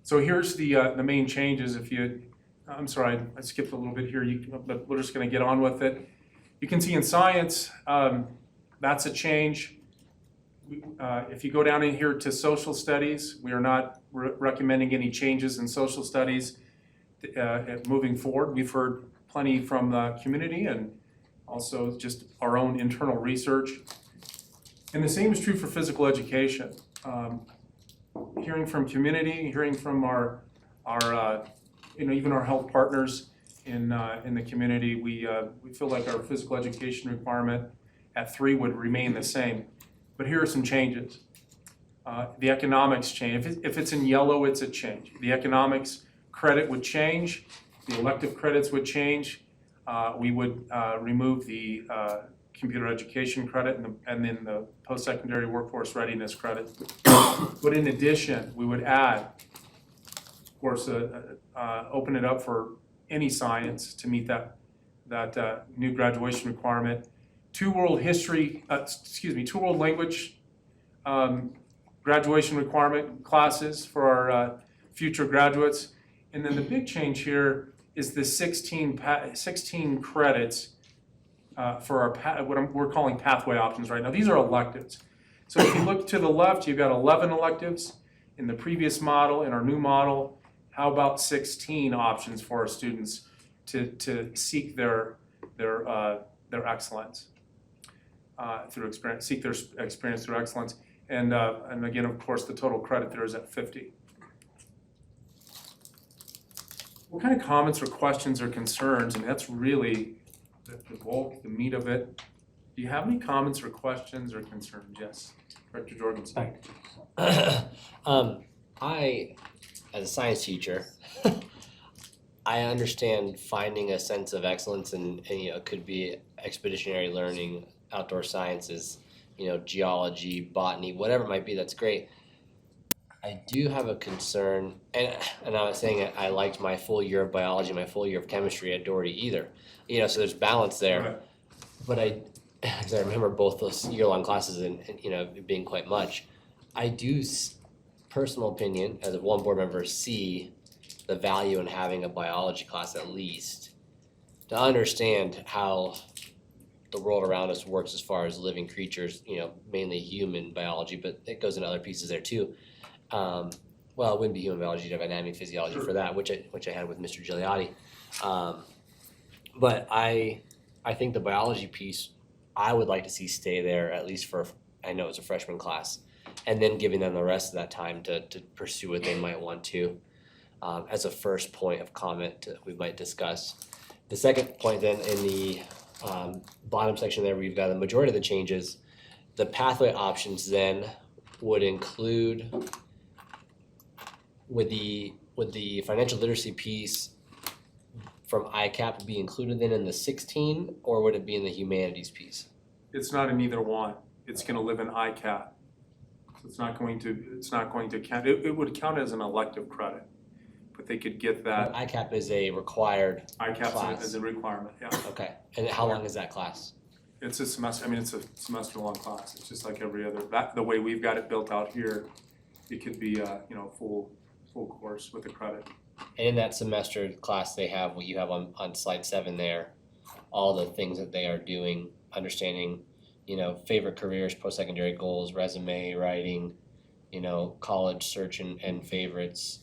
So here's the main changes. I'm sorry, I skipped a little bit here, but we're just going to get on with it. You can see in science, that's a change. If you go down in here to social studies, we are not recommending any changes in social studies moving forward. We've heard plenty from the community and also just our own internal research. And the same is true for physical education. Hearing from community, hearing from our even our health partners in the community, we feel like our physical education requirement at 3 would remain the same. But here are some changes. The economics change. If it's in yellow, it's a change. The economics credit would change. The elective credits would change. We would remove the computer education credit and then the post-secondary workforce readiness credit. But in addition, we would add, of course, open it up for any science to meet that new graduation requirement. Two world language graduation requirement classes for our future graduates. And then the big change here is the 16 credits for our we're calling pathway options right now. These are electives. So if you look to the left, you've got 11 electives in the previous model. In our new model, how about 16 options for our students to seek their excellence through experience, seek their experience through excellence. And again, of course, the total credit there is at 50. What kind of comments or questions or concerns, and that's really the bulk, the meat of it. Do you have any comments or questions or concerns? Yes, Director Jorgensen. I, as a science teacher, I understand finding a sense of excellence and it could be expeditionary learning, outdoor sciences, geology, botany, whatever it might be, that's great. I do have a concern, and I was saying I liked my full year of biology, my full year of chemistry at Doherty either. So there's balance there. Right. But because I remember both those year-long classes and it being quite much. I do, personal opinion, as a one board member, see the value in having a biology class at least to understand how the world around us works as far as living creatures, mainly human biology, but it goes into other pieces there too. Well, it wouldn't be human biology, you'd have anatomy, physiology for that, which I had with Mr. Gigliotti. But I think the biology piece, I would like to see stay there at least for, I know it's a freshman class, and then giving them the rest of that time to pursue what they might want to. As a first point of comment we might discuss. The second point then in the bottom section there, we've got the majority of the changes. The pathway options then would include, would the financial literacy piece from ICAP be included then in the 16, or would it be in the humanities piece? It's not in either one. It's going to live in ICAP. So it's not going to count. It would count as an elective credit, but they could get that. ICAP is a required ICAP is a requirement. Yeah. Okay. And how long is that class? It's a semester. I mean, it's a semester-long class. It's just like every other. The way we've got it built out here, it could be full course with a credit. And in that semester class, they have what you have on slide 7 there, all the things that they are doing, understanding, favorite careers, post-secondary goals, resume writing, college search and favorites,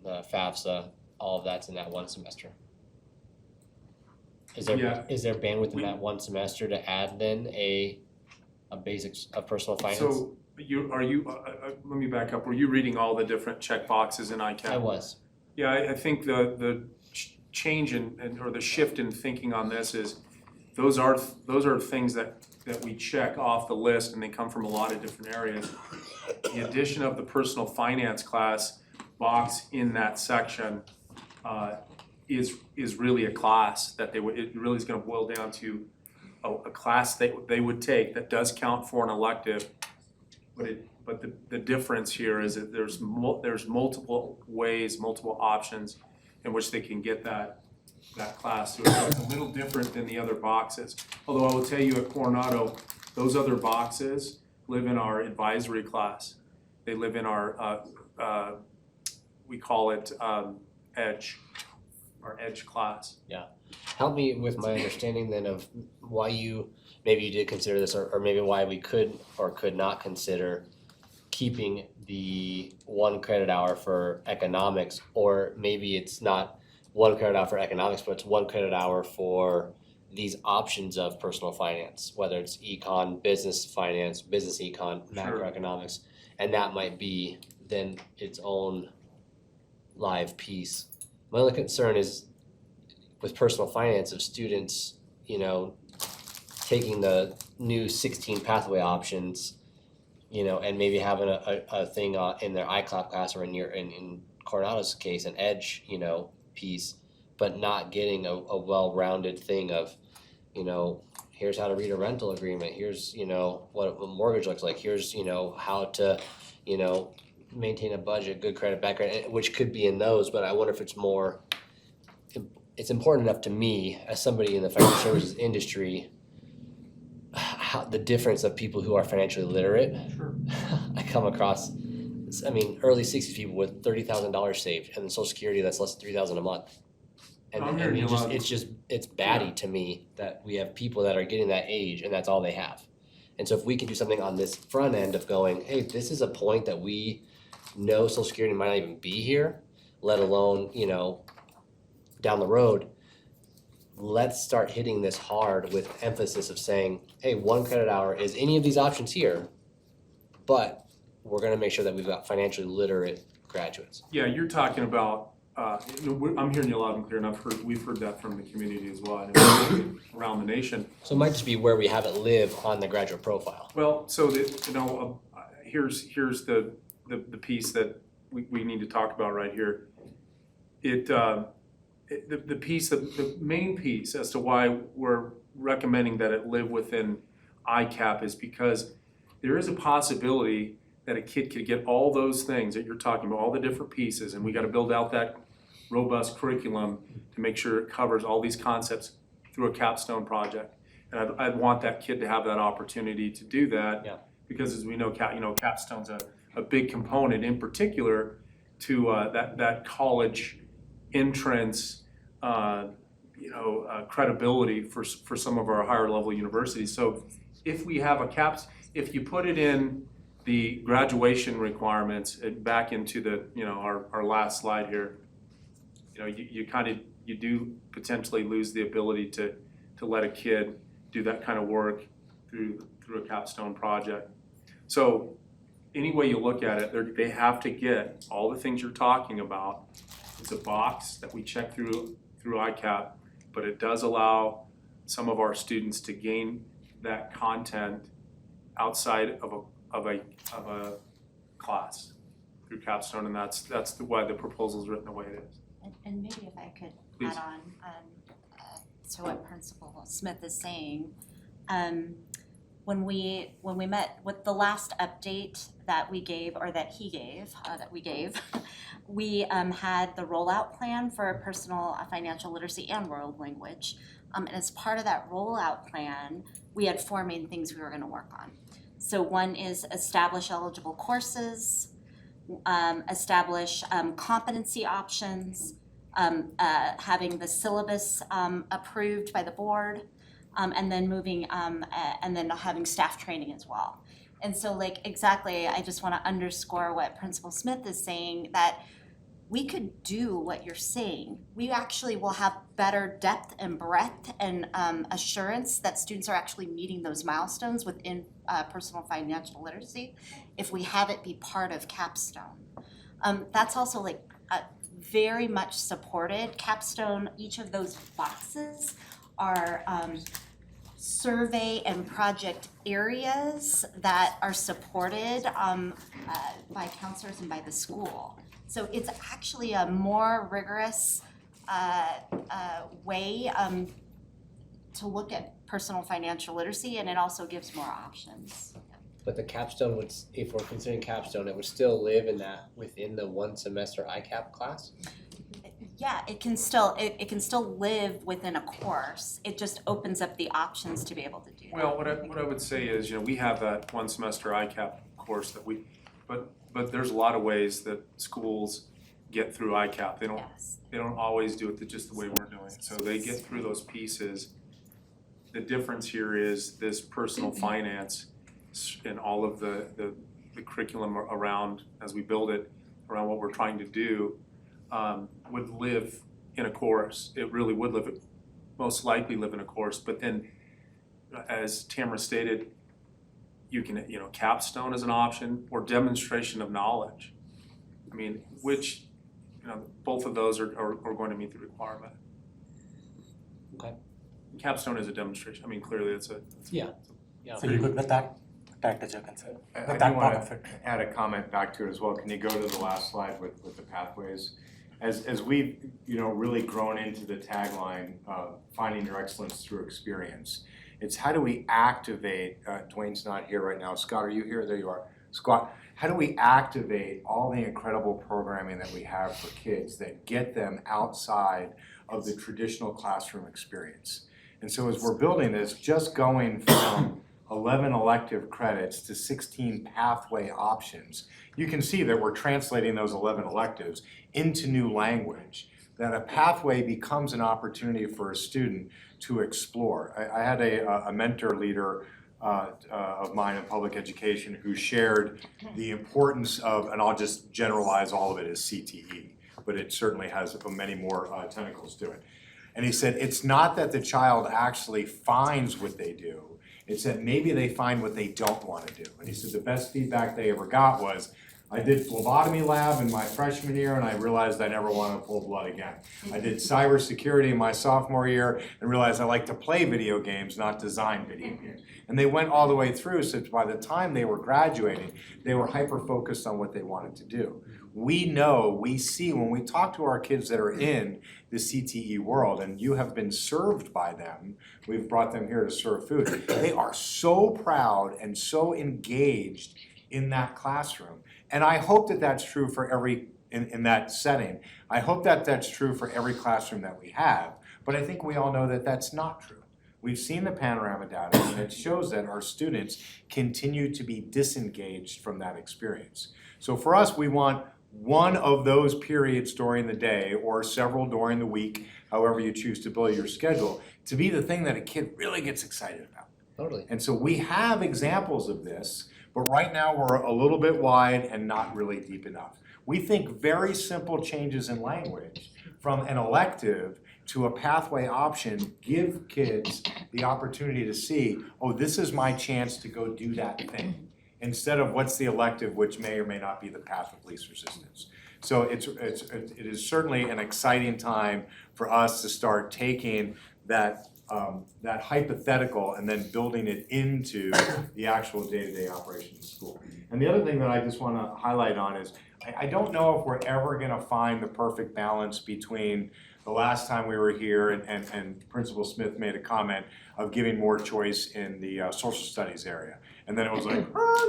FAFSA, all of that's in that one semester. Is there bandwidth in that one semester to add then a basics of personal finance? So let me back up. Were you reading all the different check boxes in ICAP? I was. Yeah, I think the change or the shift in thinking on this is those are things that we check off the list, and they come from a lot of different areas. The addition of the personal finance class box in that section is really a class that it really is going to boil down to a class they would take that does count for an elective, but the difference here is that there's multiple ways, multiple options in which they can get that class. So it's a little different than the other boxes. Although I will tell you at Coronado, those other boxes live in our advisory class. They live in our, we call it EDGE, our EDGE class. Yeah. Help me with my understanding then of why maybe you did consider this, or maybe why we could or could not consider keeping the 1 credit hour for economics, or maybe it's not 1 credit hour for economics, but it's 1 credit hour for these options of personal finance, whether it's econ, business finance, business econ, macroeconomics, and that might be then its own live piece. My only concern is with personal finance of students, taking the new 16 pathway options, and maybe having a thing in their iCloud class or in Coronado's case, an EDGE, piece, but not getting a well-rounded thing of, here's how to read a rental agreement, here's, what a mortgage looks like, here's, how to, maintain a budget, good credit, bad credit, which could be in those, but I wonder if it's more it's important enough to me as somebody in the financial services industry, how the difference of people who are financially literate. Sure. I come across, I mean, early 60s people with $30,000 saved, and then Social Security that's less than $3,000 a month. And, I'm hearing you a lot. it's batty to me that we have people that are getting that age and that's all they have. And so if we can do something on this front end of going, hey, this is a point that we know Social Security might not even be here, let alone, you know, down the road, let's start hitting this hard with emphasis of saying, hey, 1 credit hour is any of these options here, but we're gonna make sure that we've got financially literate graduates. Yeah, you're talking about, I'm hearing you loud and clear, and we've heard that from the community as well, and around the nation. So it might just be where we have it live on the graduate profile. Well, so that, here's the piece that we need to talk about right here. The main piece as to why we're recommending that it live within ICAP is because there is a possibility that a kid could get all those things that you're talking about, all the different pieces, and we gotta build out that robust curriculum to make sure it covers all these concepts through a capstone project. And I'd want that kid to have that opportunity to do that. Yeah. Because as we know, capstone's a big component in particular to that college entrance, credibility for some of our higher level universities. So if we have if you put it in the graduation requirements and back into the, our last slide here, you do potentially lose the ability to let a kid do that kind of work through a capstone project. So any way you look at it, they have to get all the things you're talking about. It's a box that we check through ICAP, but it does allow some of our students to gain that content outside of a class through capstone, and that's why the proposal is written the way it is. And maybe if I could Please. add on to what Principal Smith is saying. When we met with the last update that we gave, or that he gave, we had the rollout plan for personal financial literacy and world language. And as part of that rollout plan, we had 4 main things we were gonna work on. So one is establish eligible courses, establish competency options, having the syllabus approved by the board, and then and then having staff training as well. And so exactly, I just wanna underscore what Principal Smith is saying, that we could do what you're saying. We actually will have better depth and breadth and assurance that students are actually meeting those milestones within personal financial literacy if we have it be part of capstone. That's also very much supported. Capstone, each of those boxes are survey and project areas that are supported by counselors and by the school. So it's actually a more rigorous way to look at personal financial literacy, and it also gives more options. But the capstone would, if we're considering capstone, it would still live within the 1 semester ICAP class? Yeah, it can still live within a course. It just opens up the options to be able to do that. Well, what I would say is, we have that 1 semester ICAP course that but there's a lot of ways that schools get through ICAP. They don't always do it just the way we're doing it. So they get through those pieces. The difference here is this personal finance and all of the curriculum around, as we build it, around what we're trying to do, would live in a course. It really would most likely live in a course. But then, as Tamara stated, you can, capstone as an option, or demonstration of knowledge. I mean, which, both of those are going to meet the requirement. Okay. Capstone is a demonstration. I mean, clearly it's a. Yeah. So you're good with that? That is your concern. I With do that part want of to it. add a comment back to it as well. Can you go to the last slide with the pathways? As we've, really grown into the tagline, finding your excellence through experience, it's how do we activate, Dwayne's not here right now. Scott, are you here? There you are. Scott, how do we activate all the incredible programming that we have for kids that get them outside of the traditional classroom experience. And so as we're building this, just going from 11 elective credits to 16 pathway options, you can see that we're translating those 11 electives into new language, that a pathway becomes an opportunity for a student to explore. I had a mentor leader of mine in public education who shared the importance of, and I'll just generalize all of it as CTE, but it certainly has many more tentacles to it. And he said, it's not that the child actually finds what they do, it's that maybe they find what they don't want to do. And he said the best feedback they ever got was, I did phlebotomy lab in my freshman year and I realized I never wanted to pull blood again. I did cybersecurity in my sophomore year and realized I like to play video games, not design video games. And they went all the way through, so by the time they were graduating, they were hyper-focused on what they wanted to do. We know, we see when we talk to our kids that are in the CTE world, and you have been served by them, we've brought them here to serve food, they are so proud and so engaged in that classroom. And I hope that that's true for every, in that setting. I hope that that's true for every classroom that we have, but I think we all know that that's not true. We've seen the panorama data and it shows that our students continue to be disengaged from that experience. So for us, we want one of those periods during the day or several during the week, however you choose to build your schedule, to be the thing that a kid really gets excited about. Totally. And so we have examples of this, but right now we're a little bit wide and not really deep enough. We think very simple changes in language from an elective to a pathway option give kids the opportunity to see, oh, this is my chance to go do that thing, instead of what's the elective, which may or may not be the path of least resistance. So it is certainly an exciting time for us to start taking that hypothetical and then building it into the actual day-to-day operation of the school. And the other thing that I just want to highlight on is, I don't know if we're ever going to find the perfect balance between the last time we were here and Principal Smith made a comment of giving more choice in the social studies area. And then it was like,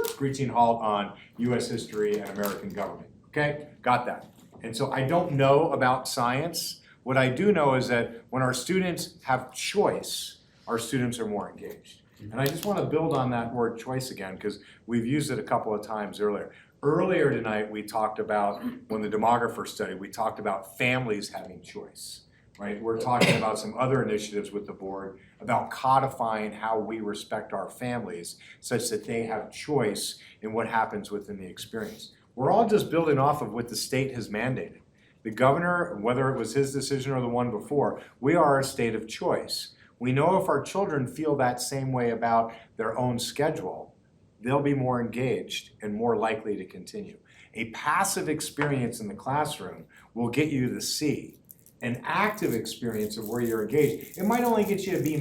screeching halt on US history and American government. Okay, got that. And so I don't know about science. What I do know is that when our students have choice, our students are more engaged. And I just want to build on that word choice again, because we've used it a couple of times earlier. Earlier tonight, we talked about, when the demographer study, we talked about families having choice, right? We're talking about some other initiatives with the board about codifying how we respect our families such that they have choice in what happens within the experience. We're all just building off of what the state has mandated. The governor, whether it was his decision or the one before, we are a state of choice. We know if our children feel that same way about their own schedule, they'll be more engaged and more likely to continue. A passive experience in the classroom will get you the C. An active experience of where you're engaged, it might only get you a B-,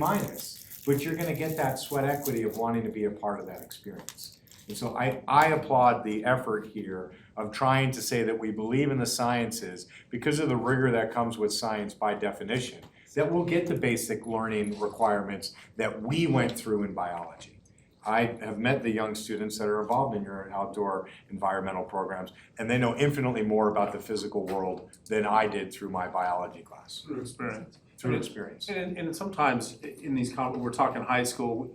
but you're gonna get that sweat equity of wanting to be a part of that experience. And so I applaud the effort here of trying to say that we believe in the sciences because of the rigor that comes with science by definition, that we'll get the basic learning requirements that we went through in biology. I have met the young students that are involved in your outdoor environmental programs, and they know infinitely more about the physical world than I did through my biology class. Through experience. Through experience. And sometimes in these, we're talking high school,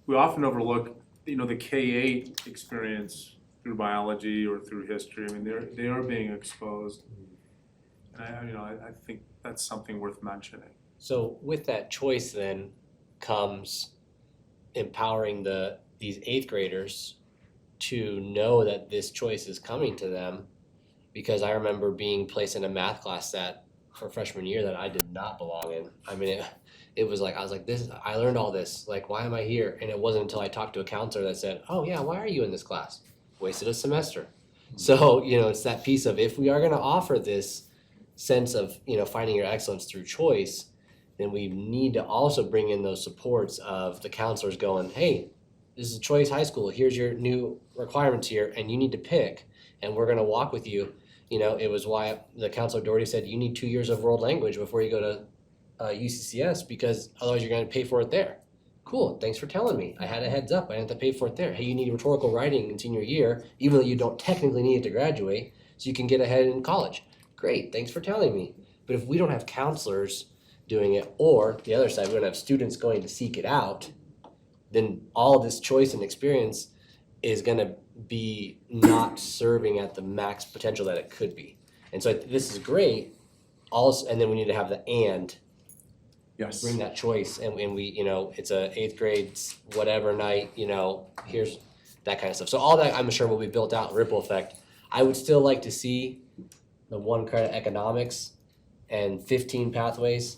we often overlook, the K-8 experience through biology or through history. I mean, they are being exposed. And I think that's something worth mentioning. So with that choice then comes empowering these 8th graders to know that this choice is coming to them, because I remember being placed in a math class that for freshman year that I did not belong in. I mean, it was like, I was like, I learned all this, like, why am I here? And it wasn't until I talked to a counselor that said, oh yeah, why are you in this class? Wasted a semester. So, it's that piece of, if we are gonna offer this sense of, finding your excellence through choice, then we need to also bring in those supports of the counselors going, hey, this is Choice High School, here's your new requirements here, and you need to pick, and we're gonna walk with you. It was why the counselor Doherty said you need 2 years of world language before you go to UCCS, because otherwise you're gonna pay for it there. Cool, thanks for telling me. I had a heads up, I didn't have to pay for it there. Hey, you need rhetorical writing in senior year, even though you don't technically need it to graduate, so you can get ahead in college. Great, thanks for telling me. But if we don't have counselors doing it, or the other side, we don't have students going to seek it out, then all this choice and experience is gonna be not serving at the max potential that it could be. And so this is great, also, and then we need to have the and, Yes. bring that choice, and we, you know, it's a 8th grade whatever night, you know, here's that kind of stuff. So all that I'm sure will be built out, ripple effect. I would still like to see the 1 credit economics and 15 pathways.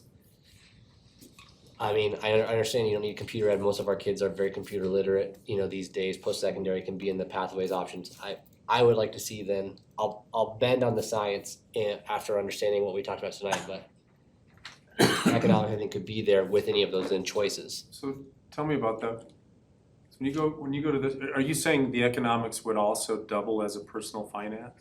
I mean, I understand you don't need computer ed, most of our kids are very computer literate, you know, these days, post-secondary can be in the pathways options. I would like to see then, I'll bend on the science after understanding what we talked about tonight, but economics I think could be there with any of those then choices. So tell me about that. So when you go to this, are you saying the economics would also double as a personal finance?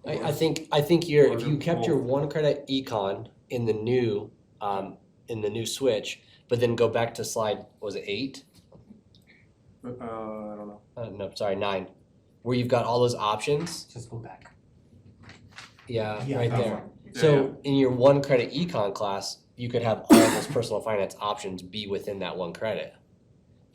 I think if you kept your 1 credit econ in the new switch, but then go back to slide, was it 8? I don't know. No, sorry, 9, where you've got all those options. Just go back. Yeah, Yeah, right that there. one. Yeah, So in your 1 credit econ class, you could have all of those personal finance options be within that 1 credit.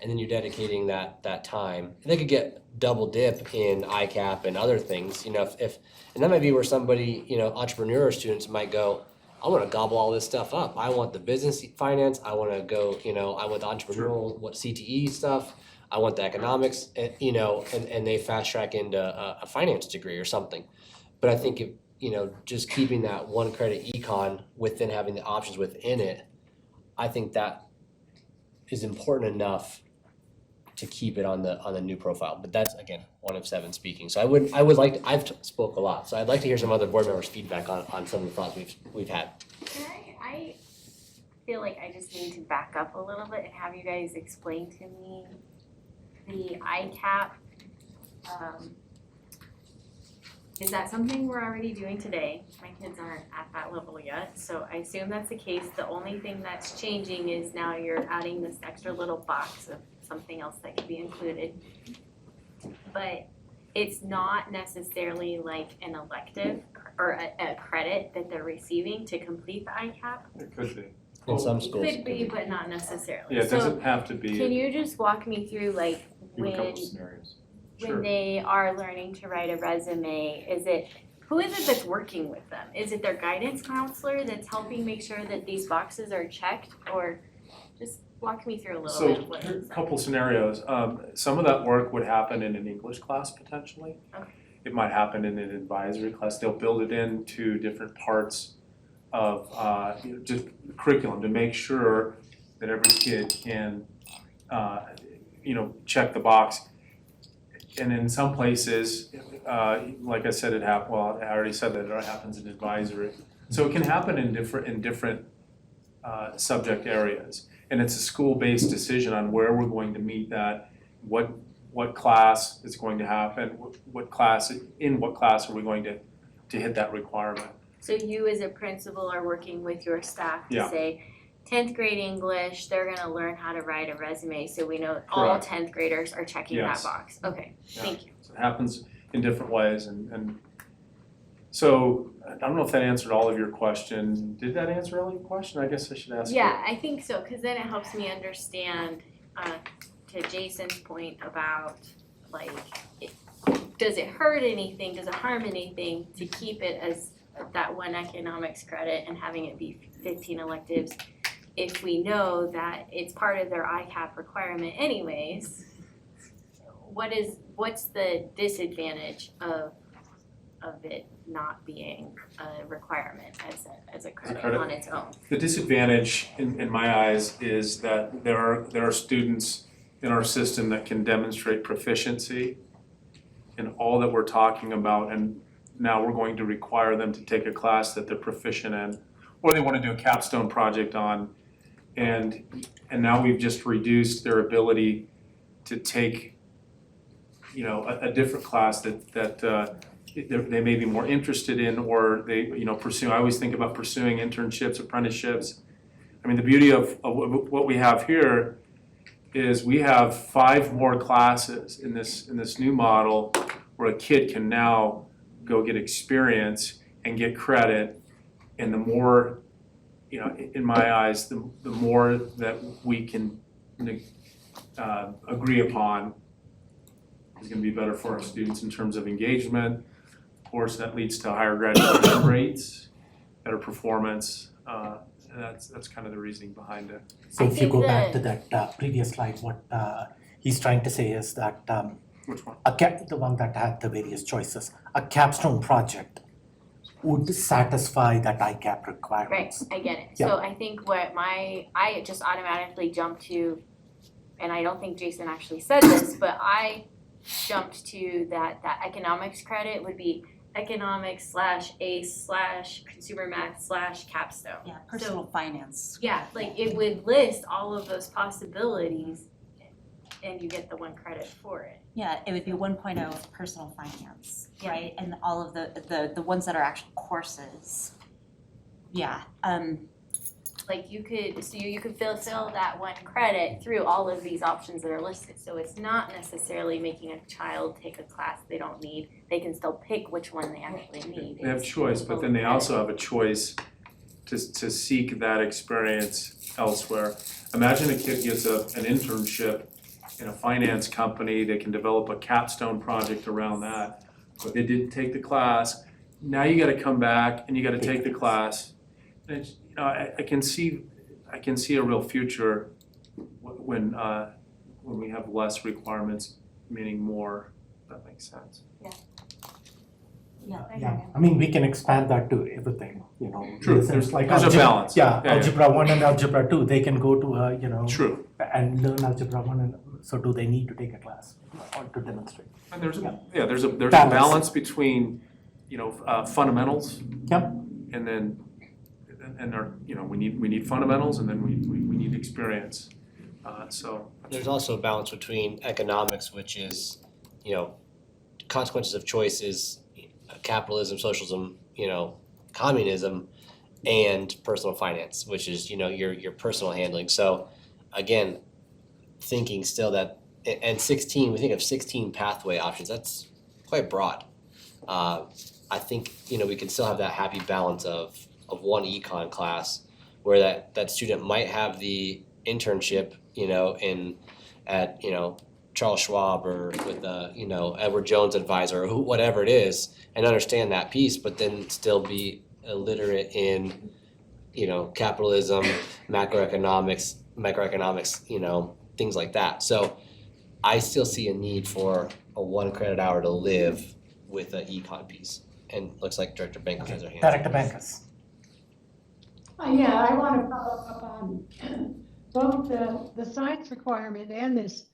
And then you're dedicating that time. And they could get double dip in ICAP and other things, you know, if and that might be where somebody, you know, entrepreneur students might go, I wanna gobble all this stuff up. I want the business finance, I wanna go, you know, I want the entrepreneurial, what CTE stuff, I want the economics, and, you know, and they fast track into a finance degree or something. But I think if, you know, just keeping that 1 credit econ within having the options within it, I think that is important enough to keep it on the new profile. But that's, again, 1 of 7 speaking. So I would like to, spoke a lot, so I'd like to hear some other board members' feedback on some of the thoughts we've had. I feel like I just need to back up a little bit and have you guys explain to me the ICAP. Is that something we're already doing today? My kids aren't at that level yet, so I assume that's the case. The only thing that's changing is now you're adding this extra little box of something else that can be included. But it's not necessarily like an elective or a credit that they're receiving to complete the ICAP. It could be. In some schools. Could be, but not necessarily. Yeah, it So doesn't have to be. can you just walk me through like Give a couple when scenarios. Sure. they are learning to write a resume, who is it that's working with them? Is it their guidance counselor that's helping make sure that these boxes are checked, or just walk me through a little bit of what So, is a that? couple scenarios. Some of that work would happen in an English class potentially. Okay. It might happen in an advisory class. They'll build it into different parts of just the curriculum to make sure that every kid can, check the box. And in some places, like I said, I already said that it happens in advisory. So it can happen in different subject areas. And it's a school-based decision on where we're going to meet that, what class is going to happen, what class are we going to hit that requirement. So you as a principal are working with your staff to Yeah. say, 10th grade English, they're gonna learn how to write a resume, so we know all Correct. 10th graders are checking that Yes. box. Okay, Yeah. thank you. So it happens in different ways and so I don't know if that answered all of your question. Did that answer all your question? I guess I should ask you. Yeah, I think so, cause then it helps me understand, to Jason's point about like, does it hurt anything, does it harm anything to keep it as that 1 economics credit and having it be 15 electives if we know that it's part of their ICAP requirement anyways? What's the disadvantage of it not being a requirement as a credit credit? on its own? The disadvantage in my eyes is that there are students in our system that can demonstrate proficiency in all that we're talking about, and now we're going to require them to take a class that they're proficient in, or they want to do a capstone project on, and now we've just reduced their ability to take, a different class that they may be more interested in, or they, pursue. I always think about pursuing internships, apprenticeships. I mean, the beauty of what we have here is we have 5 more classes in this new model where a kid can now go get experience and get credit And the more, in my eyes, the more that we can agree upon is gonna be better for our students in terms of engagement. Of course, that leads to higher graduation rates, better performance, and that's kind of the reasoning behind it. So I if you think go back to that- that previous slide, what he's trying to say is that Which one? the one that had the various choices, a capstone project would satisfy that ICAP Right, requirements. I get it. Yeah. So I think I just automatically jumped to, and I don't think Jason actually said this, but I jumped to that economics credit would be economics / consumer math / capstone. Yeah, personal finance. Yeah, like it would list all of those possibilities and you get the 1 credit for it. Yeah, it would be 1.0 of personal finance, Yeah. right? And all of the ones that are actual courses. Yeah, Like you could fill that 1 credit through all of these options that are listed. So it's not necessarily making a child take a class they don't need. They can still pick which one they actually need. They have choice, but then they also have a choice to seek that experience elsewhere. Imagine a kid gets an internship in a finance company, they can develop a capstone project around that, but they didn't take the class. Now you gotta come back and you gotta take the class. And it's, I can see a real future when we have less requirements, meaning more, if that makes sense. Yeah, I mean, we can expand that to everything, True, There's like there's a balance. Yeah, Yeah, yeah. algebra 1 and algebra 2, they can go to, True. and learn algebra 1 and, so do they need to take a class or to demonstrate? And there's Yeah. there's a Balance. balance between, fundamentals. Yep. And then, we need fundamentals and then we need experience. So, There's also a balance between economics, which is, consequences of choice is capitalism, socialism, communism, and personal finance, which is, your personal handling. So again, thinking still that, and 16, we think of 16 pathway options, that's quite broad. I think, we can still have that happy balance of 1 econ class where that student might have the internship, at Charles Schwab or with Edward Jones advisor or whatever it is, and understand that piece, but then still be illiterate in capitalism, macroeconomics, microeconomics, things like that. So I still see a need for a 1 credit hour to live with an econ piece. And looks like Director Bankus has her hand. Director Bankus. Yeah, I want to follow up on both the science requirement and this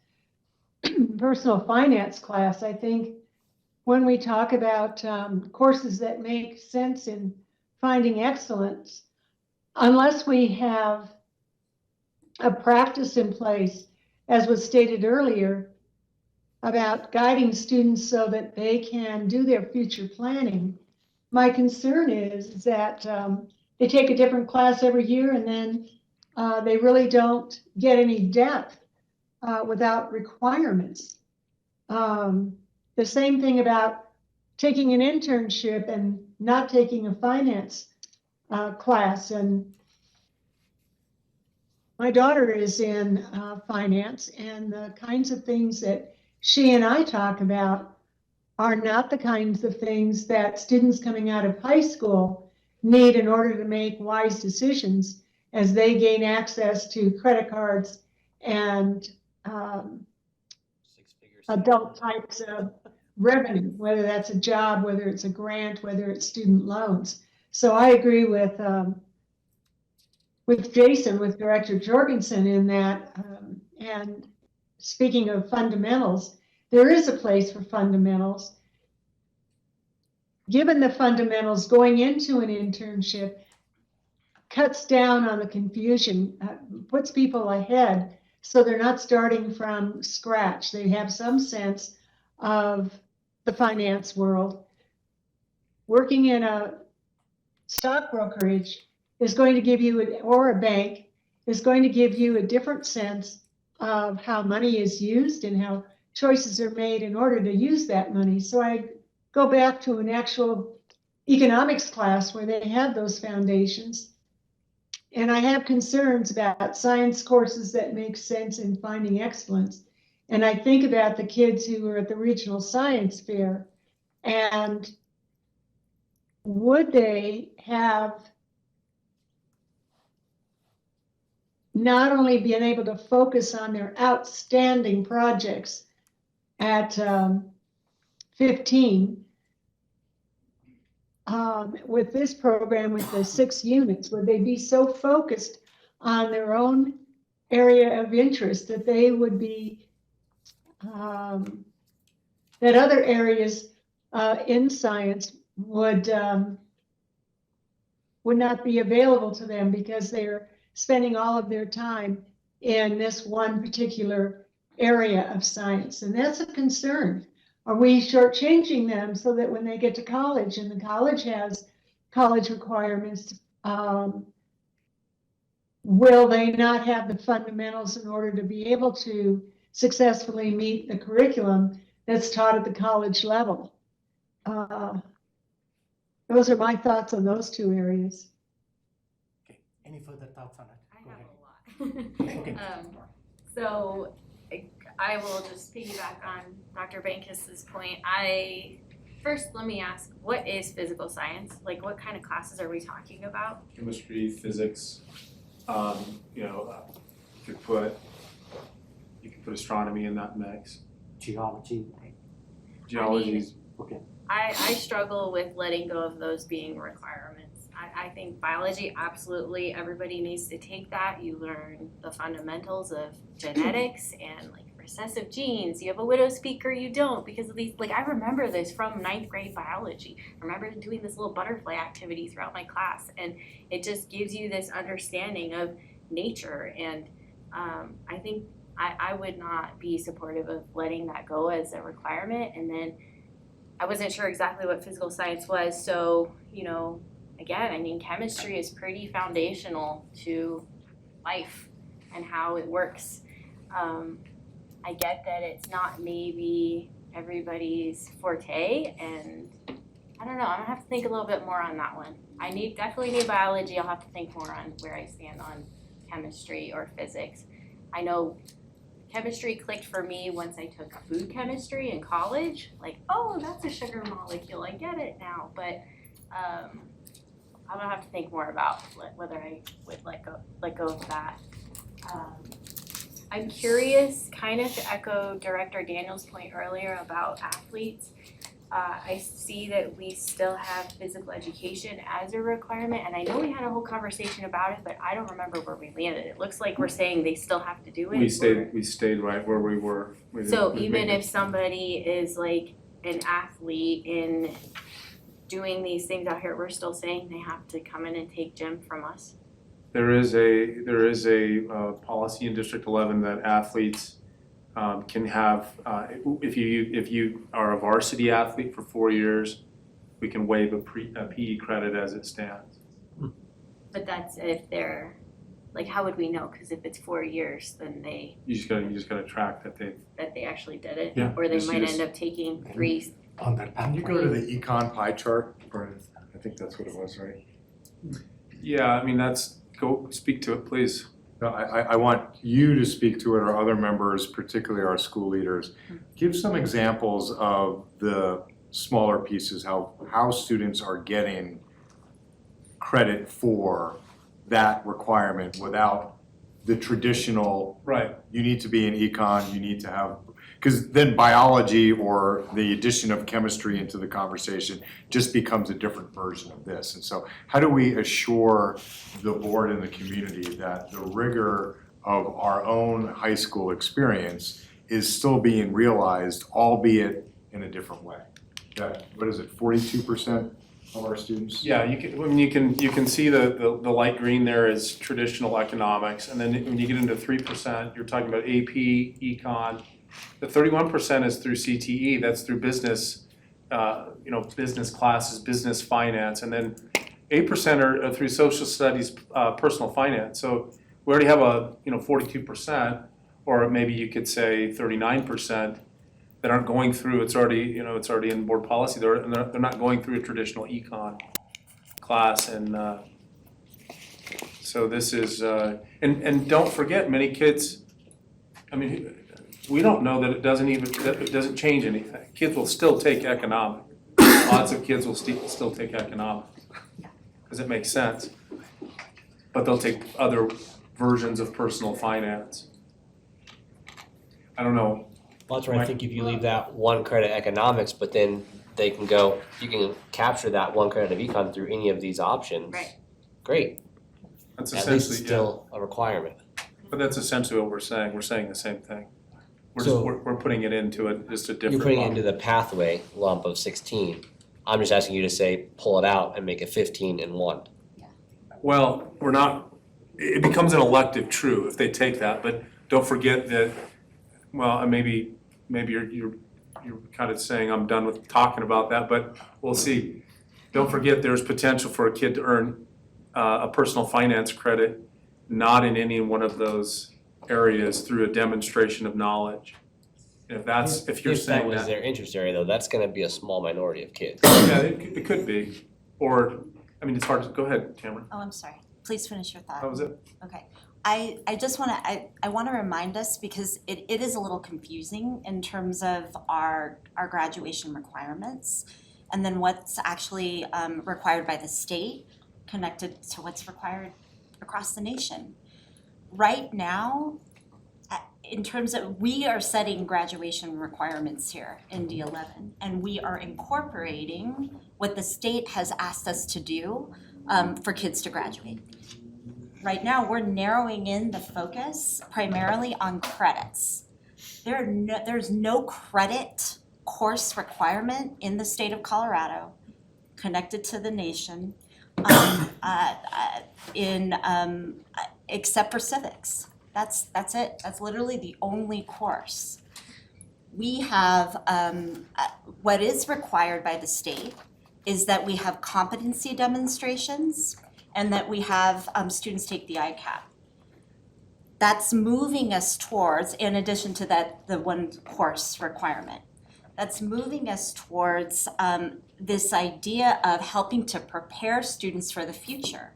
personal finance class. I think when we talk about courses that make sense in finding excellence, unless we have a practice in place, as was stated earlier, about guiding students so that they can do their future planning, my concern is that they take a different class every year and then they really don't get any depth without requirements. The same thing about taking an internship and not taking a finance class. And my daughter is in finance, and the kinds of things that she and I talk about are not the kinds of things that students coming out of high school need in order to make wise decisions as they gain access to credit cards and adult types of revenue, whether that's a job, whether it's a grant, whether it's student loans. So I agree with Jason, with Director Jorgensen in that, and speaking of fundamentals, there is a place for fundamentals. Given the fundamentals, going into an internship cuts down on the confusion, puts people ahead so they're not starting from scratch. They have some sense of the finance world. Working in a stock brokerage is going to give you, or a bank, is going to give you a different sense of how money is used and how choices are made in order to use that money. So I go back to an actual economics class where they have those foundations. And I have concerns about science courses that make sense in finding excellence. And I think about the kids who were at the regional science fair, and would they have not only been able to focus on their outstanding projects at 15, with this program with the 6 units, would they be so focused on their own area of interest that they would be, that other areas in science would not be available to them because they're spending all of their time in this one particular area of science? And that's a concern. Are we shortchanging them so that when they get to college and the college has college requirements, will they not have the fundamentals in order to be able to successfully meet the curriculum that's taught at the college level? Those are my thoughts on those 2 areas. Okay, any further thoughts on it? I Go have ahead. a lot. Okay. So I will just piggyback on Dr. Bankis's point. First, let me ask, what is physical science? Like, what kind of classes are we talking about? Chemistry, physics, you could put astronomy in that mix. Geology. Geology's, Okay. I struggle with letting go of those being requirements. I think biology, absolutely, everybody needs to take that. You learn the fundamentals of genetics and like recessive genes. You have a widow's peak or you don't because of these. Like, I remember this from 9th grade biology. I remember doing this little butterfly activity throughout my class, and it just gives you this understanding of nature. And I think I would not be supportive of letting that go as a requirement. And then I wasn't sure exactly what physical science was, so, again, I mean, chemistry is pretty foundational to life and how it works. I get that it's not maybe everybody's forte, and I don't know, I'm gonna have to think a little bit more on that one. I definitely need biology. I'll have to think more on where I stand on chemistry or physics. I know chemistry clicked for me once I took food chemistry in college. Like, oh, that's a sugar molecule, I get it now. But I'm gonna have to think more about whether I would let go of that. I'm curious, kind of to echo Director Daniel's point earlier about athletes. I see that we still have physical education as a requirement, and I know we had a whole conversation about it, but I don't remember where we landed. It looks like we're saying they still have to do it. we stayed right where we were. So even if somebody is like an athlete in doing these things out here, we're still saying they have to come in and take gym from us? There is a policy in District 11 that athletes can have, if you are a varsity athlete for 4 years, we can waive a PE credit as it stands. But that's if they're, like, how would we know? Because if it's 4 years, then You just gotta track that they actually did it. Yeah, Or they just might use- end up taking 3. On that Can you go to the econ pie chart? Or I think that's what it was, right? Yeah, I mean, go speak to it, please. No, I want you to speak to it, or other members, particularly our school leaders. Give some examples of the smaller pieces, how students are getting credit for that requirement without the traditional, Right. you need to be in econ, you need to have, because then biology or the addition of chemistry into the conversation just becomes a different version of this. And so how do we assure the board and the community that the rigor of our own high school experience is still being realized, albeit in a different way? That, what is it, 42% of our students? Yeah, you can see the light green there is traditional economics, and then when you get into 3%, you're talking about AP, econ. The 31% is through CTE, that's through business, business classes, business finance, and then 8% are through social studies, personal finance. So we already have 42%, or maybe you could say 39% that aren't going through, it's already in board policy, they're not going through a traditional econ class, and so this is, and don't forget, many kids, I mean, we don't know that it doesn't change anything. Kids will still take economics. Lots of kids will still take economics, because it makes sense. But they'll take other versions of personal finance. I don't know. Well, that's where I think if you leave that one credit economics, but then they can go, you can capture that one credit of econ through any of these options. Right. Great. That's At least essentially, it's still a requirement. but that's essentially what we're saying. We're saying the same thing. So- We're putting it into just a different. You're putting it lump. into the pathway lump of 16. I'm just asking you to say, pull it out and make it 15 and 1. Well, we're not, it becomes an elective true if they take that, but don't forget that, well, maybe you're kind of saying I'm done with talking about that, but we'll see. Don't forget there's potential for a kid to earn a personal finance credit, not in any one of those areas through a demonstration of knowledge. If you're If that saying was that, their interest area though, that's gonna be a small minority of kids. yeah, it could be, or, I mean, it's hard to, go ahead, Tamara, Oh, I'm sorry. Please finish your thought. that was it. Okay. I just wanna, I wanna remind us, because it is a little confusing in terms of our graduation requirements, and then what's actually required by the state connected to what's required across the nation. Right now, in terms of, we are setting graduation requirements here in D11, and we are incorporating what the state has asked us to do for kids to graduate. Right now, we're narrowing in the focus primarily on credits. There's no credit course requirement in the state of Colorado connected to the nation except for civics. That's it. That's literally the only course. We have, what is required by the state is that we have competency demonstrations and that we have students take the ICAP. That's moving us towards, in addition to that, the one course requirement, that's moving us towards this idea of helping to prepare students for the future.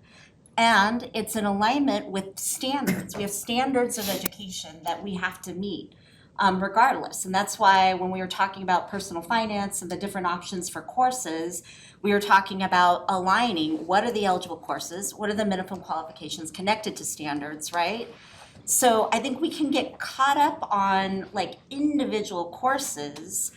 And it's in alignment with standards. We have standards of education that we have to meet regardless. And that's why when we were talking about personal finance and the different options for courses, we were talking about aligning what are the eligible courses, what are the minimum qualifications connected to standards, right? So I think we can get caught up on like individual courses,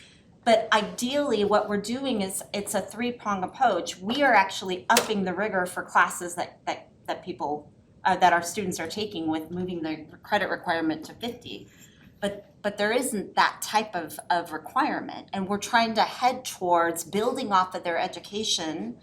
but ideally what we're doing is it's a three-prong approach. We are actually upping the rigor for classes that people, that our students are taking with moving the credit requirement to 50. But there isn't that type of requirement, and we're trying to head towards building off of their education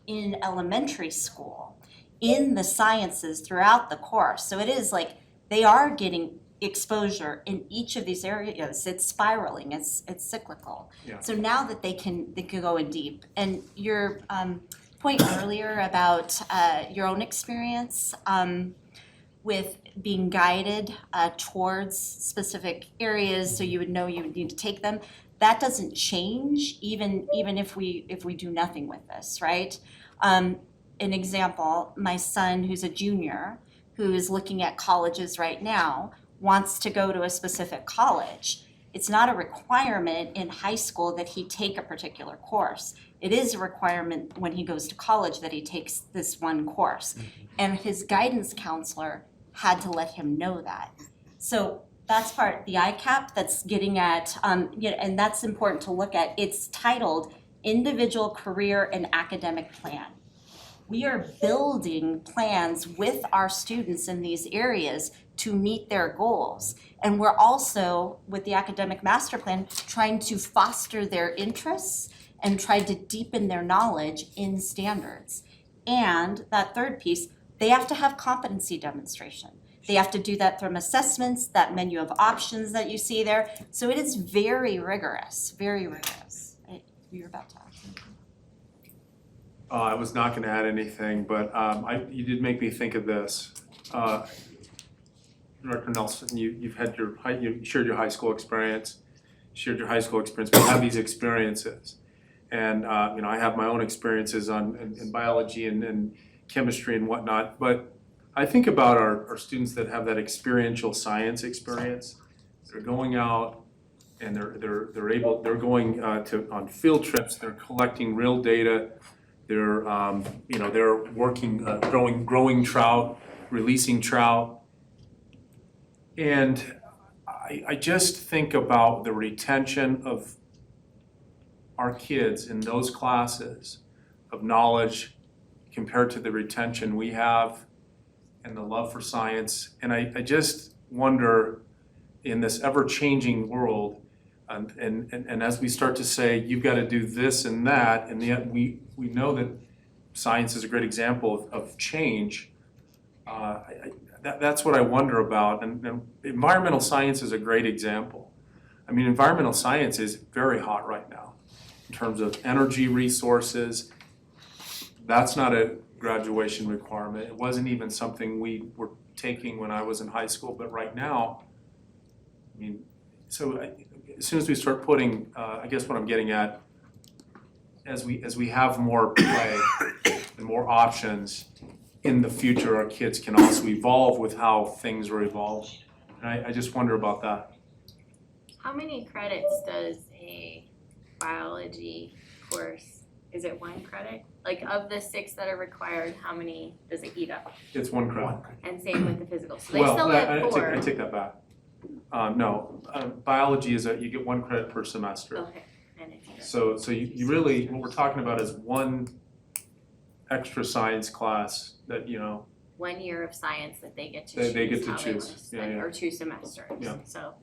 in elementary school, in the sciences throughout the course. So it is like they are getting exposure in each of these areas. It's spiraling, it's cyclical. Yeah. So now that they can go in deep. And your point earlier about your own experience with being guided towards specific areas so you would know you would need to take them, that doesn't change even if we do nothing with this, right? An example, my son who's a junior, who is looking at colleges right now, wants to go to a specific college. It's not a requirement in high school that he take a particular course. It is a requirement when he goes to college that he takes this one course. And his guidance counselor had to let him know that. So that's part, the ICAP that's getting at, and that's important to look at. It's titled Individual Career and Academic Plan. We are building plans with our students in these areas to meet their goals. And we're also, with the academic master plan, trying to foster their interests and try to deepen their knowledge in standards. And that third piece, they have to have competency demonstration. They have to do that from assessments, that menu of options that you see there. So it is very rigorous, very rigorous. You're about to ask something. I was not gonna add anything, but you did make me think of this. Director Nelson, you shared your high school experience. shared your high school experience, but have these experiences. And, I have my own experiences in biology and chemistry and whatnot, but I think about our students that have that experiential science experience. They're going out and they're going on field trips, they're collecting real data, they're working, growing trout, releasing trout. And I just think about the retention of our kids in those classes of knowledge compared to the retention we have and the love for science. And I just wonder, in this ever-changing world, and as we start to say, you've got to do this and that, and yet we know that science is a great example of change. That's what I wonder about, and environmental science is a great example. I mean, environmental science is very hot right now in terms of energy resources. That's not a graduation requirement. It wasn't even something we were taking when I was in high school, but right now, I mean, so as soon as we start putting, I guess what I'm getting at, as we have more play and more options, in the future, our kids can also evolve with how things are evolving. And I just wonder about that. How many credits does a biology course, is it 1 credit? Like of the 6 that are required, how many does it eat up? It's 1 credit. And same with the physical, so they still have 4. I take that back. No, biology is you get 1 credit per semester. Okay, and it's So you really, what we're talking about is 1 extra science class that, 1 year of science that they get to choose. they get to how they choose. wanna spend, Yeah. or 2 semesters. Yeah. So,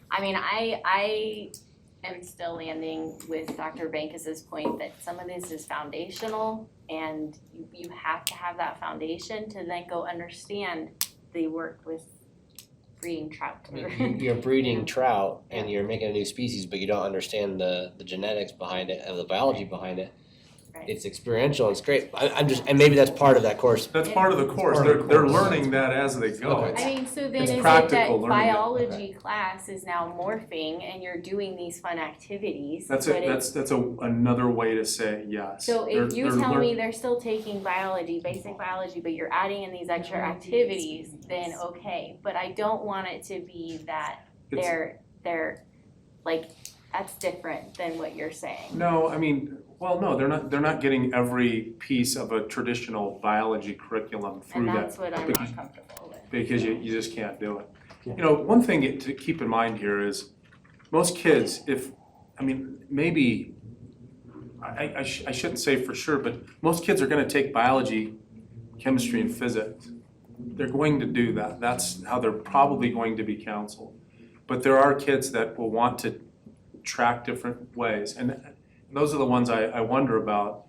I mean, I am still landing with Dr. Bankas's point that some of this is foundational, and you have to have that foundation to then go understand the work with breeding trout. I mean, you're breeding trout and you're making a new species, but you don't understand the genetics behind it and the biology behind it. Right. It's experiential, it's great. I'm just, and maybe that's part of that course. That's part of the course. Part of the They're course. learning that as they go. Okay. I mean, so then It's is it practical that learning. biology class is now morphing and you're doing these fun activities, That's but it's another way to say yes. so if you They're tell learn- me they're still taking biology, basic biology, but you're adding in these extra activities, then okay. But I don't want it to be that It's- they're like, that's different than what you're saying. No, I mean, well, no, they're not getting every piece of a traditional biology curriculum through And that. that's what I'm because- not comfortable with. Because you just can't do it. One thing to keep in mind here is most kids, maybe, I shouldn't say for sure, but most kids are gonna take biology, chemistry, and physics. They're going to do that. That's how they're probably going to be counseled. But there are kids that will want to track different ways, and those are the ones I wonder about,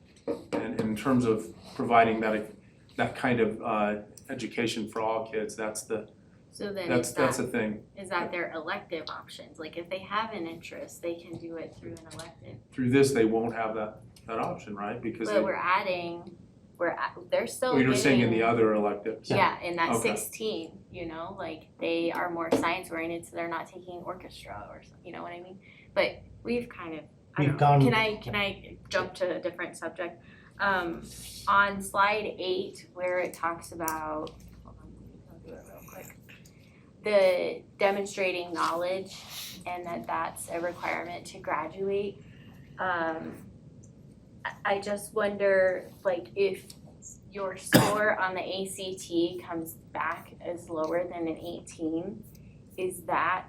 and in terms of providing that kind of education for all kids. That's the thing. Is that their elective options? Like if they have an interest, they can do it through an elective. Through this, they won't have that option, right? Because But they're still getting. you're saying in the other electives. Yeah, in that Okay. 16, like they are more science oriented, so they're not taking orchestra or, you know what I mean? But we've kind of, I We've don't know, gone- can I jump to a different subject? On slide 8, where it talks about, hold on, I'll do it real quick. The demonstrating knowledge and that's a requirement to graduate. I just wonder, like, if your score on the ACT comes back as lower than an 18, is that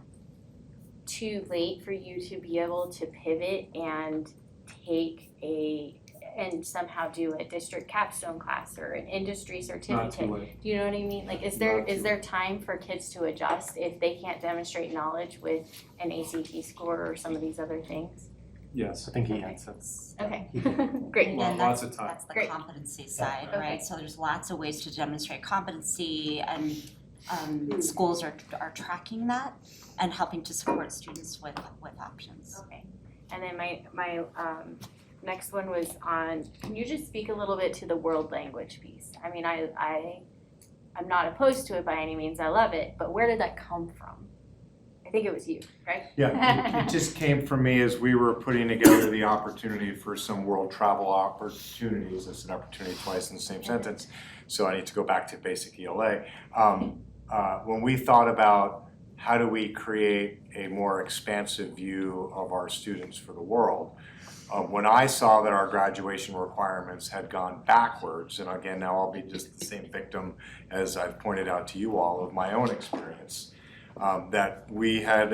too late for you to be able to pivot and and somehow do a district capstone class or an industry certificate? Not too late. Do you know what I mean? Like, is Not too there time for kids to adjust if they can't demonstrate knowledge with an ACT score or some of these other things? Yes. I think he Okay. answers. Okay, great. Well, And lots that's, of time. that's the Great. competency side, Okay. right? So there's lots of ways to demonstrate competency and schools are tracking that and helping to support students with options. Okay, and then my next one was on, can you just speak a little bit to the world language piece? I mean, I'm not opposed to it by any means, I love it, but where did that come from? I think it was you, right? Yeah, it just came from me as we were putting together the opportunity for some world travel opportunities. That's an opportunity twice in the same sentence, so I need to go back to basic ELA. When we thought about how do we create a more expansive view of our students for the world, when I saw that our graduation requirements had gone backwards, and again, now I'll be just the same victim as I've pointed out to you all of my own experience, that we had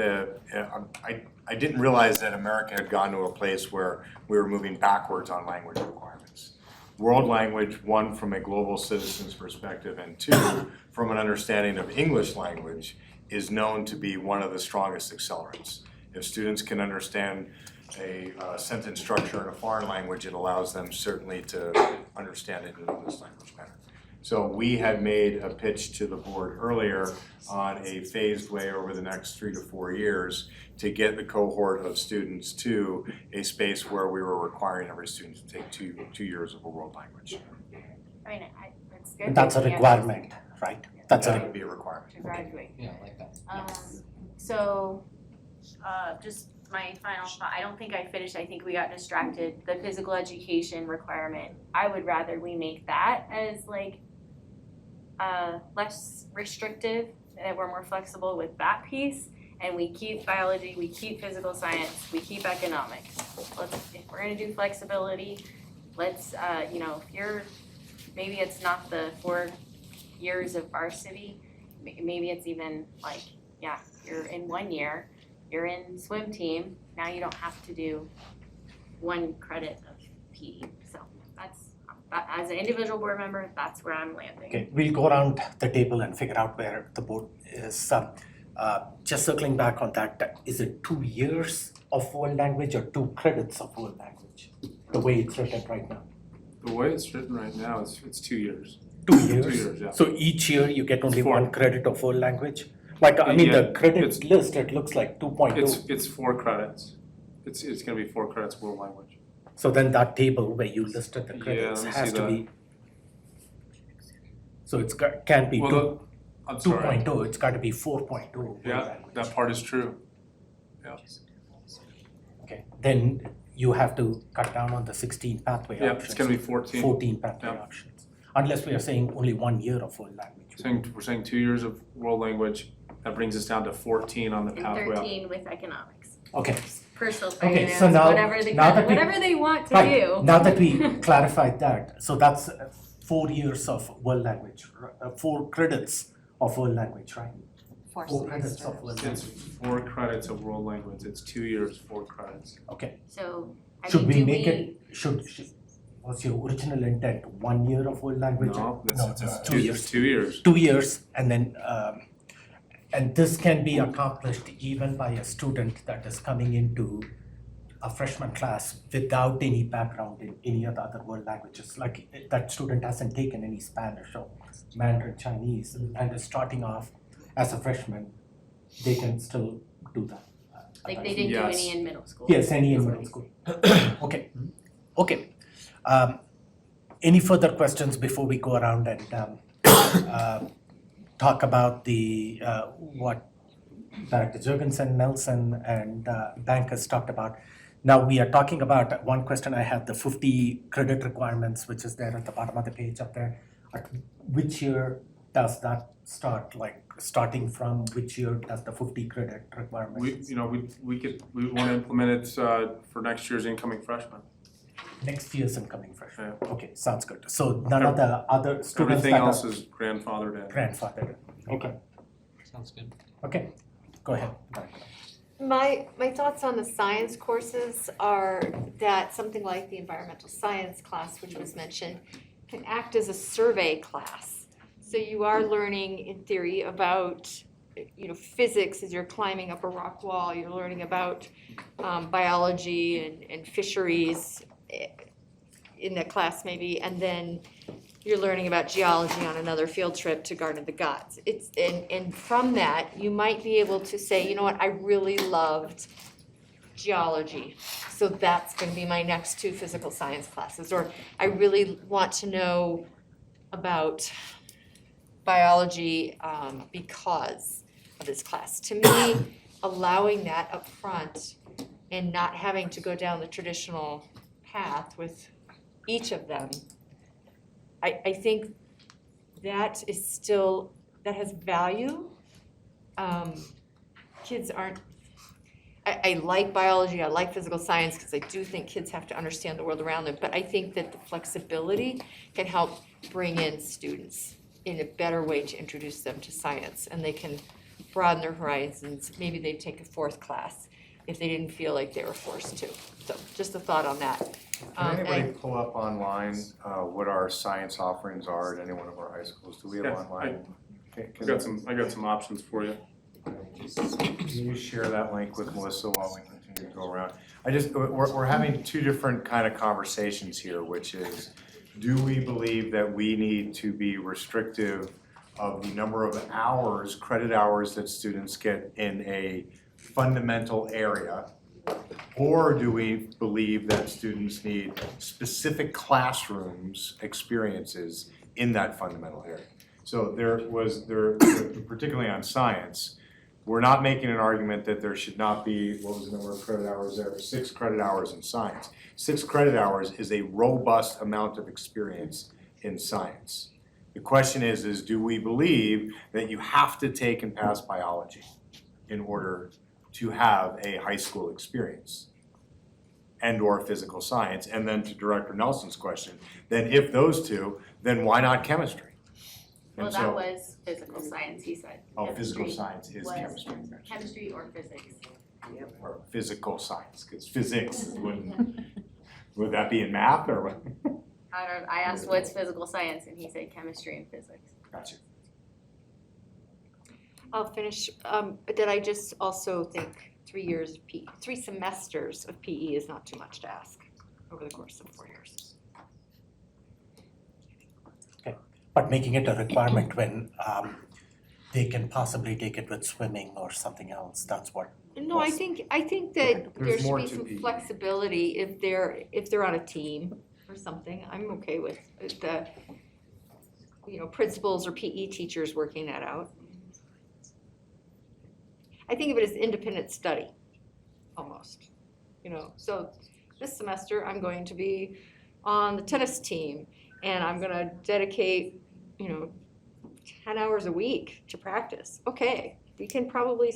I didn't realize that America had gone to a place where we were moving backwards on language requirements. World language, one, from a global citizen's perspective, and two, from an understanding of English language, is known to be one of the strongest accelerants. If students can understand a sentence structure in a foreign language, it allows them certainly to understand it in English language better. So we had made a pitch to the board earlier on a phased way over the next 3 to 4 years to get the cohort of students to a space where we were requiring every student to take two years of a world language. I mean, it's good. That's a that we have requirement, right? That's That a would be a requirement. To graduate. Yeah, I like that. So, just my final thought, I don't think I finished, I think we got distracted. The physical education requirement, I would rather we make that as like, less restrictive, that we're more flexible with that piece. And we keep biology, we keep physical science, we keep economics. If we're gonna do flexibility, let's, maybe it's not the 4 years of varsity, maybe it's even like, yeah, you're in 1 year, you're in swim team, now you don't have to do 1 credit of PE. So as an individual board member, that's where I'm landing. Okay, we'll go around the table and figure out where the board is. Just circling back on that, is it 2 years of world language or 2 credits of world language? The way it's written right now? The way it's written right now, it's 2 years. 2 years? 2 years, yeah. So each year you get only It's 4. 1 credit of world language? Like, I mean, Yeah, the credits list, it looks like 2.2. It's 4 credits. It's gonna be 4 credits world language. So then that table where you listed the Yeah, credits let me has see to that. be. So it's can't be Well, I'm sorry. 2.2, it's got to be 4.2. world Yeah, language. that part is true. Yeah. Okay, then you have to cut down on the 16 pathway Yeah, options. it's gonna be 14. 14 pathway Yeah. options. Unless we are saying only 1 year of world language. We're saying 2 years of world language, that brings us down to 14 on the And pathway. 13 with economics. Okay, Personal Okay, finance, so now- whatever they now that we- whatever they want to right, do. now that we clarified that, so that's 4 years of world language, 4 credits of world language, right? 4 credits of world It's language. 4 credits of world language, it's 2 years, 4 credits. Okay, So, I should mean, we do make we, it, was your original intent 1 year of world language? No, it's it's 2 years. 2 years. 2 years, and then, and this can be accomplished even by a student that is coming into a freshman class without any background in any of the other world languages. Like that student hasn't taken any Spanish or Mandarin Chinese and is starting off as a freshman, they can still do that. like they didn't do Yes. any in middle school? Yes, any in middle school. Okay, okay. Any further questions before we go around and talk about the what Director Jurgensen, Nelson, and Bank has talked about? Now we are talking about one question I had, the 50 credit requirements, which is there at the bottom of the page up there. At which year does that start? Like starting from which year does the 50 credit requirement? We wanna implement it for next year's incoming freshmen. Next year's incoming freshman. Yeah. Okay, sounds good. So none of the other students Everything that else are is grandfathered in. grandfathered. Okay, Sounds good. okay, go ahead. My thoughts on the science courses are that something like the environmental science class, which was mentioned, can act as a survey class. So you are learning in theory about, physics as you're climbing up a rock wall, you're learning about biology and fisheries in that class maybe, and then you're learning about geology on another field trip to Garden of the Gods. And from that, you might be able to say, you know what, I really loved geology, so that's gonna be my next 2 physical science classes. Or I really want to know about biology because of this class. To me, allowing that up front and not having to go down the traditional path with each of them, I think that is still, that has value. Kids aren't, I like biology, I like physical science, because I do think kids have to understand the world around them, but I think that the flexibility can help bring in students in a better way to introduce them to science, and they can broaden their horizons. Maybe they'd take a 4th class if they didn't feel like they were forced to. So just a thought on that. Can anybody pull up online what our science offerings are at any one of our high schools? Do we have Yes, online? I got some options for you. Can you share that link with Melissa while we continue to go around? We're having two different kind of conversations here, which is, do we believe that we need to be restrictive of the number of hours, credit hours that students get in a fundamental area? Or do we believe that students need specific classrooms experiences in that fundamental area? So particularly on science, we're not making an argument that there should not be, what was the number of credit hours there? 6 credit hours in science. 6 credit hours is a robust amount of experience in science. The question is do we believe that you have to take and pass biology in order to have a high school experience and or physical science? And then to Director Nelson's question, then if those two, then why not chemistry? Well, And that so- was physical science, he said. Oh, physical Chemistry science is was chemistry. Chemistry or physics. Or physical science, because physics would that be in math or what? I asked what's physical science and he said chemistry and physics. Gotcha. I'll finish, that I just also think 3 semesters of PE is not too much to ask over the course of 4 years. But making it a requirement when they can possibly take it with swimming or something else, that's what. No, I think that there There's should more be to some PE. flexibility if they're on a team or something. I'm okay with the, principals or PE teachers working that out. I think of it as independent study, almost, So this semester, I'm going to be on the tennis team, and I'm gonna dedicate, 10 hours a week to practice. Okay, we can probably,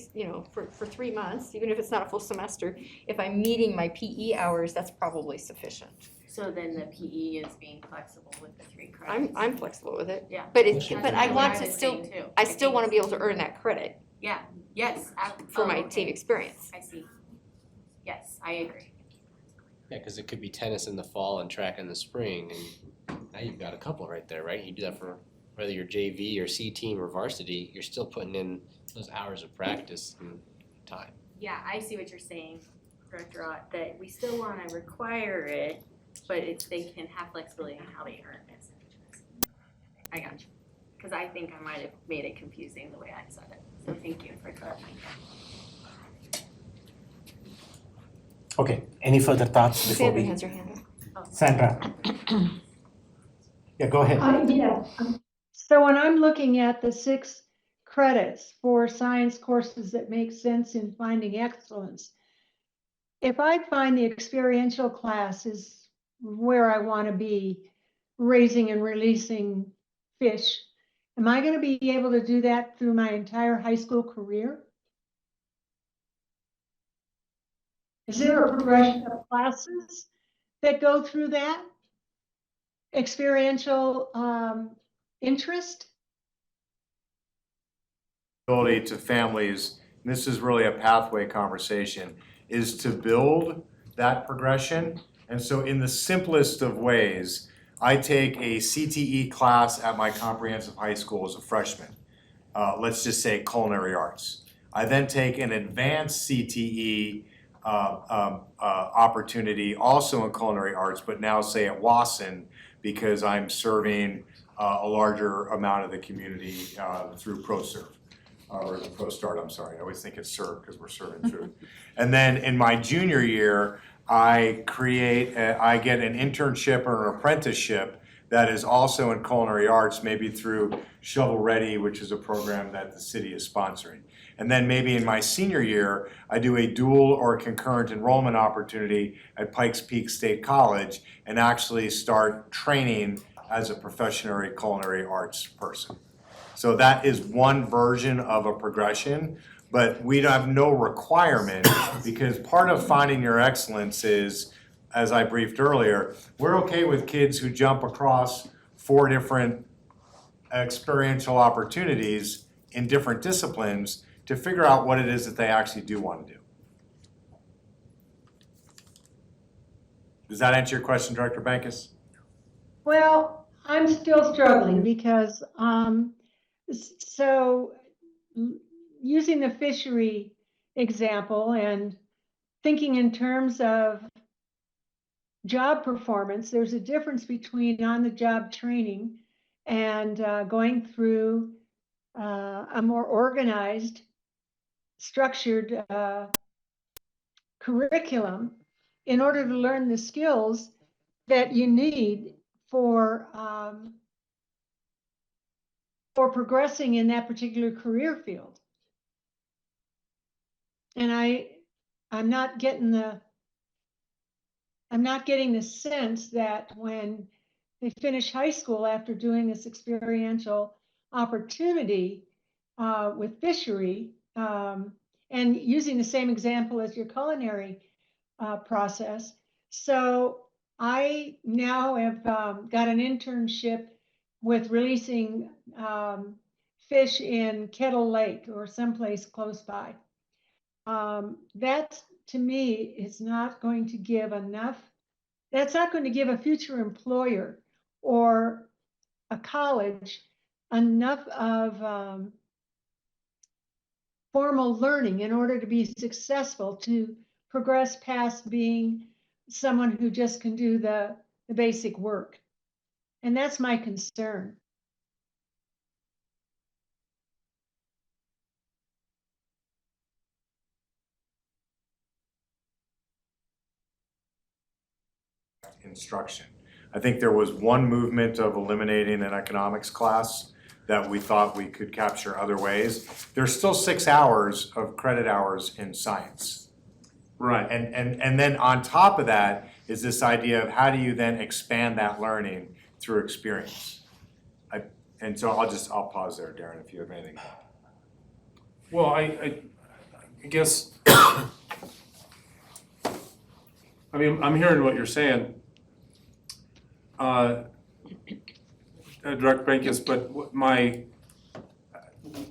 for 3 months, even if it's not a full semester, if I'm meeting my PE hours, that's probably sufficient. So then the PE is being flexible with the 3 credits. I'm flexible with it. Yeah. But That's I what want I to was still, saying too. I still want to be able to earn that credit Yeah, yes. for my okay. team experience. I see. Yes, I agree. Yeah, because it could be tennis in the fall and track in the spring, and now you've got a couple right there, right? You do that for whether you're JV or C team or varsity, you're still putting in those hours of practice and time. Yeah, I see what you're saying, Director Ott, that we still want to require it, but they can have flexibility in how they earn it. I got you. Because I think I might have made it confusing the way I said it. So thank you for clarifying. Okay, any further thoughts before Sandra we? has her hand up. Sandra? Yeah, go ahead. Yeah. So when I'm looking at the 6 credits for science courses that make sense in finding excellence, if I find the experiential class is where I want to be, raising and releasing fish, am I going to be able to do that through my entire high school career? Is there a progression of classes that go through that experiential interest? Ability to families, and this is really a pathway conversation, is to build that progression. And so in the simplest of ways, I take a CTE class at my comprehensive high school as a freshman. Let's just say culinary arts. I then take an advanced CTE opportunity also in culinary arts, but now say at Wasson, because I'm serving a larger amount of the community through ProServe. Or the ProStart, I'm sorry, I always think it's serve because we're serving food. And then in my junior year, I get an internship or an apprenticeship that is also in culinary arts, maybe through Shovel Ready, which is a program that the city is sponsoring. And then maybe in my senior year, I do a dual or concurrent enrollment opportunity at Pikes Peak State College and actually start training as a professional culinary arts person. So that is one version of a progression, but we have no requirement because part of finding your excellence is, as I briefed earlier, we're okay with kids who jump across 4 different experiential opportunities in different disciplines to figure out what it is that they actually do want to do. Does that answer your question, Director Bankus? Well, I'm still struggling because, so using the fishery example and thinking in terms of job performance, there's a difference between on-the-job training and going through a more organized, structured curriculum in order to learn the skills that you need for progressing in that particular career field. And I'm not getting the sense that when they finish high school after doing this experiential opportunity with fishery, and using the same example as your culinary process. So I now have got an internship with releasing fish in Kettle Lake or someplace close by. That to me is not going to give enough. That's not going to give a future employer or a college enough of formal learning in order to be successful to progress past being someone who just can do the basic work. And that's my concern. Instruction. I think there was one movement of eliminating an economics class that we thought we could capture other ways. There's still 6 hours of credit hours in science. Right. And then on top of that is this idea of how do you then expand that learning through experience? And so I'll pause there, Darren, if you have anything. Well, I guess, I mean, I'm hearing what you're saying, Director Bankus, but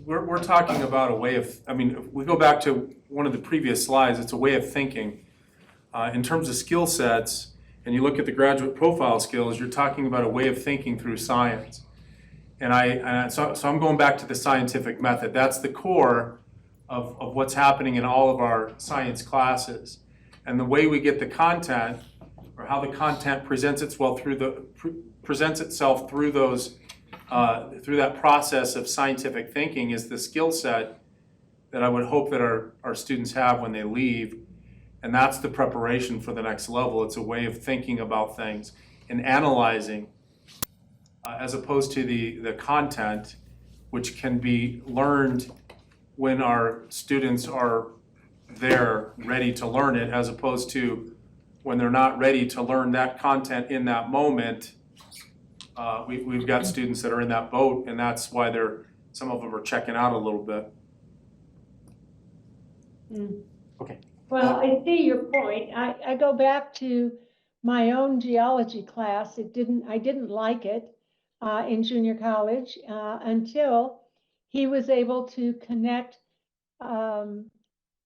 we're talking about a way of, I mean, if we go back to one of the previous slides, it's a way of thinking. In terms of skill sets, and you look at the graduate profile skills, you're talking about a way of thinking through science. And so I'm going back to the scientific method. That's the core of what's happening in all of our science classes. And the way we get the content, or how the content presents itself through those through that process of scientific thinking, is the skill set that I would hope that our students have when they leave. And that's the preparation for the next level. It's a way of thinking about things and analyzing, as opposed to the content, which can be learned when our students are there ready to learn it, as opposed to when they're not ready to learn that content in that moment. We've got students that are in that boat, and that's why some of them are checking out a little bit. Okay. Well, I see your point. I go back to my own geology class. I didn't like it in junior college until he was able to connect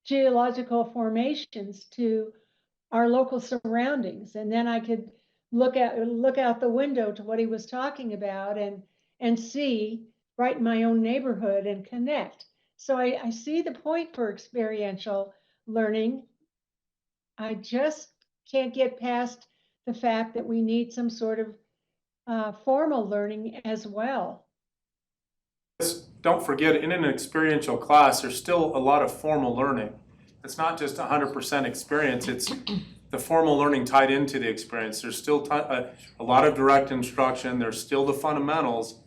geological formations to our local surroundings, and then I could look out the window to what he was talking about and see right in my own neighborhood and connect. So I see the point for experiential learning. I just can't get past the fact that we need some sort of formal learning as well. Don't forget, in an experiential class, there's still a lot of formal learning. It's not just 100% experience. It's the formal learning tied into the experience. There's still a lot of direct instruction, there's still the fundamentals.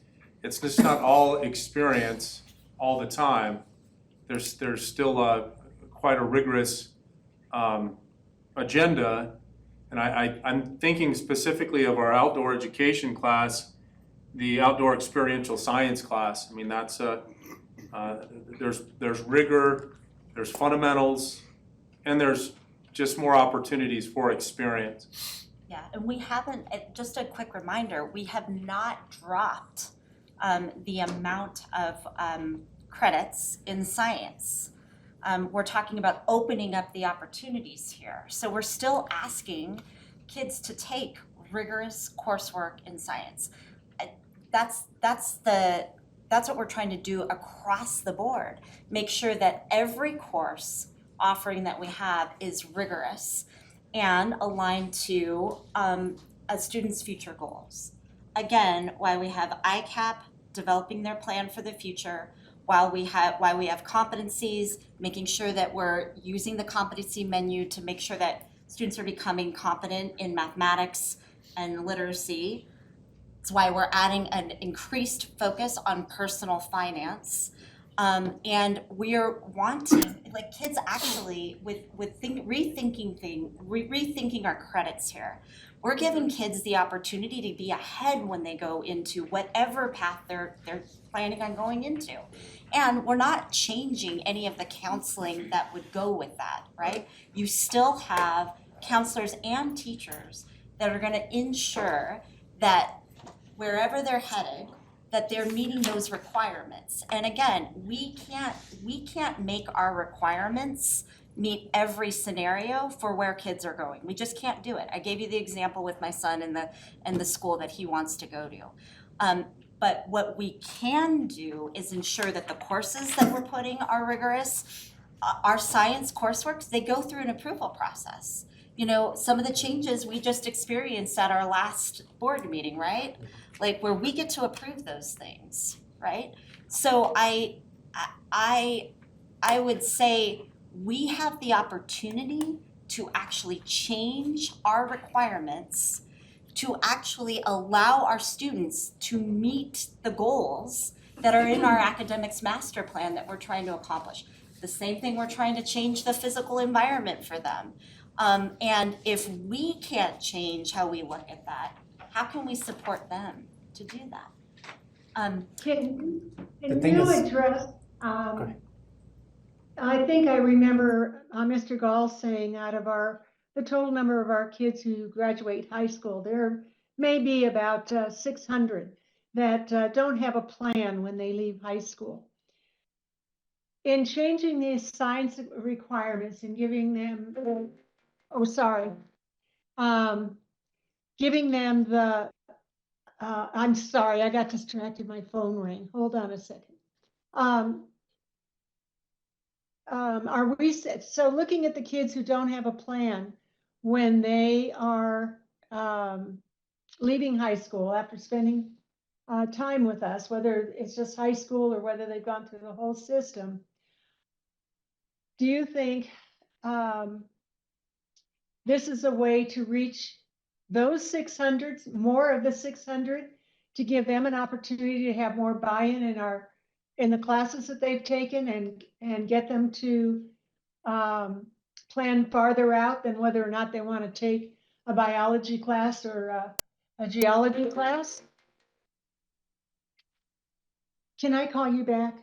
It's just not all experience all the time. There's still quite a rigorous agenda. And I'm thinking specifically of our outdoor education class, the outdoor experiential science class. I mean, that's there's rigor, there's fundamentals, and there's just more opportunities for experience. Yeah, and we haven't, just a quick reminder, we have not dropped the amount of credits in science. We're talking about opening up the opportunities here. So we're still asking kids to take rigorous coursework in science. That's what we're trying to do across the board. Make sure that every course offering that we have is rigorous and aligned to a student's future goals. Again, why we have ICAP developing their plan for the future, why we have competencies, making sure that we're using the competency menu to make sure that students are becoming competent in mathematics and literacy. It's why we're adding an increased focus on personal finance. And we're wanting, like, kids actually rethinking our credits here. We're giving kids the opportunity to be ahead when they go into whatever path they're planning on going into. And we're not changing any of the counseling that would go with that, right? You still have counselors and teachers that are gonna ensure that wherever they're headed, that they're meeting those requirements. And again, we can't make our requirements meet every scenario for where kids are going. We just can't do it. I gave you the example with my son in the school that he wants to go to. But what we can do is ensure that the courses that we're putting are rigorous. Our science coursework, they go through an approval process. You know, some of the changes we just experienced at our last board meeting, right? Like, where we get to approve those things, right? So I would say we have the opportunity to actually change our requirements to actually allow our students to meet the goals that are in our academics master plan that we're trying to accomplish. The same thing, we're trying to change the physical environment for them. And if we can't change how we look at that, how can we support them to do that? Can thing you is- address, I think I remember Mr. Gall saying out of the total number of our kids who graduate high school, there may be about 600 that don't have a plan when they leave high school. In changing these science requirements and giving them, giving them the, I'm sorry, I got distracted, my phone rang. Hold on a second. Are we, so looking at the kids who don't have a plan when they are leaving high school after spending time with us, whether it's just high school or whether they've gone through the whole system, do you think this is a way to reach those 600, more of the 600, to give them an opportunity to have more buy-in in the classes that they've taken and get them to plan farther out than whether or not they want to take a biology class or a geology class? Can I call you back?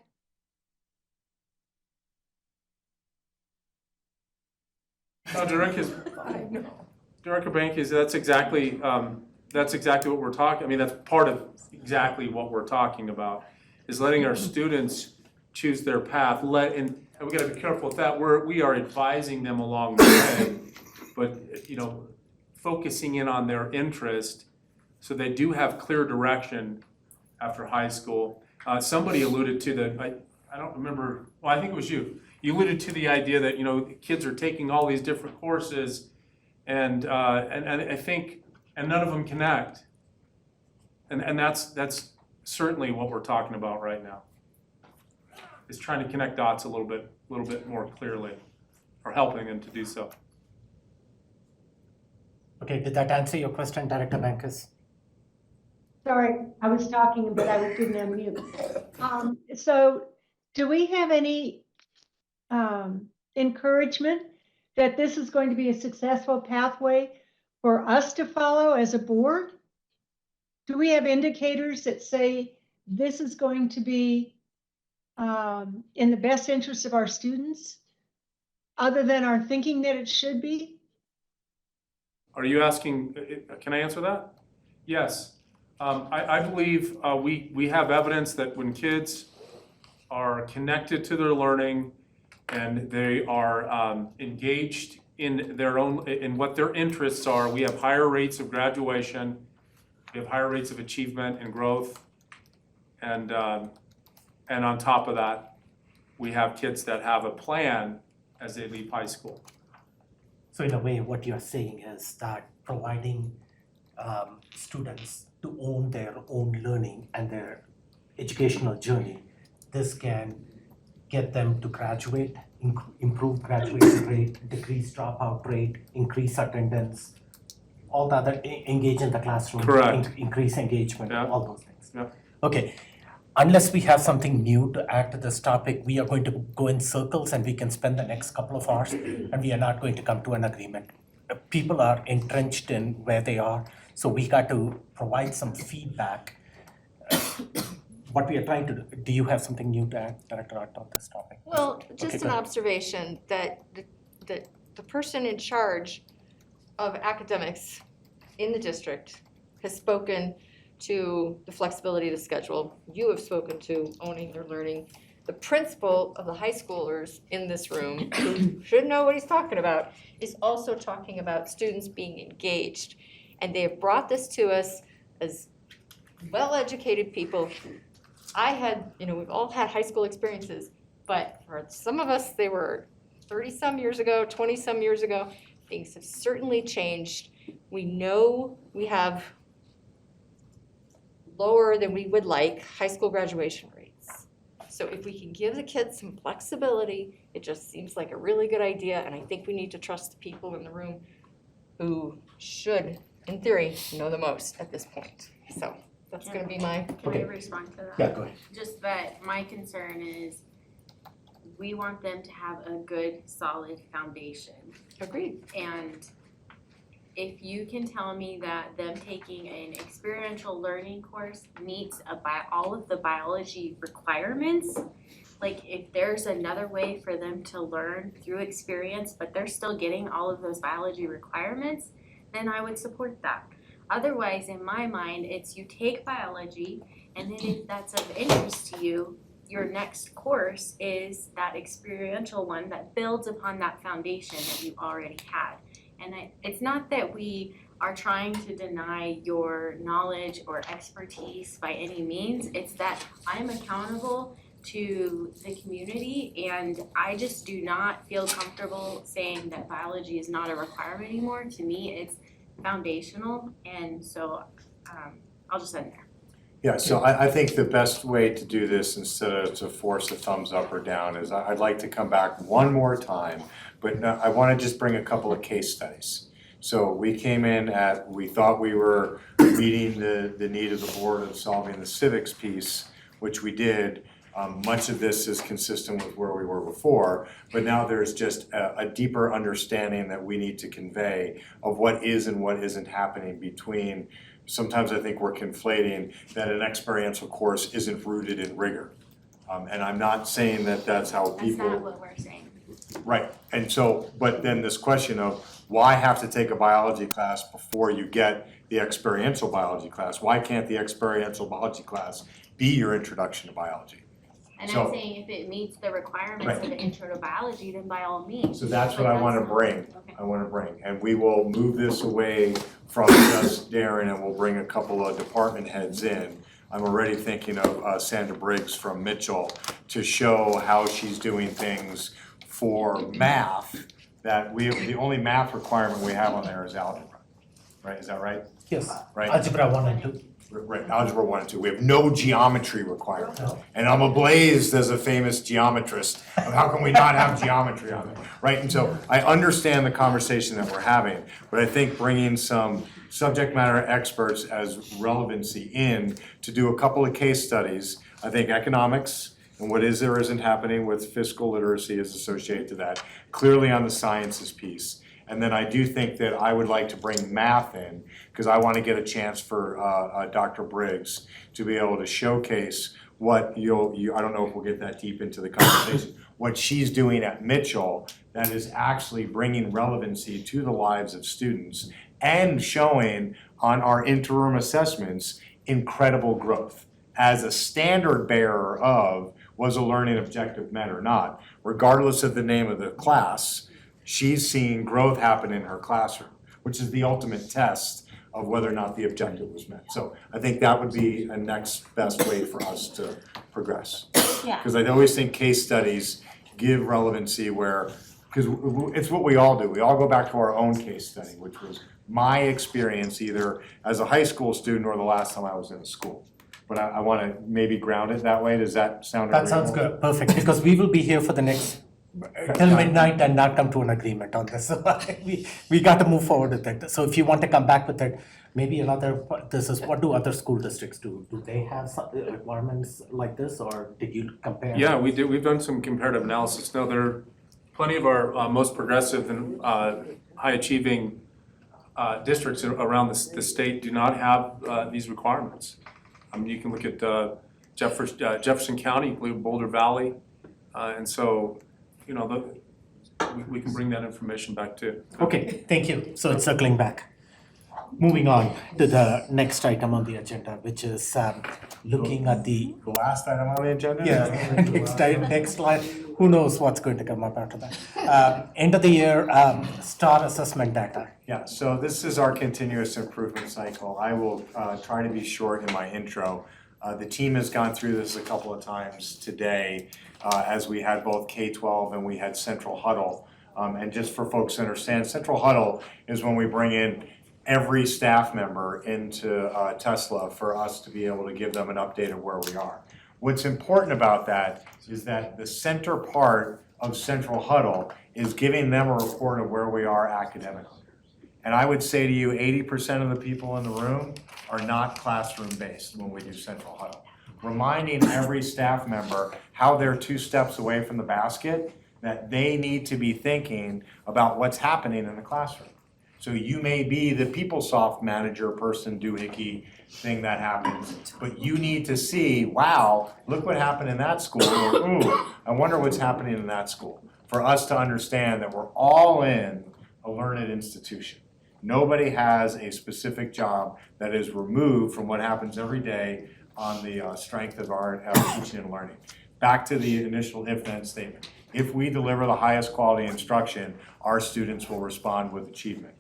No, Director Bank, that's exactly what we're talking, I mean, that's part of exactly what we're talking about, is letting our students choose their path, and we gotta be careful with that, we are advising them along the way, but, you know, focusing in on their interest, so they do have clear direction after high school. Somebody alluded to I don't remember, well, I think it was you. You alluded to the idea that, you know, kids are taking all these different courses and I think, and none of them connect. And that's certainly what we're talking about right now, is trying to connect dots a little bit more clearly, or helping them to do so. Okay, did that answer your question, Director Bankus? Sorry, I was talking, but I didn't unmute. So do we have any encouragement that this is going to be a successful pathway for us to follow as a board? Do we have indicators that say this is going to be in the best interest of our students, other than our thinking that it should be? Are you asking, can I answer that? Yes. I believe we have evidence that when kids are connected to their learning and they are engaged in their own, in what their interests are, we have higher rates of graduation, we have higher rates of achievement and growth. And on top of that, we have kids that have a plan as they leave high school. So in a way, what you're saying is that providing students to own their own learning and their educational journey, this can get them to graduate, improve graduation rate, decrease dropout rate, increase attendance, all the other, engage in the classroom. Correct. Increase engagement, Yeah. all those things. Yeah. Okay, unless we have something new to add to this topic, we are going to go in circles and we can spend the next couple of hours and we are not going to come to an agreement. People are entrenched in where they are, so we got to provide some feedback. What we are trying to do you have something new to add, Director Art, on this topic? Well, Okay, just go an ahead. observation that the person in charge of academics in the district has spoken to the flexibility of the schedule. You have spoken to owning their learning. The principal of the high schoolers in this room, who should know what he's talking about, is also talking about students being engaged. And they have brought this to us as well-educated people. We've all had high school experiences, but for some of us, they were 30-some years ago, 20-some years ago. Things have certainly changed. We know we have lower than we would like high school graduation rates. So if we can give the kids some flexibility, it just seems like a really good idea, and I think we need to trust the people in the room who should, in theory, know the most at this point. So that's gonna be my. Can I respond to that? Yeah, go ahead. Just that my concern is we want them to have a good, solid foundation. Agreed. And if you can tell me that them taking an experiential learning course meets all of the biology requirements, like if there's another way for them to learn through experience, but they're still getting all of those biology requirements, then I would support that. Otherwise, in my mind, it's you take biology, and then if that's of interest to you, your next course is that experiential one that builds upon that foundation that you already had. And it's not that we are trying to deny your knowledge or expertise by any means, it's that I'm accountable to the community, and I just do not feel comfortable saying that biology is not a requirement anymore. To me, it's foundational, and so I'll just end there. Yeah, so I think the best way to do this, instead of to force a thumbs up or down, is I'd like to come back one more time, but I want to just bring a couple of case studies. So we came in we thought we were meeting the need of the board of solving the civics piece, which we did. Much of this is consistent with where we were before, but now there's just a deeper understanding that we need to convey of what is and what isn't happening between. Sometimes I think we're conflating that an experiential course isn't rooted in rigor. And I'm not saying that that's how people. That's not what we're saying. Right, and so, but then this question of why have to take a biology class before you get the experiential biology class? Why can't the experiential biology class be your introduction to biology? And So- I'm saying if it meets the requirements Right. of the intro to biology, then by all means. So that's what But I wanna not- bring. Okay. I wanna bring, and we will move this away from just Darren, and we'll bring a couple of department heads in. I'm already thinking of Sandra Briggs from Mitchell to show how she's doing things for math, that the only math requirement we have on there is algebra, right? Is that right? Yes, right? algebra 1 and 2. Right, algebra 1 and 2. We have no geometry requirement. And I'm amazed as a famous geometrist of how can we not have geometry on it, right? And so I understand the conversation that we're having, but I think bringing some subject matter experts as relevancy in to do a couple of case studies, I think economics and what is or isn't happening with fiscal literacy is associated to that, clearly on the sciences piece. And then I do think that I would like to bring math in, because I want to get a chance for Dr. Briggs to be able to showcase what I don't know if we'll get that deep into the conversation, what she's doing at Mitchell that is actually bringing relevancy to the lives of students and showing on our interim assessments incredible growth as a standard bearer of was a learning objective met or not, regardless of the name of the class. She's seeing growth happen in her classroom, which is the ultimate test of whether or not the objective was met. So I think that would be a next best way for us to progress. Yeah. Because I always think case studies give relevancy because it's what we all do. We all go back to our own case study, which was my experience either as a high school student or the last time I was in a school. But I want to maybe ground it that way. Does that sound agreeable? That sounds good, perfect, because we will be here for the next till midnight and not come to an agreement on this. So we got to move forward with it. So if you want to come back with it, maybe what do other school districts do? Do they have some requirements like this, or did you compare? Yeah, we did. We've done some comparative analysis. Now, there are plenty of our most progressive and high achieving districts around the state do not have these requirements. You can look at Jefferson County, you can look at Boulder Valley, and so we can bring that information back too. Okay, thank you. So it's circling back. Moving on to the next item on the agenda, which is looking at the last item on the agenda? next slide. Who knows what's going to come up after that? End of the year STAR assessment data. Yeah, so this is our continuous improvement cycle. I will try to be short in my intro. The team has gone through this a couple of times today as we had both K-12 and we had Central Huddle. And just for folks to understand, Central Huddle is when we bring in every staff member into Tesla for us to be able to give them an update of where we are. What's important about that is that the center part of Central Huddle is giving them a report of where we are academically. And I would say to you, 80% of the people in the room are not classroom-based when we do Central Huddle. Reminding every staff member how they're 2 steps away from the basket, that they need to be thinking about what's happening in the classroom. So you may be the PeopleSoft manager person doohickey thing that happens, but you need to see, wow, look what happened in that school, or ooh, I wonder what's happening in that school. For us to understand that we're all in a learned institution. Nobody has a specific job that is removed from what happens every day on the strength of our teaching and learning. Back to the initial if-then statement. If we deliver the highest quality instruction, our students will respond with achievement.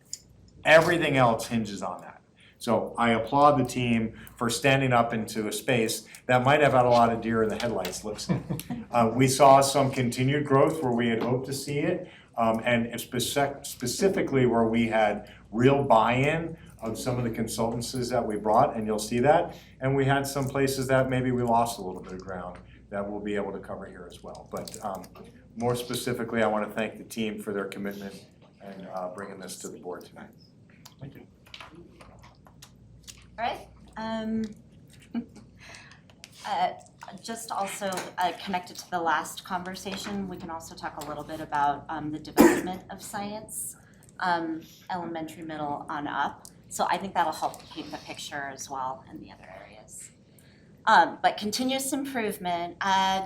Everything else hinges on that. So I applaud the team for standing up into a space that might have had a lot of deer in the headlights looks in. We saw some continued growth where we had hoped to see it, and specifically where we had real buy-in of some of the consultancies that we brought, and you'll see that. And we had some places that maybe we lost a little bit of ground that we'll be able to cover here as well. But more specifically, I want to thank the team for their commitment and bringing this to the board tonight. Thank you. All right. Just also connected to the last conversation, we can also talk a little bit about the development of science, elementary, middle, on up. So I think that'll help paint the picture as well in the other areas. But continuous improvement,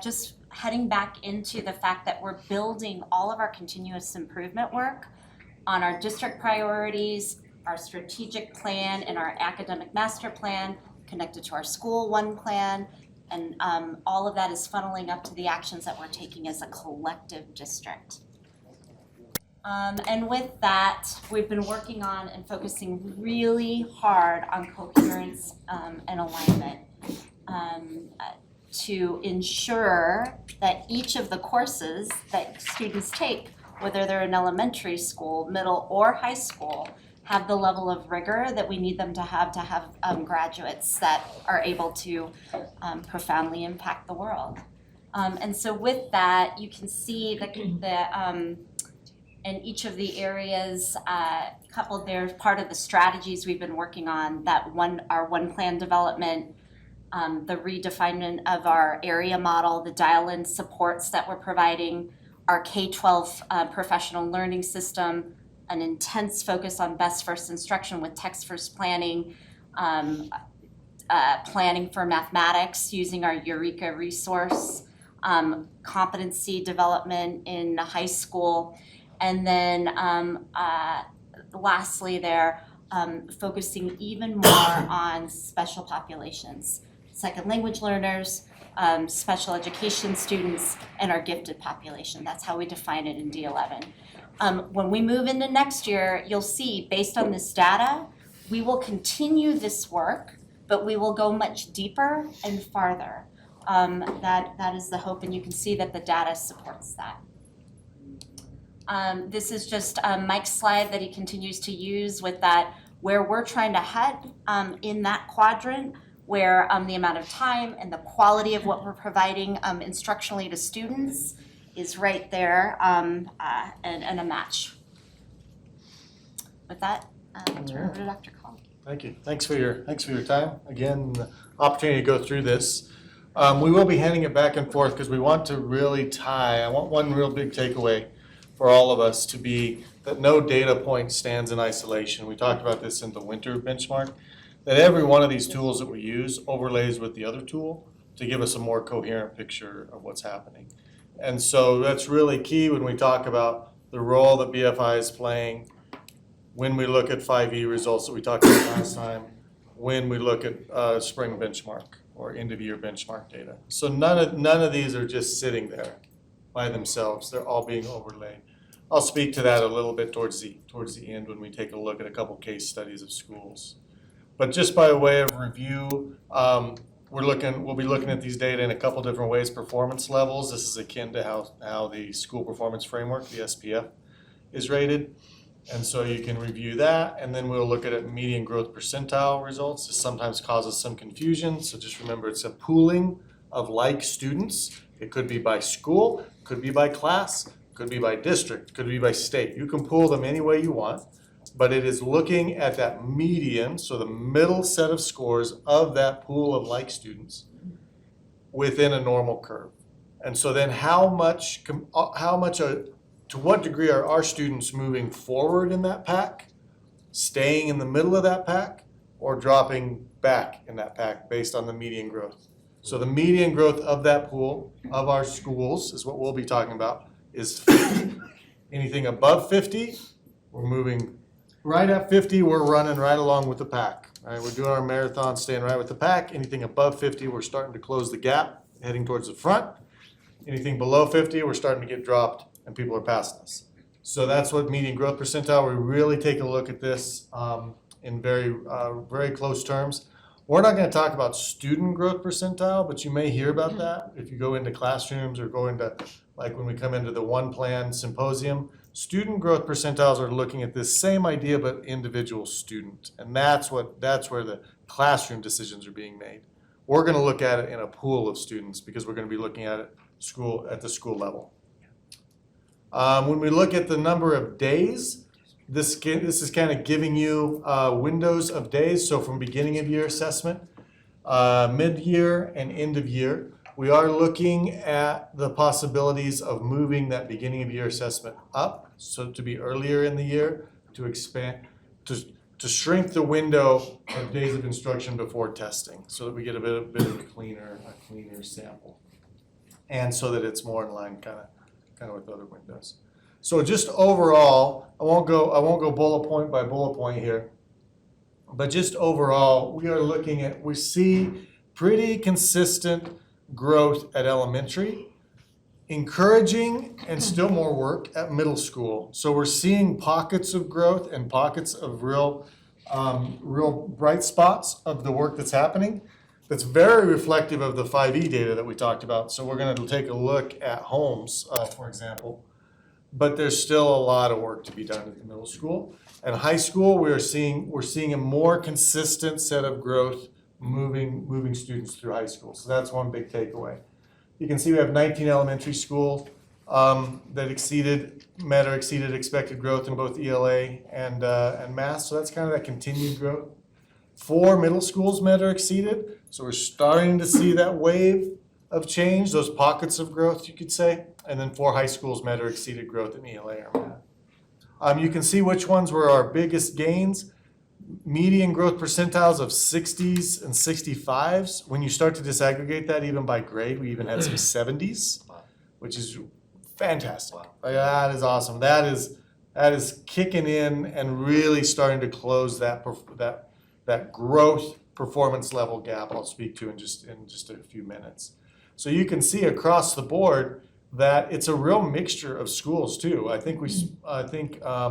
just heading back into the fact that we're building all of our continuous improvement work on our district priorities, our strategic plan, and our academic master plan, connected to our School One plan, and all of that is funneling up to the actions that we're taking as a collective district. And with that, we've been working on and focusing really hard on coherence and alignment to ensure that each of the courses that students take, whether they're in elementary school, middle, or high school, have the level of rigor that we need them to have graduates that are able to profoundly impact the world. And so with that, you can see in each of the areas coupled there, part of the strategies we've been working on, our one plan development, the redefinement of our area model, the dial-in supports that we're providing, our K-12 professional learning system, an intense focus on best first instruction with text first planning, planning for mathematics using our Eureka resource, competency development in high school, and then lastly there, focusing even more on special populations, second language learners, special education students, and our gifted population. That's how we define it in D11. When we move into next year, you'll see, based on this data, we will continue this work, but we will go much deeper and farther. That is the hope, and you can see that the data supports that. This is just Mike's slide that he continues to use with that, where we're trying to head in that quadrant, where the amount of time and the quality of what we're providing instructionally to students is right there and a match. With that, I'll turn over to Dr. Call. Thank you. Thanks for your time. Again, the opportunity to go through this. We will be handing it back and forth because we want to really I want one real big takeaway for all of us to be that no data point stands in isolation. We talked about this in the winter benchmark, that every one of these tools that we use overlays with the other tool to give us a more coherent picture of what's happening. And so that's really key when we talk about the role that BFI is playing, when we look at 5E results that we talked about last time, when we look at spring benchmark or end of year benchmark data. So none of these are just sitting there by themselves. They're all being overlaid. I'll speak to that a little bit towards the end when we take a look at a couple case studies of schools. But just by way of review, we'll be looking at these data in a couple different ways. Performance levels, this is akin to how the school performance framework, the SPF, is rated. And so you can review that, and then we'll look at median growth percentile results. This sometimes causes some confusion, so just remember it's a pooling of like students. It could be by school, could be by class, could be by district, could be by state. You can pool them any way you want, but it is looking at that median, so the middle set of scores of that pool of like students within a normal curve. And so then to what degree are our students moving forward in that pack, staying in the middle of that pack, or dropping back in that pack based on the median growth? So the median growth of that pool of our schools is what we'll be talking about, is 50. Anything above 50, we're moving right at 50, we're running right along with the pack. All right, we're doing our marathon, staying right with the pack. Anything above 50, we're starting to close the gap, heading towards the front. Anything below 50, we're starting to get dropped and people are passing us. So that's what median growth percentile, we really take a look at this in very close terms. We're not gonna talk about student growth percentile, but you may hear about that if you go into classrooms or go into, like when we come into the one plan symposium, student growth percentiles are looking at this same idea but individual student. And that's where the classroom decisions are being made. We're gonna look at it in a pool of students because we're gonna be looking at it at the school level. When we look at the number of days, this is kind of giving you windows of days. So from beginning of year assessment, mid-year and end of year, we are looking at the possibilities of moving that beginning of year assessment up. So to be earlier in the year, to expand, to shrink the window of days of instruction before testing so that we get a bit of a cleaner sample. And so that it's more in line kind of with other windows. So just overall, I won't go bullet point by bullet point here, but just overall, we see pretty consistent growth at elementary, encouraging and still more work at middle school. So we're seeing pockets of growth and pockets of real bright spots of the work that's happening. That's very reflective of the 5E data that we talked about. So we're going to take a look at homes, for example. but there's still a lot of work to be done at the middle school. And high school, we're seeing a more consistent set of growth moving students through high school. So that's one big takeaway. You can see we have 19 elementary school that met or exceeded expected growth in both ELA and math. So that's kind of that continued growth. 4 middle schools met or exceeded. So we're starting to see that wave of change, those pockets of growth, you could say. And then 4 high schools met or exceeded growth in ELA or math. You can see which ones were our biggest gains. Median growth percentiles of 60s and 65s. When you start to disaggregate that even by grade, we even had some 70s, which is fantastic. Like, that is awesome. That is kicking in and really starting to close that growth performance level gap I'll speak to in just a few minutes. So you can see across the board that it's a real mixture of schools too. I think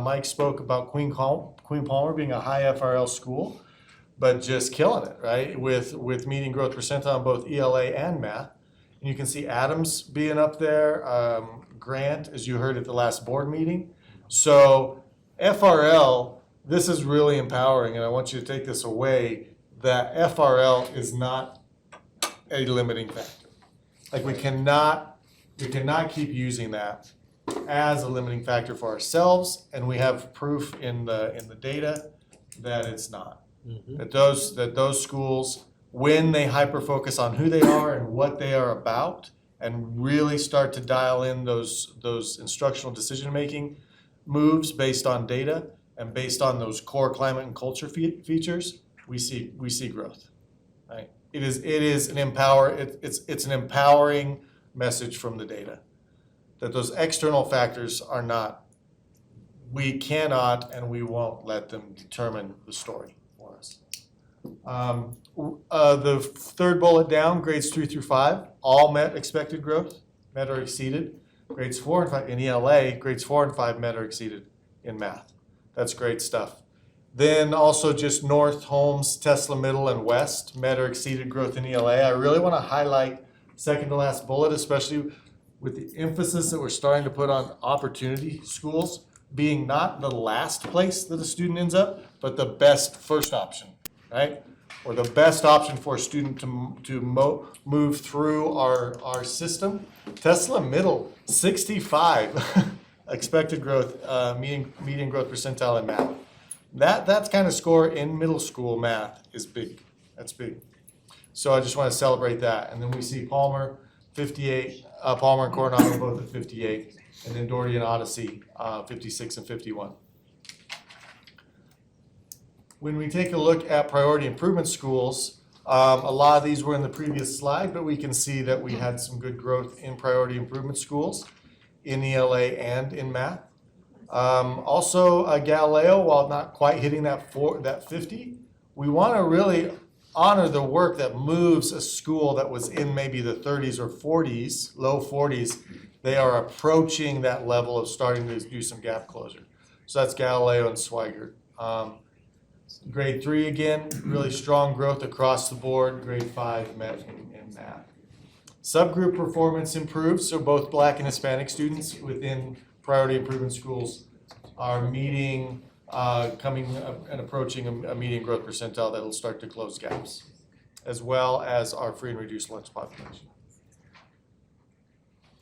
Mike spoke about Queen Palmer being a high FRL school, but just killing it, right? With median growth percentile on both ELA and math. And you can see Adams being up there, Grant, as you heard at the last board meeting. So FRL, this is really empowering, and I want you to take this away, that FRL is not a limiting factor. Like we cannot keep using that as a limiting factor for ourselves, and we have proof in the data that it's not. Mm-hmm. That those schools, when they hyper-focus on who they are and what they are about, and really start to dial in those instructional decision-making moves based on data and based on those core climate and culture features, we see growth. Right? It's an empowering message from the data that those external factors are not, we cannot and we won't let them determine the story for us. The third bullet down, grades 3 through 5, all met expected growth, met or exceeded. Grades 4 and 5 in ELA, grades 4 and 5 met or exceeded in math. That's great stuff. Then also just North, Holmes, Tesla Middle, and West met or exceeded growth in ELA. I really want to highlight second to last bullet, especially with the emphasis that we're starting to put on opportunity schools being not the last place that a student ends up, but the best first option, right? Or the best option for a student to move through our system. Tesla Middle, 65 expected growth, median growth percentile in math. That kind of score in middle school math is big. That's big. So I just want to celebrate that. And then we see Palmer, 58, Palmer and Coronado both at 58, and then Doherty and Odyssey, 56 and 51. When we take a look at priority improvement schools, a lot of these were in the previous slide, but we can see that we had some good growth in priority improvement schools in ELA and in math. Also, Galileo, while not quite hitting that 50, we want to really honor the work that moves a school that was in maybe the 30s or 40s, low 40s. They are approaching that level of starting to do some gap closure. So that's Galileo and Swigert. Grade 3 again, really strong growth across the board. Grade 5 met in math. Subgroup performance improved, so both Black and Hispanic students within priority improvement schools are meeting, coming and approaching a median growth percentile that'll start to close gaps, as well as our free and reduced lunch population.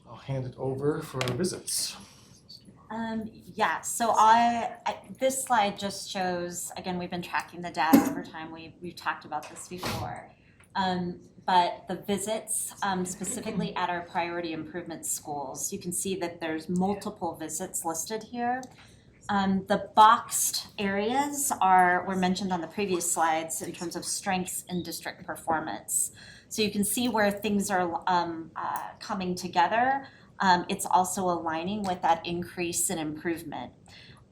I'll hand it over for visits. Yeah, so this slide just shows, again, we've been tracking the data over time. We've talked about this before. But the visits, specifically at our priority improvement schools, you can see that there's multiple visits listed here. The boxed areas were mentioned on the previous slides in terms of strengths in district performance. So you can see where things are coming together. It's also aligning with that increase in improvement.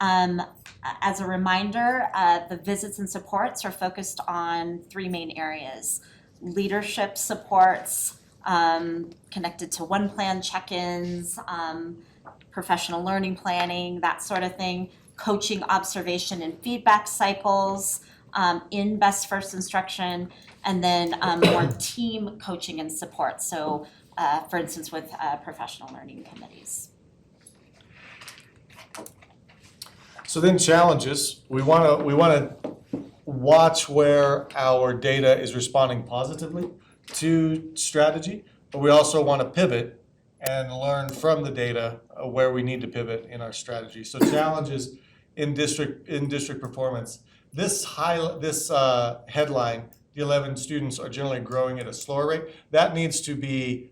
As a reminder, the visits and supports are focused on 3 main areas. Leadership supports connected to one plan check-ins, professional learning planning, that sort of thing, coaching, observation, and feedback cycles in best first instruction, and then more team coaching and support. So for instance, with professional learning committees. So then challenges, we wanna watch where our data is responding positively to strategy, but we also wanna pivot and learn from the data where we need to pivot in our strategy. So challenges in district performance. This headline, the 11 students are generally growing at a slower rate. That needs to be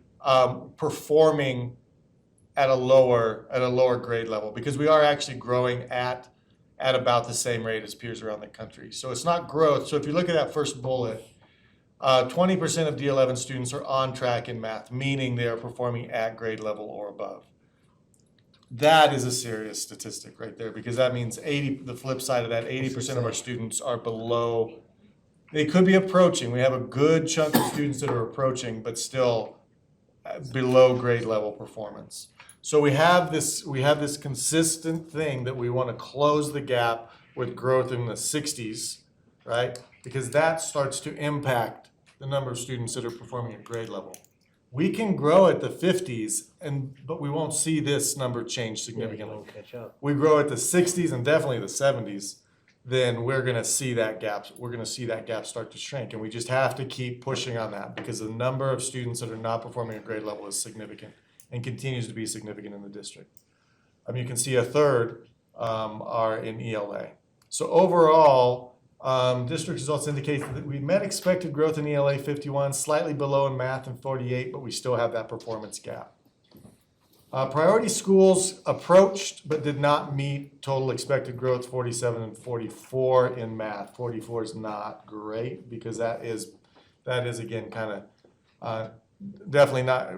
performing at a lower grade level, because we are actually growing at about the same rate as peers around the country. So it's not growth. So if you look at that first bullet, 20% of D11 students are on track in math, meaning they are performing at grade level or above. That is a serious statistic right there, because that means the flip side of that, 80% of our students are below. They could be approaching. We have a good chunk of students that are approaching, but still below grade level performance. So we have this consistent thing that we want to close the gap with growth in the 60s, right? Because that starts to impact the number of students that are performing at grade level. We can grow at the 50s, but we won't see this number change significantly. Yeah, you won't catch up. We grow at the 60s and definitely the 70s, then we're going to see that gap. We're going to see that gap start to shrink, and we just have to keep pushing on that, because the number of students that are not performing at grade level is significant and continues to be significant in the district. You can see a third are in ELA. So overall, district results indicate that we met expected growth in ELA 51, slightly below in math and 48, but we still have that performance gap. Priority schools approached but did not meet total expected growth, 47 and 44 in math. 44 is not great, because that is again kind of definitely not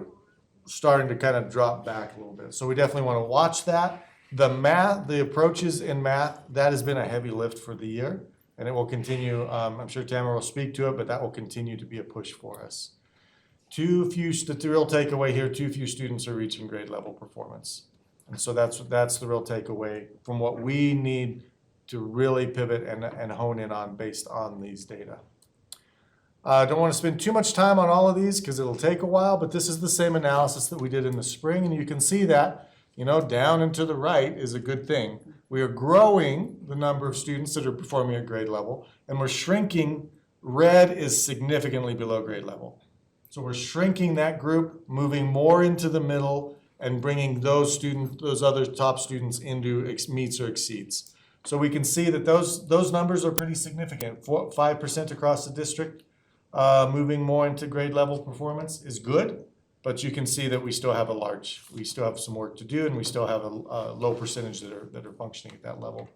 starting to kind of drop back a little bit. So we definitely want to watch that. The approaches in math, that has been a heavy lift for the year, and it will continue. I'm sure Tamara will speak to it, but that will continue to be a push for us. The real takeaway here, too few students are reaching grade level performance. And so that's the real takeaway from what we need to really pivot and hone in on based on these data. I don't want to spend too much time on all of these because it'll take a while, but this is the same analysis that we did in the spring, and you can see that, down and to the right is a good thing. We are growing the number of students that are performing at grade level, and we're shrinking. Red is significantly below grade level. So we're shrinking that group, moving more into the middle, and bringing those other top students into meets or exceeds. So we can see that those numbers are pretty significant. 5% across the district. Moving more into grade level performance is good, but you can see that we still have some work to do, and we still have a low percentage that are functioning at that level.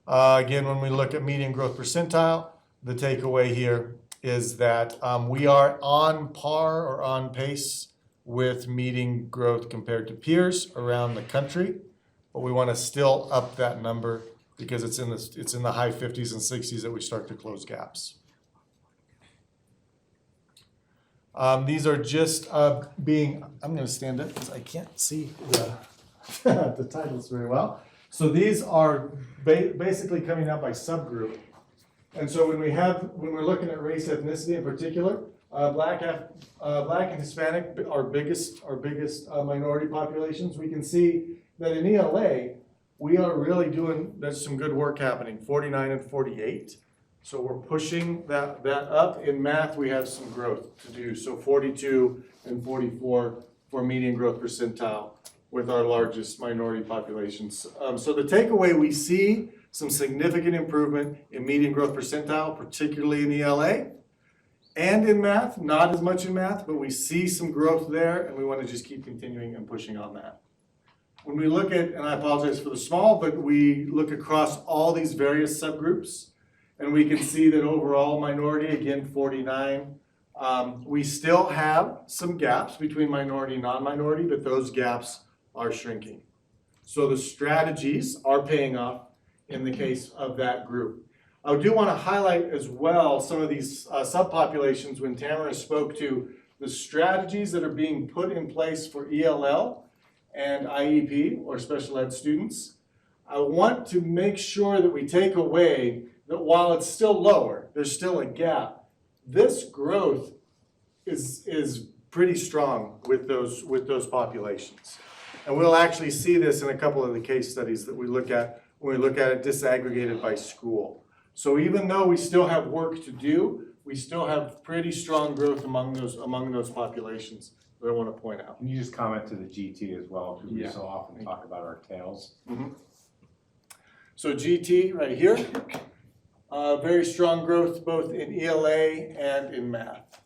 Again, when we look at median growth percentile, the takeaway here is that we are on par or on pace with meeting growth compared to peers around the country, but we want to still up that number because it's in the high 50s and 60s that we start to close gaps. These are just I'm going to stand up because I can't see the titles very well. So these are basically coming out by subgroup. And so when we're looking at race, ethnicity in particular, Black and Hispanic are biggest minority populations. We can see that in ELA, we are really there's some good work happening, 49 and 48. So we're pushing that up. In math, we have some growth to do. So 42 and 44 for median growth percentile with our largest minority populations. So the takeaway, we see some significant improvement in median growth percentile, particularly in ELA and in math, not as much in math, but we see some growth there, and we want to just keep continuing and pushing on that. When we look at, and I apologize for the small, but we look across all these various subgroups, and we can see that overall minority, again, 49. We still have some gaps between minority and non-minority, but those gaps are shrinking. So the strategies are paying off in the case of that group. I do want to highlight as well some of these subpopulations when Tamara spoke to the strategies that are being put in place for ELL and IEP or special ed students. I want to make sure that we take away that while it's still lower, there's still a gap. This growth is pretty strong with those populations. And we'll actually see this in a couple of the case studies that we look at when we look at it disaggregated by school. So even though we still have work to do, we still have pretty strong growth among those populations that I want to point out. Can you just comment to the GT as well, because we Yeah. so often talk about our tails? So GT right here, very strong growth both in ELA and in math.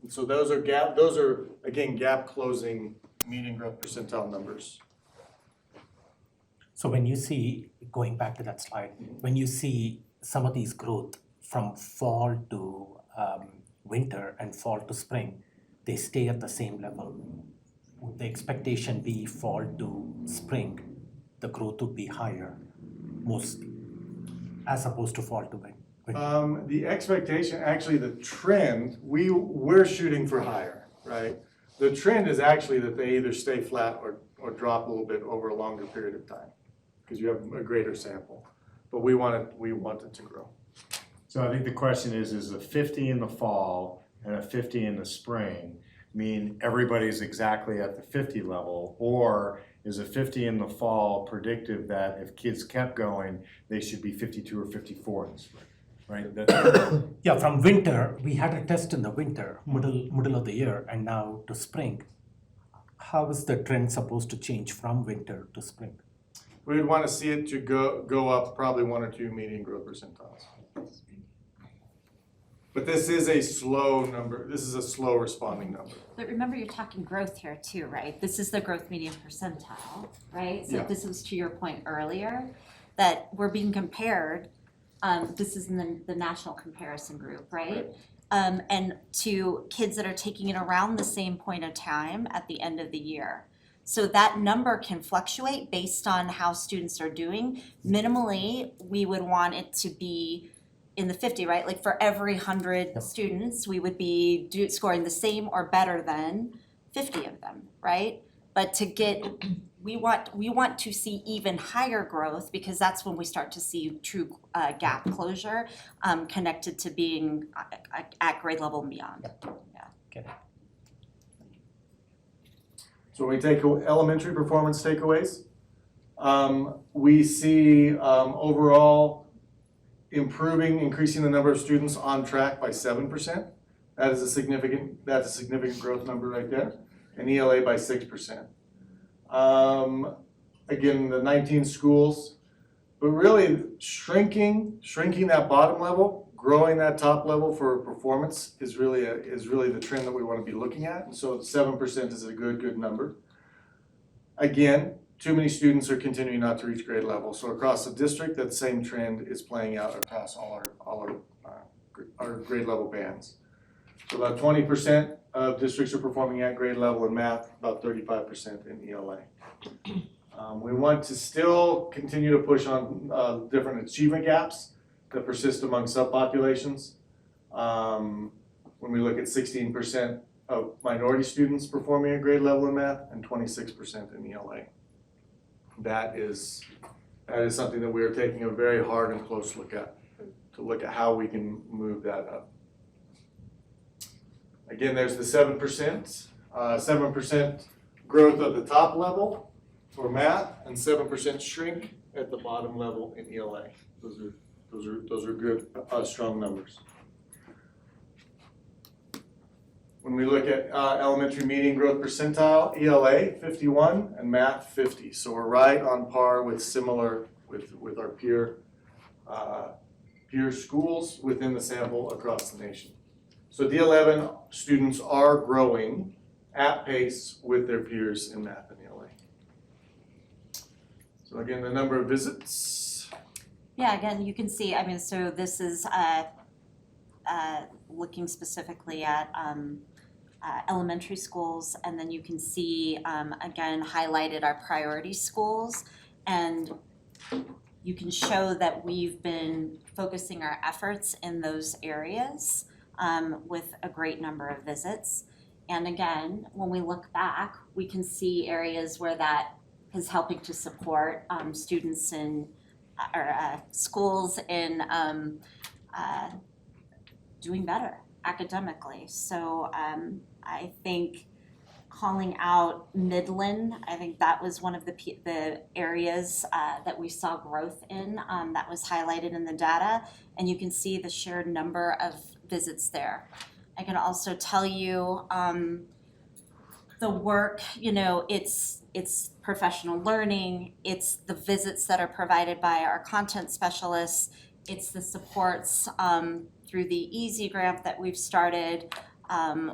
And so those are again gap closing median growth percentile numbers. So when you see, going back to that slide, when you see some of these growth from fall to winter and fall to spring, they stay at the same level. Would the expectation be fall to spring, the growth would be higher, mostly, as opposed to fall to winter? The expectation, actually the trend, we're shooting for higher, right? The trend is actually that they either stay flat or drop a little bit over a longer period of time, because you have a greater sample. But we want it to grow. So I think the question is a 50 in the fall and a 50 in the spring mean everybody's exactly at the 50 level? Or is a 50 in the fall predictive that if kids kept going, they should be 52 or 54 in the spring, right? Yeah, from winter, we had a test in the winter, middle of the year, and now to spring. How is the trend supposed to change from winter to spring? We would want to see it to go up probably 1 or 2 median growth percentiles. But this is a slow number. This is a slow responding number. But remember, you're talking growth here too, right? This is the growth median percentile, right? So Yeah. this was to your point earlier, that we're being compared, this is in the national comparison group, right? And to kids that are taking it around the same point of time at the end of the year. So that number can fluctuate based on how students are doing. Minimally, we would want it to be in the 50, right? Like for every 100 students, we would be scoring the same or better than 50 of them, right? But to get, we want to see even higher growth, because that's when we start to see true gap closure connected to being at grade level and beyond. So when we take elementary performance takeaways, we see overall increasing the number of students on track by 7%. That's a significant growth number right there. And ELA by 6%. Again, the 19 schools, but really shrinking that bottom level, growing that top level for performance is really the trend that we want to be looking at. And so 7% is a good number. Again, too many students are continuing not to reach grade level. So across the district, that same trend is playing out across all our grade level bands. So about 20% of districts are performing at grade level in math, about 35% in ELA. We want to still continue to push on different achievement gaps that persist among subpopulations. When we look at 16% of minority students performing at grade level in math and 26% in ELA. That is something that we are taking a very hard and close look at, to look at how we can move that up. Again, there's the 7% growth at the top level for math and 7% shrink at the bottom level in ELA. Those are good, strong numbers. When we look at elementary median growth percentile, ELA 51 and math 50. So we're right on par with our peer schools within the sample across the nation. So D11 students are growing at pace with their peers in math and ELA. So again, the number of visits. Yeah, again, you can see, so this is looking specifically at elementary schools, and then you can see, again, highlighted our priority schools, and you can show that we've been focusing our efforts in those areas with a great number of visits. And again, when we look back, we can see areas where that is helping to support students in or schools in doing better academically. So I think calling out Midland. I think that was one of the areas that we saw growth in, that was highlighted in the data. And you can see the sheer number of visits there. I can also tell you the work, it's professional learning, it's the visits that are provided by our content specialists, it's the supports through the EASY grant that we've started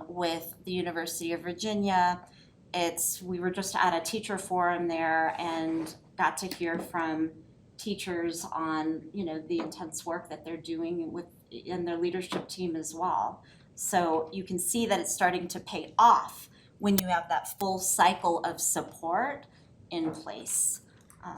with the University of Virginia. We were just at a teacher forum there and got to hear from teachers on, the intense work that they're doing in their leadership team as well. So you can see that it's starting to pay off when you have that full cycle of support in place.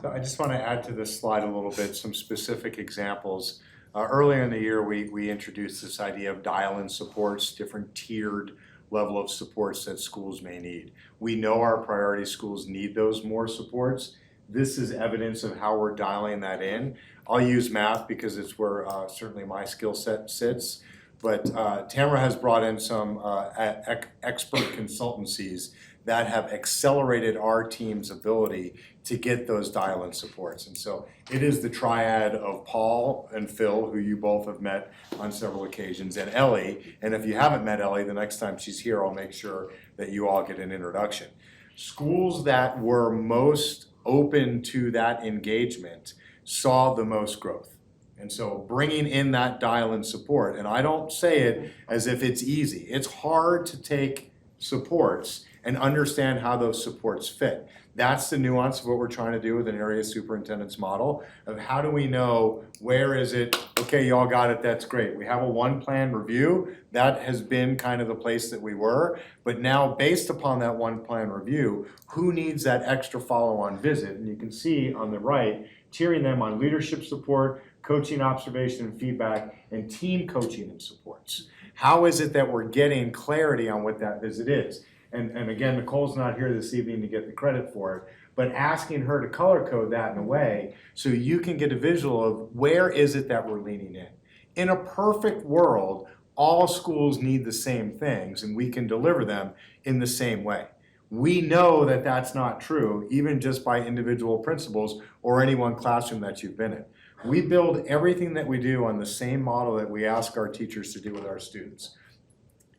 So I just want to add to this slide a little bit, some specific examples. Earlier in the year, we introduced this idea of dial-in supports, different tiered level of supports that schools may need. We know our priority schools need those more supports. This is evidence of how we're dialing that in. I'll use math because it's where certainly my skill set sits. But Tamara has brought in some expert consultancies that have accelerated our team's ability to get those dial-in supports. And so it is the triad of Paul and Phil, who you both have met on several occasions, and Ellie. And if you haven't met Ellie, the next time she's here, I'll make sure that you all get an introduction. Schools that were most open to that engagement saw the most growth. And so bringing in that dial-in support, and I don't say it as if it's easy. It's hard to take supports and understand how those supports fit. That's the nuance of what we're trying to do with an area superintendent's model of how do we know where is it, okay, y'all got it, that's great. We have a one-plan review. That has been kind of the place that we were. But now based upon that one-plan review, who needs that extra follow-on visit? And you can see on the right, tiering them on leadership support, coaching, observation, and feedback, and team coaching and supports. How is it that we're getting clarity on what that visit is? And again, Nicole's not here this evening to get the credit for it, but asking her to color code that in a way so you can get a visual of where is it that we're leaning in. In a perfect world, all schools need the same things and we can deliver them in the same way. We know that that's not true, even just by individual principals or any one classroom that you've been in. We build everything that we do on the same model that we ask our teachers to do with our students.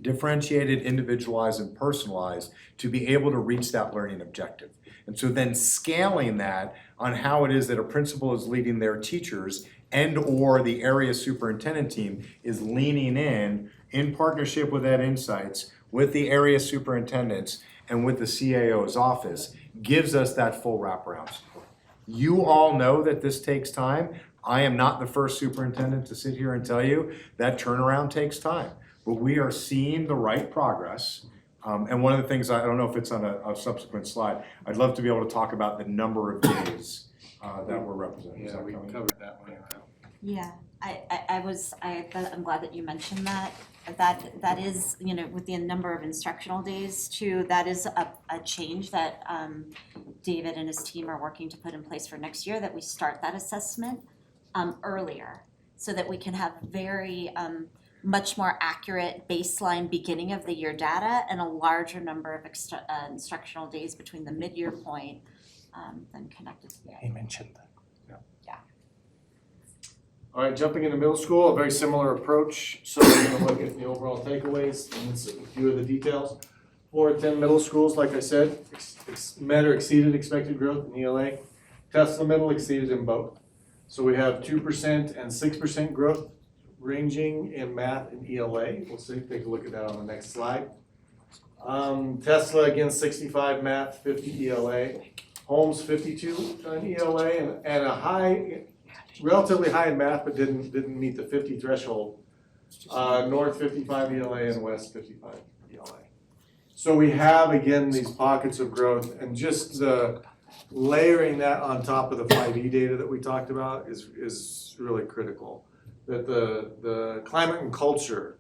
Differentiated, individualized, and personalized to be able to reach that learning objective. And so then scaling that on how it is that a principal is leading their teachers and or the area superintendent team is leaning in partnership with Ed Insights, with the area superintendents, and with the CAO's office, gives us that full wraparound support. You all know that this takes time. I am not the first superintendent to sit here and tell you that turnaround takes time. But we are seeing the right progress. And one of the things, I don't know if it's on a subsequent slide, I'd love to be able to talk about the number of days that we're representing. Yeah, we covered that one. Yeah, I'm glad that you mentioned that. That is, with the number of instructional days too, that is a change that David and his team are working to put in place for next year, that we start that assessment earlier so that we can have very much more accurate baseline beginning of the year data and a larger number of instructional days between the mid-year point than connected to the He mentioned that. All right, jumping into middle school, a very similar approach. So we're gonna look at the overall takeaways and a few of the details. 4 of 10 middle schools, like I said, met or exceeded expected growth in ELA. Tesla Middle exceeded in both. So we have 2% and 6% growth ranging in math and ELA. We'll take a look at that on the next slide. Tesla, again, 65 math, 50 ELA. Holmes, 52 on ELA, and a high, relatively high in math, but didn't meet the 50 threshold. North 55 ELA and West 55 ELA. So we have, again, these pockets of growth, and just the layering that on top of the 5E data that we talked about is really critical. That the climate and culture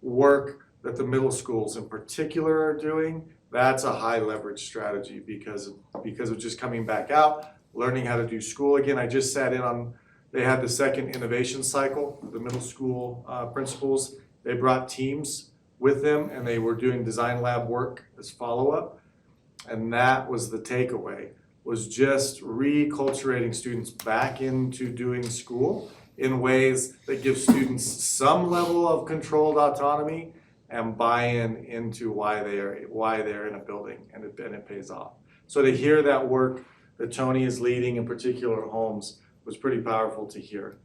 work that the middle schools in particular are doing, that's a high leverage strategy because of just coming back out, learning how to do school again. I just sat in on, they had the second innovation cycle, the middle school principals. They brought teams with them, and they were doing design lab work as follow-up. And that was the takeaway, was just reculturating students back into doing school in ways that give students some level of controlled autonomy and buy-in into why they're in a building, and it pays off. So to hear that work that Tony is leading, in particular at Holmes, was pretty powerful to hear.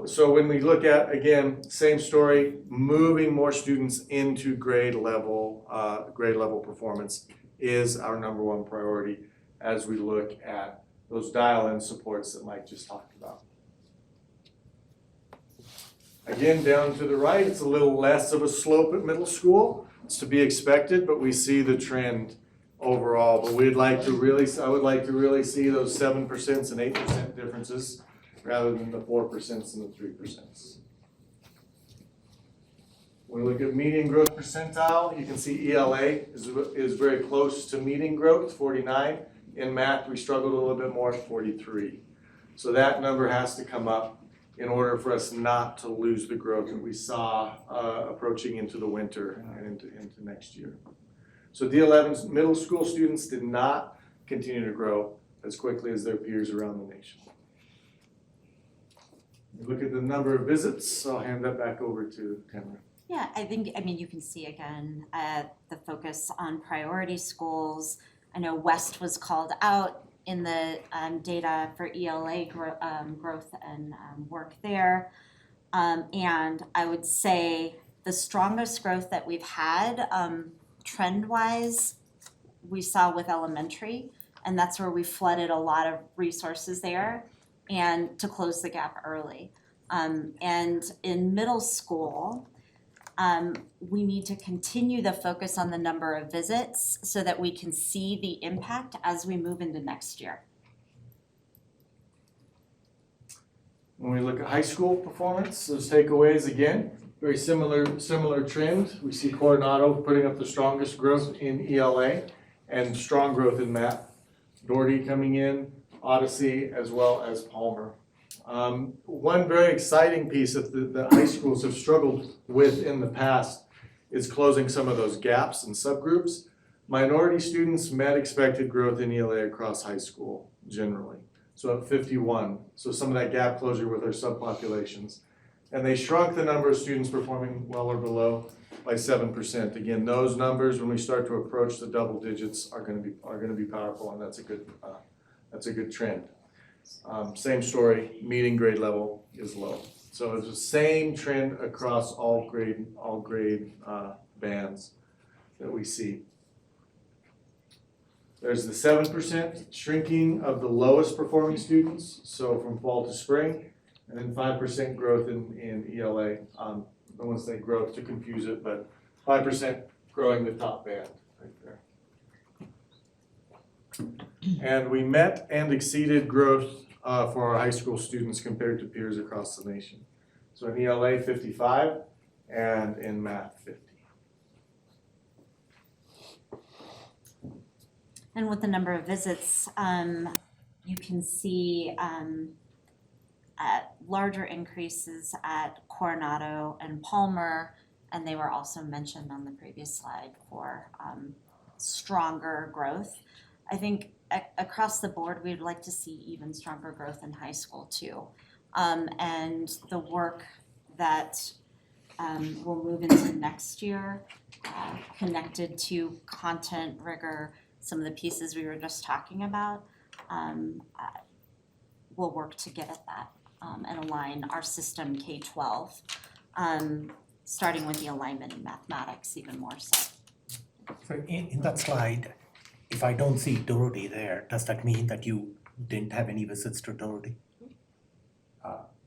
So when we look at, again, same story, moving more students into grade level performance is our number one priority as we look at those dial-in supports that Mike just talked about. Again, down to the right, it's a little less of a slope at middle school. It's to be expected, but we see the trend overall. But I would like to really see those 7% and 8% differences rather than the 4% and the 3%. When we look at median growth percentile, you can see ELA is very close to median growth, 49. In math, we struggled a little bit more at 43. So that number has to come up in order for us not to lose the growth that we saw approaching into the winter and into next year. So D11's middle school students did not continue to grow as quickly as their peers around the nation. Look at the number of visits. I'll hand that back over to Tamara. Yeah, you can see again, the focus on priority schools. I know West was called out in the data for ELA growth and work there. And I would say the strongest growth that we've had trend-wise, we saw with elementary, and that's where we flooded a lot of resources there and to close the gap early. And in middle school, we need to continue the focus on the number of visits so that we can see the impact as we move into next year. When we look at high school performance, those takeaways again, very similar trend. We see Coronado putting up the strongest growth in ELA and strong growth in math. Doherty coming in, Odyssey, as well as Palmer. One very exciting piece that the high schools have struggled with in the past is closing some of those gaps and subgroups. Minority students met expected growth in ELA across high school generally. So at 51, so some of that gap closure with our subpopulations. And they shrunk the number of students performing well or below by 7%. Again, those numbers, when we start to approach the double digits, are going to be powerful, and that's a good trend. Same story, meeting grade level is low. So it's the same trend across all grade bands that we see. There's the 7% shrinking of the lowest performing students, so from fall to spring, and then 5% growth in ELA. I don't want to say growth to confuse it, but 5% growing the top band right there. And we met and exceeded growth for our high school students compared to peers across the nation. So in ELA, 55, and in math, 50. And with the number of visits, you can see larger increases at Coronado and Palmer, and they were also mentioned on the previous slide for stronger growth. I think across the board, we'd like to see even stronger growth in high school too. And the work that will move into next year, connected to content rigor, some of the pieces we were just talking about, we'll work to get at that and align our system K-12, starting with the alignment in mathematics even more so. So in that slide, if I don't see Doherty there, does that mean that you didn't have any visits to Doherty?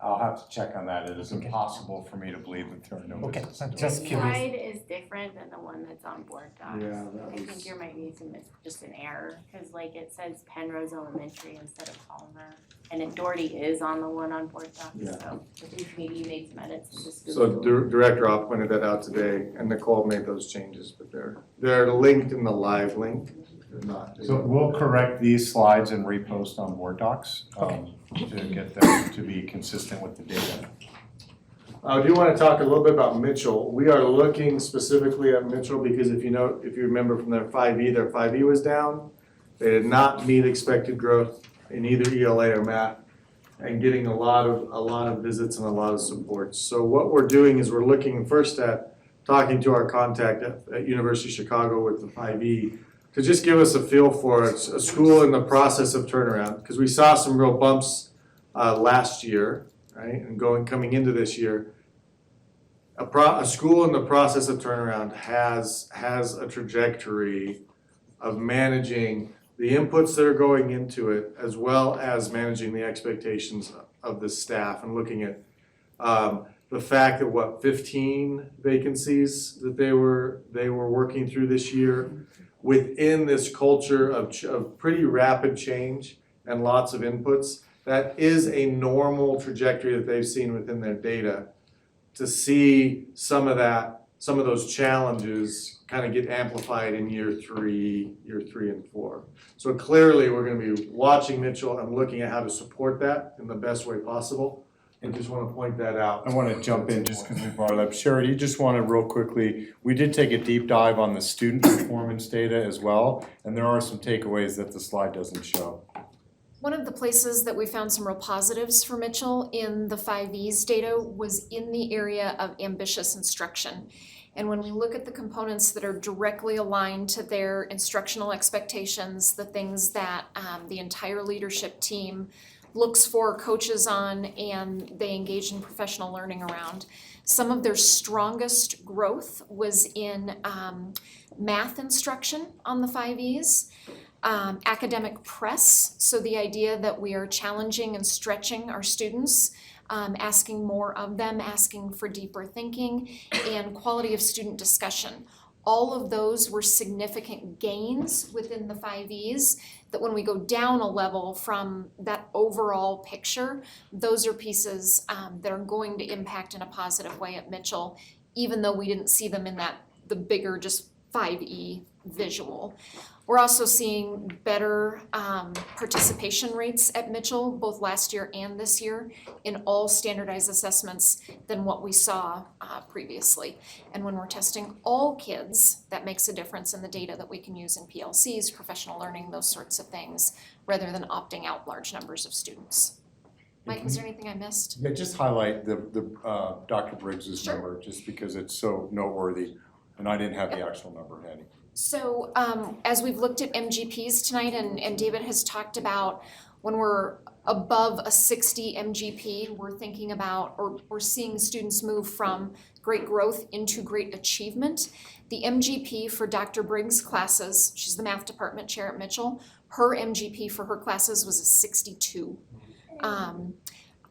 I'll have to check on that. It is impossible for me to believe that there are no visits. Okay, just curious. The slide is different than the one that's on board docs. Yeah, I think there might be just an error, because like it says Penrose Elementary instead of Palmer. And then Doherty is on the one on board docs, Yeah. so if maybe you made some edits, just So Google. Director Opp pointed that out today, and Nicole made those changes, but they're linked in the live link. They're not. So we'll correct these slides and repost on Board Docs to get them to be consistent with the data. I do want to talk a little bit about Mitchell. We are looking specifically at Mitchell because if you remember from their 5E was down. They did not meet expected growth in either ELA or math and getting a lot of visits and a lot of support. So what we're doing is we're looking first at talking to our contact at University of Chicago with the 5E to just give us a feel for a school in the process of turnaround, because we saw some real bumps last year, right? And coming into this year, a school in the process of turnaround has a trajectory of managing the inputs that are going into it, as well as managing the expectations of the staff and looking at the fact that 15 vacancies that they were working through this year within this culture of pretty rapid change and lots of inputs. That is a normal trajectory that they've seen within their data. To see some of those challenges kind of get amplified in year three and 4. So clearly, we're gonna be watching Mitchell and looking at how to support that in the best way possible. And just wanna point that out. I wanna jump in just because we brought it up. Sherry, you just wanna real quickly, we did take a deep dive on the student performance data as well, and there are some takeaways that the slide doesn't show. One of the places that we found some real positives for Mitchell in the 5Es data was in the area of ambitious instruction. And when we look at the components that are directly aligned to their instructional expectations, the things that the entire leadership team looks for coaches on and they engage in professional learning around, some of their strongest growth was in math instruction on the 5Es. Academic press, so the idea that we are challenging and stretching our students, asking more of them, asking for deeper thinking, and quality of student discussion. All of those were significant gains within the 5Es that when we go down a level from that overall picture, those are pieces that are going to impact in a positive way at Mitchell, even though we didn't see them in the bigger just 5E visual. We're also seeing better participation rates at Mitchell, both last year and this year, in all standardized assessments than what we saw previously. And when we're testing all kids, that makes a difference in the data that we can use in PLCs, professional learning, those sorts of things, rather than opting out large numbers of students. Mike, was there anything I missed? Yeah, just highlight the Dr. Briggs's Sure. number, just because it's so noteworthy, and I didn't have the actual number handy. So as we've looked at MGPs tonight, and David has talked about when we're above a 60 MGP, we're thinking about, or we're seeing students move from great growth into great achievement. The MGP for Dr. Briggs' classes, she's the math department chair at Mitchell, her MGP for her classes was a 62.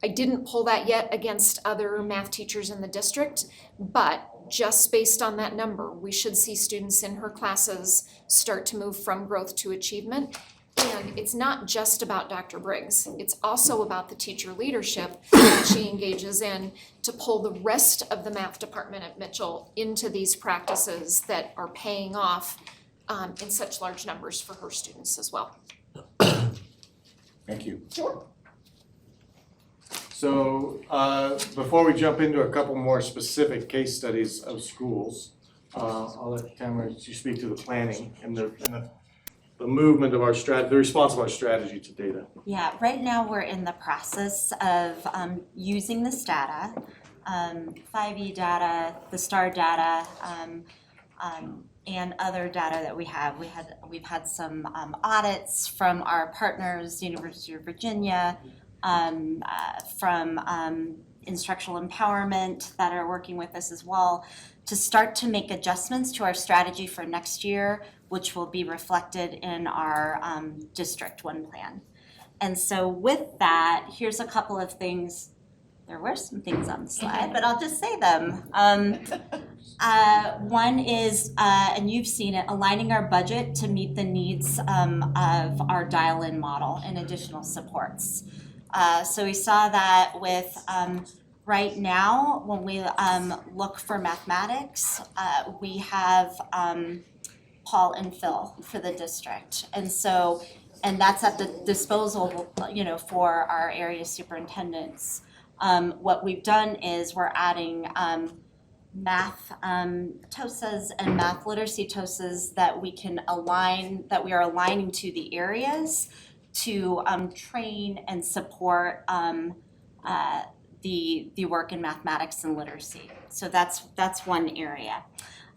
I didn't pull that yet against other math teachers in the district, but just based on that number, we should see students in her classes start to move from growth to achievement. And it's not just about Dr. Briggs, it's also about the teacher leadership that she engages in to pull the rest of the math department at Mitchell into these practices that are paying off in such large numbers for her students as well. Thank you. Sure. So before we jump into a couple more specific case studies of schools, I'll let Tamara speak to the planning and the movement of our the response of our strategy to data. Yeah, right now we're in the process of using this data, 5E data, the STAR data, and other data that we have. We've had some audits from our partners, University of Virginia, from instructional empowerment that are working with us as well, to start to make adjustments to our strategy for next year, which will be reflected in our District 1 plan. And so with that, here's a couple of things. There were some things on the slide, but I'll just say them. One is, and you've seen it, aligning our budget to meet the needs of our dial-in model and additional supports. So we saw that with right now, when we look for mathematics, we have Paul and Phil for the district. And that's at the disposal, for our area superintendents. What we've done is we're adding math TOSAs and math literacy TOSAs that we are aligning to the areas to train and support the work in mathematics and literacy. So that's one area.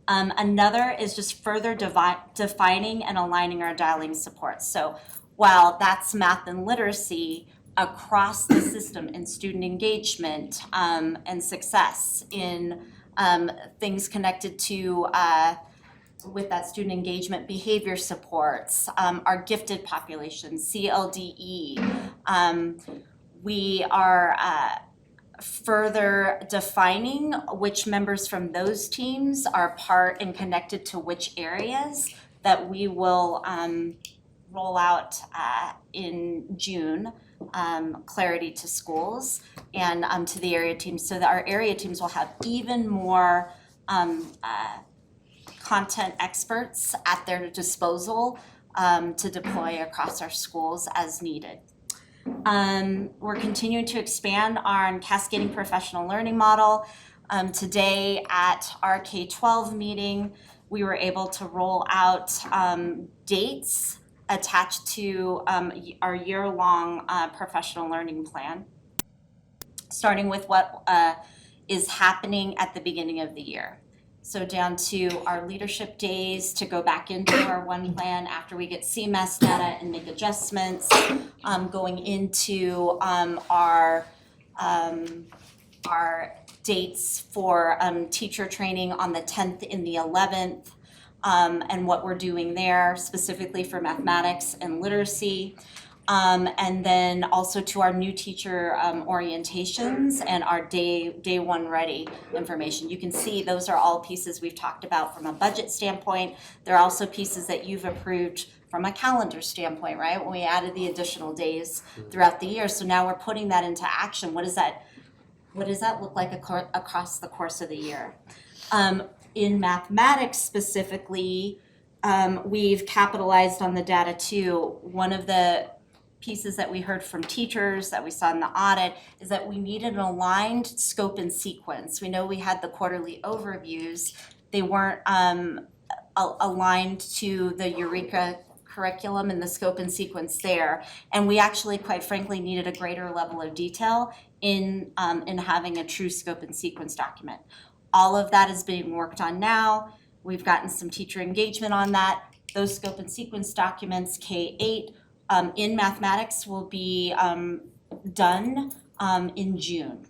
Another is just further defining and aligning our dialing supports. So while that's math and literacy, across the system in student engagement and success in things connected to with that student engagement behavior supports, our gifted population, CLDE. We are further defining which members from those teams are part and connected to which areas that we will roll out in June, clarity to schools and to the area teams, so that our area teams will have even more content experts at their disposal to deploy across our schools as needed. We're continuing to expand our cascading professional learning model. Today at our K-12 meeting, we were able to roll out dates attached to our year-long professional learning plan, starting with what is happening at the beginning of the year. So down to our leadership days to go back into our one plan after we get CMS data and make adjustments, going into our dates for teacher training on the 10th and the 11th, and what we're doing there specifically for mathematics and literacy. And then also to our new teacher orientations and our day one ready information. You can see those are all pieces we've talked about from a budget standpoint. They're also pieces that you've approved from a calendar standpoint, right? When we added the additional days throughout the year. So now we're putting that into action. What does that look like across the course of the year? In mathematics specifically, we've capitalized on the data too. One of the pieces that we heard from teachers that we saw in the audit is that we needed an aligned scope and sequence. We know we had the quarterly overviews. They weren't aligned to the Eureka curriculum and the scope and sequence there. And we actually, quite frankly, needed a greater level of detail in having a true scope and sequence document. All of that is being worked on now. We've gotten some teacher engagement on that. Those scope and sequence documents, K-8, in mathematics will be done in June.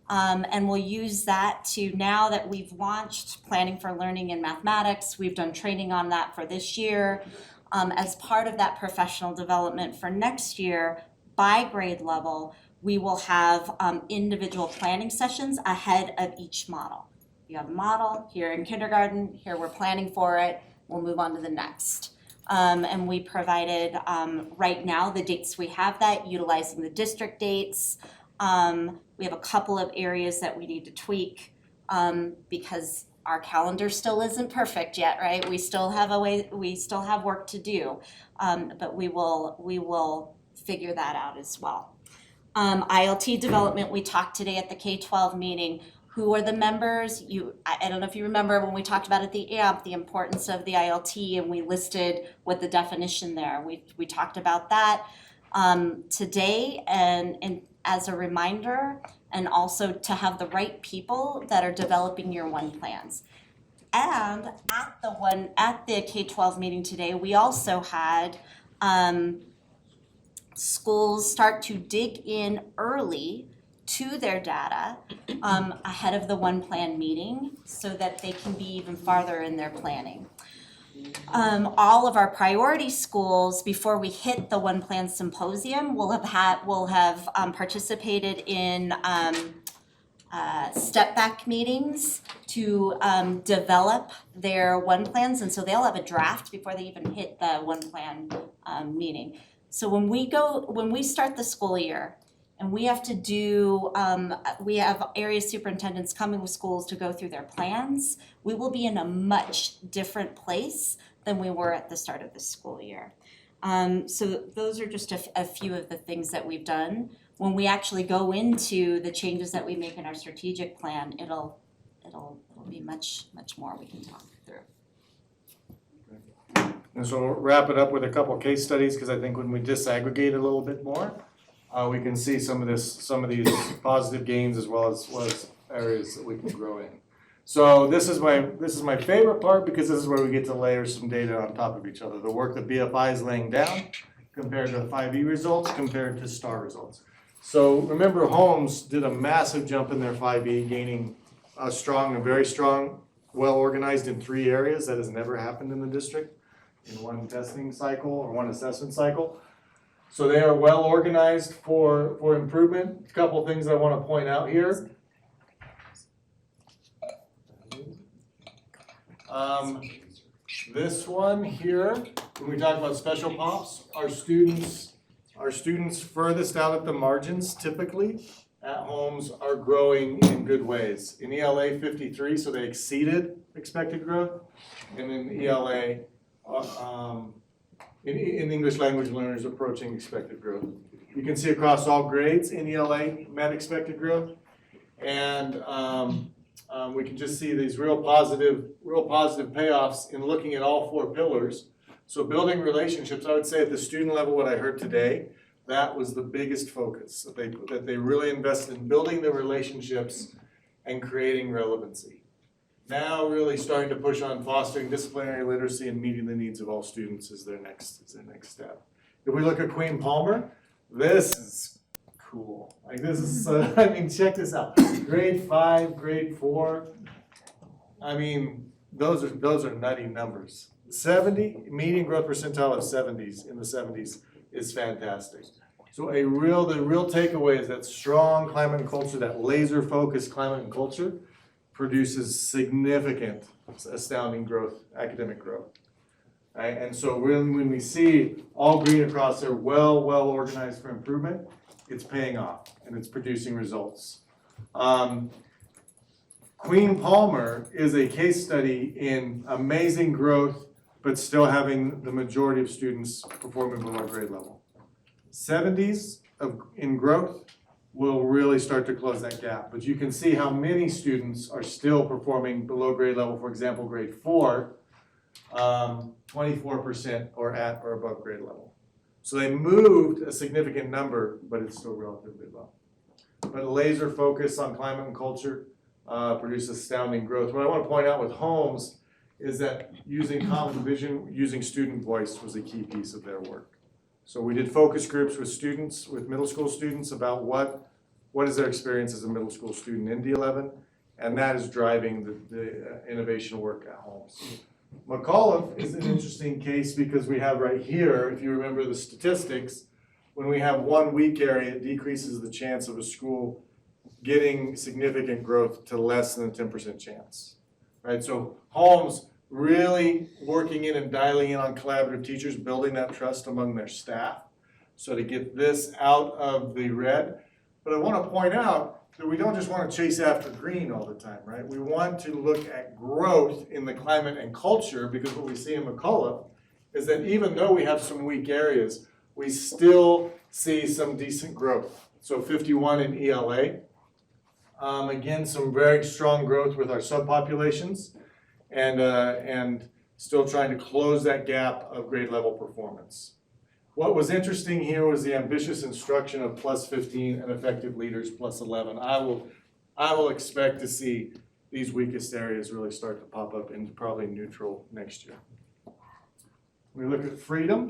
And we'll use that to, now that we've launched planning for learning in mathematics, we've done training on that for this year. As part of that professional development for next year, by grade level, we will have individual planning sessions ahead of each model. You have a model here in kindergarten, here we're planning for it, we'll move on to the next. And we provided, right now, the dates we have that, utilizing the district dates. We have a couple of areas that we need to tweak because our calendar still isn't perfect yet, right? We still have work to do, but we will figure that out as well. ILT development, we talked today at the K-12 meeting. Who are the members? I don't know if you remember when we talked about at the AMP, the importance of the ILT, and we listed what the definition there. We talked about that today, and as a reminder, and also to have the right people that are developing year one plans. And at the K-12 meeting today, we also had schools start to dig in early to their data ahead of the one plan meeting so that they can be even farther in their planning. All of our priority schools, before we hit the one plan symposium, will have participated in step back meetings to develop their one plans, and so they'll have a draft before they even hit the one plan meeting. So when we start the school year, and we have to do, we have area superintendents coming with schools to go through their plans, we will be in a much different place than we were at the start of the school year. So those are just a few of the things that we've done. when we actually go into the changes that we make in our strategic plan, it'll be much more we can talk through. And so we'll wrap it up with a couple of case studies, because I think when we disaggregate a little bit more, we can see some of these positive gains as well as areas that we can grow in. So this is my favorite part, because this is where we get to layer some data on top of each other. The work that BFI is laying down compared to the 5E results compared to STAR results. So remember, Holmes did a massive jump in their 5E, gaining a very strong, well organized in 3 areas. That has never happened in the district in one testing cycle or one assessment cycle. So they are well organized for improvement. A couple things I want to point out here. This one here, when we talk about special pops, our students furthest out at the margins typically at Holmes are growing in good ways. In ELA 53, so they exceeded expected growth, and in ELA, in English language learners approaching expected growth. You can see across all grades in ELA met expected growth, and we can just see these real positive payoffs in looking at all 4 pillars. So building relationships, I would say at the student level, what I heard today, that was the biggest focus, that they really invested in building the relationships and creating relevancy. Now really starting to push on fostering disciplinary literacy and meeting the needs of all students is their next step. If we look at Queen Palmer, this is cool. Like this is, I mean, check this out. Grade 5, grade 4. I mean, those are nutty numbers. 70, median growth percentile of 70s, in the 70s is fantastic. So the real takeaway is that strong climate and culture, that laser focused climate and culture produces significant, astounding growth, academic growth. Right? And so really when we see all green across there, well organized for improvement, it's paying off and it's producing results. Queen Palmer is a case study in amazing growth, but still having the majority of students performing below grade level. 70s in growth will really start to close that gap. But you can see how many students are still performing below grade level. For example, grade 4, 24% are at or above grade level. So they moved a significant number, but it's still relatively low. But a laser focus on climate and culture produces astounding growth. What I want to point out with Holmes is that using common vision, using student voice was a key piece of their work. So we did focus groups with students, with middle school students, about what is their experience as a middle school student in D11, and that is driving the innovation work at Holmes. McAuliffe is an interesting case because we have right here, if you remember the statistics, when we have one weak area, it decreases the chance of a school getting significant growth to less than a 10% chance. Right? So Holmes really working in and dialing in on collaborative teachers, building that trust among their staff. So to get this out of the red. But I want to point out that we don't just want to chase after green all the time, right? We want to look at growth in the climate and culture, because what we see in McAuliffe is that even though we have some weak areas, we still see some decent growth. So 51 in ELA. Again, some very strong growth with our subpopulations, and still trying to close that gap of grade level performance. What was interesting here was the ambitious instruction of +15 and effective leaders +11. I will expect to see these weakest areas really start to pop up into probably neutral next year. When we look at freedom,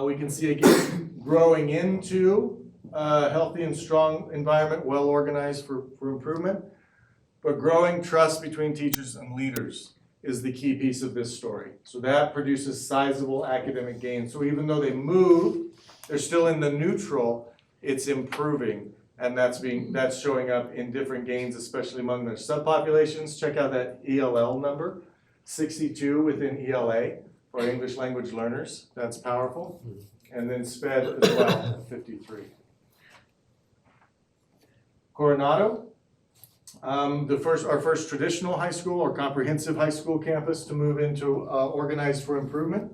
we can see again growing into a healthy and strong environment, well organized for improvement, but growing trust between teachers and leaders is the key piece of this story. So that produces sizable academic gains. So even though they move, they're still in the neutral, it's improving, and that's showing up in different gains, especially among their subpopulations. Check out that ELL number, 62 within ELA for English language learners. That's powerful. And then SPED as well at 53. Coronado, our first traditional high school or comprehensive high school campus to move into organized for improvement.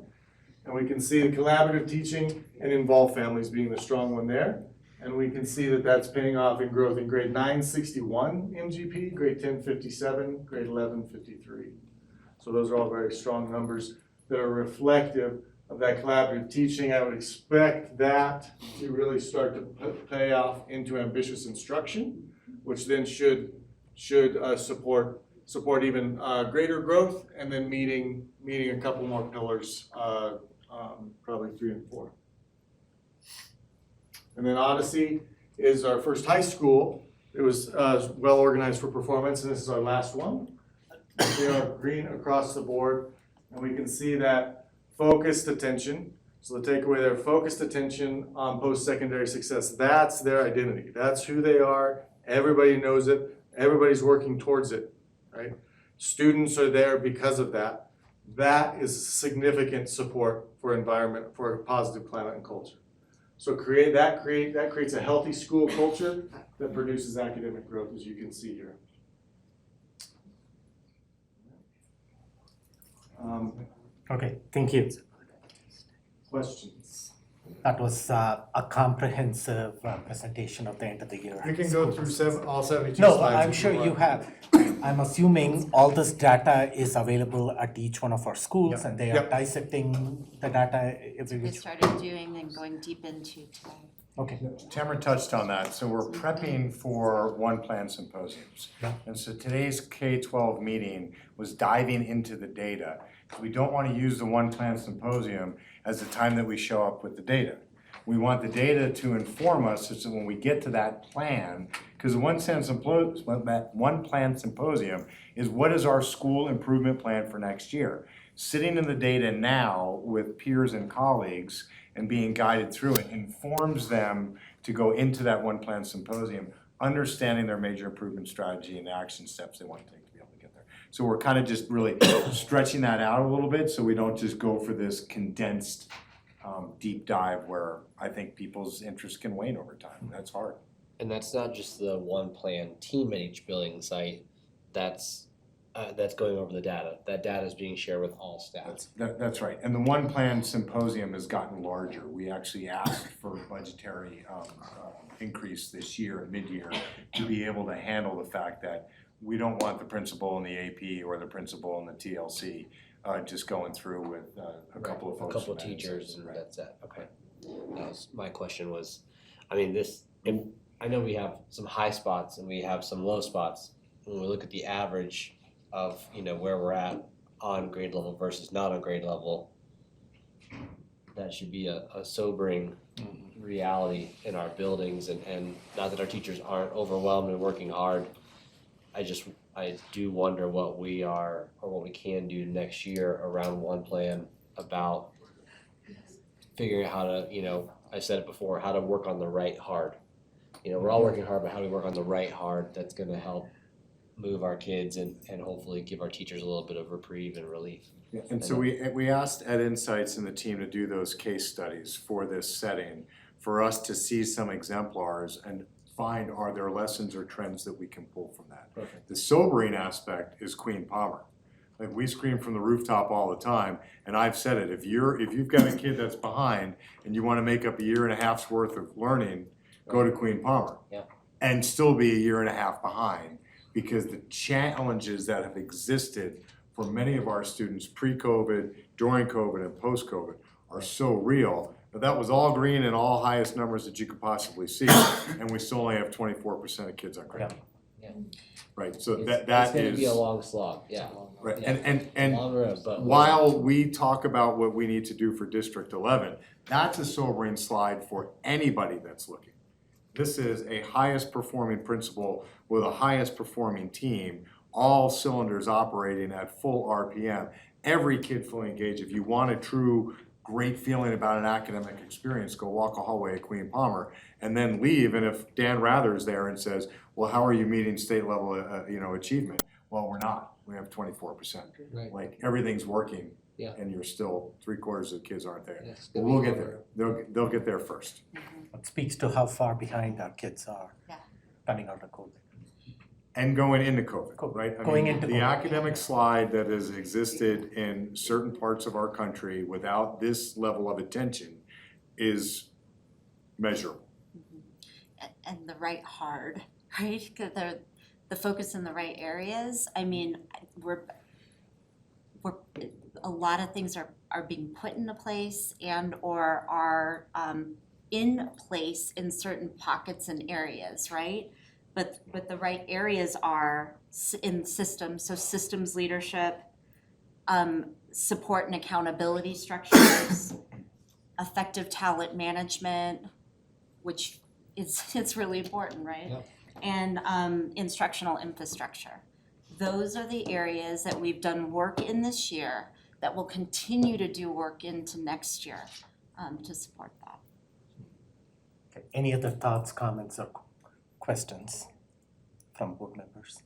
And we can see the collaborative teaching and involved families being the strong one there. And we can see that that's paying off in growth in grade 9, 61 MGP, grade 10, 57, grade 11, 53. So those are all very strong numbers that are reflective of that collaborative teaching. I would expect that to really start to pay off into ambitious instruction, which then should support even greater growth, and then meeting a couple more pillars, probably 3 and 4. And then Odyssey is our first high school. It was well organized for performance, and this is our last one. They are green across the board, and we can see that focused attention. So the takeaway there, focused attention on post-secondary success. That's their identity. That's who they are. Everybody knows it. Everybody's working towards it, right? Students are there because of that. That is significant support for environment, for a positive climate and culture. So that creates a healthy school culture that produces academic growth, as you can see here. Okay, thank you. Questions? That was a comprehensive presentation of the end of the year. We can go through all 72 No, slides. I'm if sure want. you have. I'm assuming all this data is available at each one of our schools, Yep. and they are Yep. dissecting the data every We which. started doing and going deep into today. Okay. Tamara touched on that, so we're prepping for One Plan symposiums. Yeah. And so today's K-12 meeting was diving into the data. We don't want to use the One Plan symposium as the time that we show up with the data. We want the data to inform us such that when we get to that plan, because the One Plan symposium is what is our school improvement plan for next year. Sitting in the data now with peers and colleagues and being guided through it informs them to go into that One Plan symposium, understanding their major improvement strategy and the action steps they want to take to be able to get there. So we're kind of just really stretching that out a little bit so we don't just go for this condensed deep dive where I think people's interest can wane over time. That's hard. And that's not just the one plan team at each building site. That's going over the data. That data is being shared with all staff. That's right. And the One Plan symposium has gotten larger. We actually asked for budgetary increase this year, mid-year, to be able to handle the fact that we don't want the principal in the AP or the principal in the TLC just going through with a couple of folks. A couple of teachers and that's it. Okay. That was, my question was, I mean, I know we have some high spots and we have some low spots. When we look at the average of, where we're at on grade level versus not on grade level, that should be a sobering reality in our buildings, and not that our teachers aren't overwhelmed and working hard. I do wonder what we are or what we can do next year around One Plan about figuring out how to, I said it before, how to work on the right hard. We're all working hard, but how do we work on the right hard that's gonna help move our kids and hopefully give our teachers a little bit of reprieve and relief. Yeah, and so we asked Ed Insights and the team to do those case studies for this setting, for us to see some exemplars and find are there lessons or trends that we can pull from that. Perfect. The sobering aspect is Queen Palmer. Like we scream from the rooftop all the time, and I've said it, if you've got a kid that's behind and you wanna make up a year and a half's worth of learning, go to Queen Palmer. Yeah. And still be a year and a half behind, because the challenges that have existed for many of our students pre-COVID, during COVID, and post-COVID are so real. But that was all green and all highest numbers that you could possibly see, and we still only have 24% of kids on grade. Yeah. Right, so It's that gonna is. be a long slog, yeah. Right, Yeah. and Long road, but while we talk about what we need to do for District 11, that's a sobering slide for anybody that's looking. This is a highest performing principal with a highest performing team, all cylinders operating at full RPM, every kid fully engaged. If you want a true great feeling about an academic experience, go walk a hallway at Queen Palmer and then leave. And if Dan Rather's there and says, well, how are you meeting state level achievement? Well, we're not. We have 24%. Right. Like everything's working. Yeah. And you're still 3/4 of the kids aren't there. Yeah, it's But gonna we'll be get over. there. They'll get there first. It speaks to how far behind our kids are Yeah. coming out of COVID. And going into COVID, right? Going into the COVID. academic slide that has existed in certain parts of our country without this level of attention is measurable. and the right hard, right? 'Cause the focus in the right areas. I mean, we're a lot of things are being put into place and or are in place in certain pockets and areas, right? But the right areas are in systems, so systems leadership, support and accountability structures, effective talent management, which it's really important, right? Yep. And instructional infrastructure. Those are the areas that we've done work in this year that will continue to do work into next year to support that. Okay, any other thoughts, comments, or questions from board members?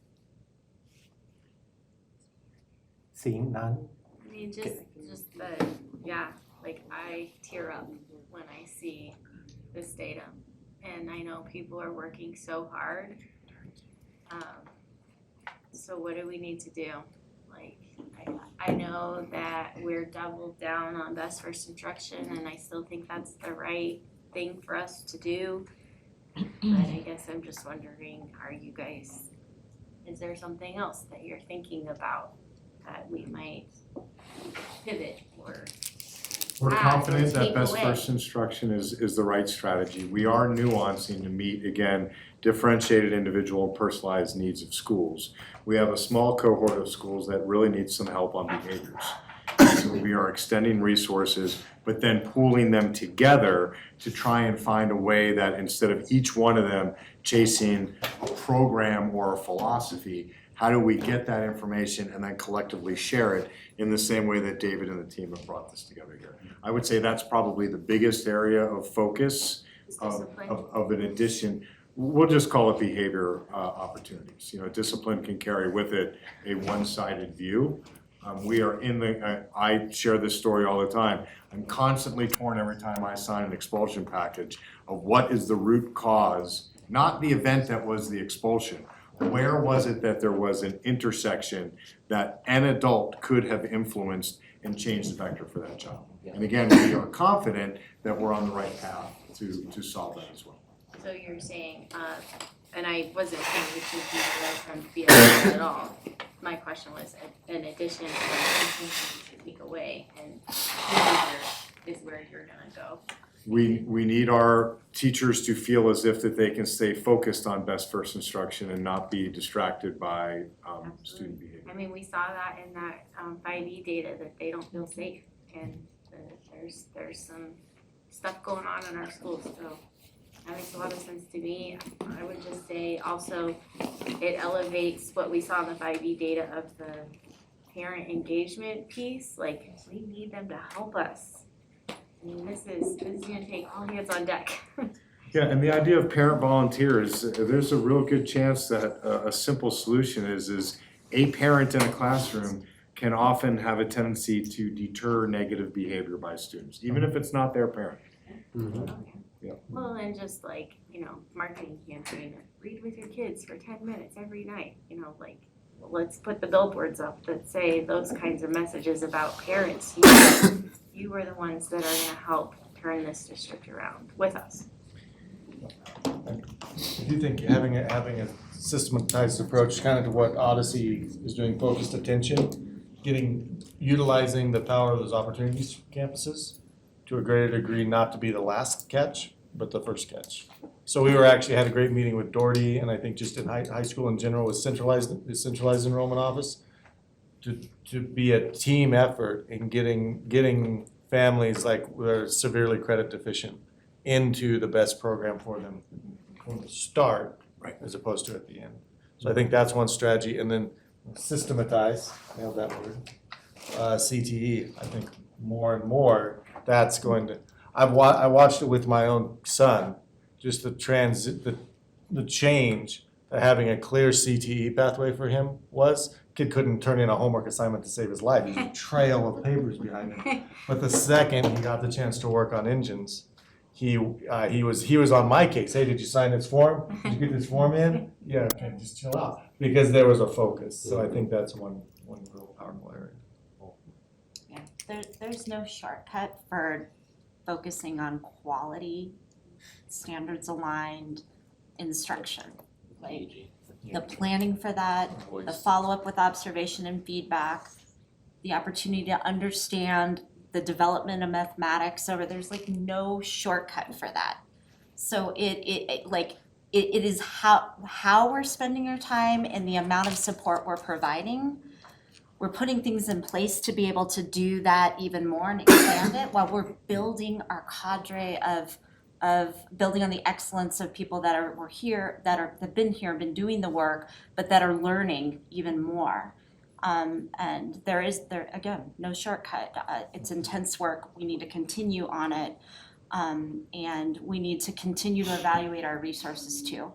Seeing none? I mean, just the, yeah, like I tear up when I see this data. And I know people are working so hard. So what do we need to do? Like, I know that we're doubled down on best first instruction, and I still think that's the right thing for us to do. But I guess I'm just wondering, is there something else that you're thinking about that we might pivot or We're add or confident that take best away? first instruction is the right strategy. We are nuancing to meet, again, differentiated individual and personalized needs of schools. We have a small cohort of schools that really need some help on behaviors. So we are extending resources, but then pooling them together to try and find a way that instead of each one of them chasing a program or a philosophy, how do we get that information and then collectively share it in the same way that David and the team have brought this together here? I would say that's probably the biggest area of focus of an addition. We'll just call it behavior opportunities. You know, discipline can carry with it a one-sided view. We are in the, I share this story all the time. I'm constantly torn every time I sign an expulsion package of what is the root cause, not the event that was the expulsion. Where was it that there was an intersection that an adult could have influenced and changed the vector for that child? And again, we are confident that we're on the right path to solve that as well. So you're saying, and I wasn't saying we should be away from BLS at all. My question was, in addition to something to take away, and behavior is where you're gonna go. We need our teachers to feel as if that they can stay focused on best first instruction and not be distracted by student behavior. I mean, we saw that in that 5E data that they don't feel safe, and there's some stuff going on in our schools, so that makes a lot of sense to me. I would just say also, it elevates what we saw in the 5E data of the parent engagement piece, like, we need them to help us. I mean, this is gonna take all hands on deck. Yeah, and the idea of parent volunteers, there's a real good chance that a simple solution is a parent in a classroom can often have a tendency to deter negative behavior by students, even if it's not their parent. Yeah. Well, and just like, marketing campaign, read with your kids for 10 minutes every night, like, let's put the billboards up that say those kinds of messages about parents. You are the ones that are gonna help turn this district around with us. I do think having a systematized approach, kind of to what Odyssey is doing, focused attention, utilizing the power of those opportunities campuses to a greater degree, not to be the last catch, but the first catch. So we had a great meeting with Doherty, and I think just in high school in general with the centralized enrollment office, to be a team effort in getting families like that are severely credit deficient into the best program for them from the start, as opposed to at the end. So I think that's one strategy, and then systematize, nailed that word, CTE. I think more and more that's going to, I watched it with my own son, just the change that having a clear CTE pathway for him was. Kid couldn't turn in a homework assignment to save his life. There's a trail of papers behind him. But the second he got the chance to work on engines, he was on my case. Hey, did you sign this form? Did you get this form in? Yeah, okay, just chill out. Because there was a focus. So I think that's one real powerful area. Yeah, there's no shortcut for focusing on quality, standards aligned, instruction. Like the planning for that, the follow-up with observation and feedback, the opportunity to understand the development of mathematics, so there's like no shortcut for that. So it is how we're spending our time and the amount of support we're providing. We're putting things in place to be able to do that even more and expand it while we're building our cadre of building on the excellence of people that have been doing the work, but that are learning even more. And there again, no shortcut. It's intense work. We need to continue on it. And we need to continue to evaluate our resources too.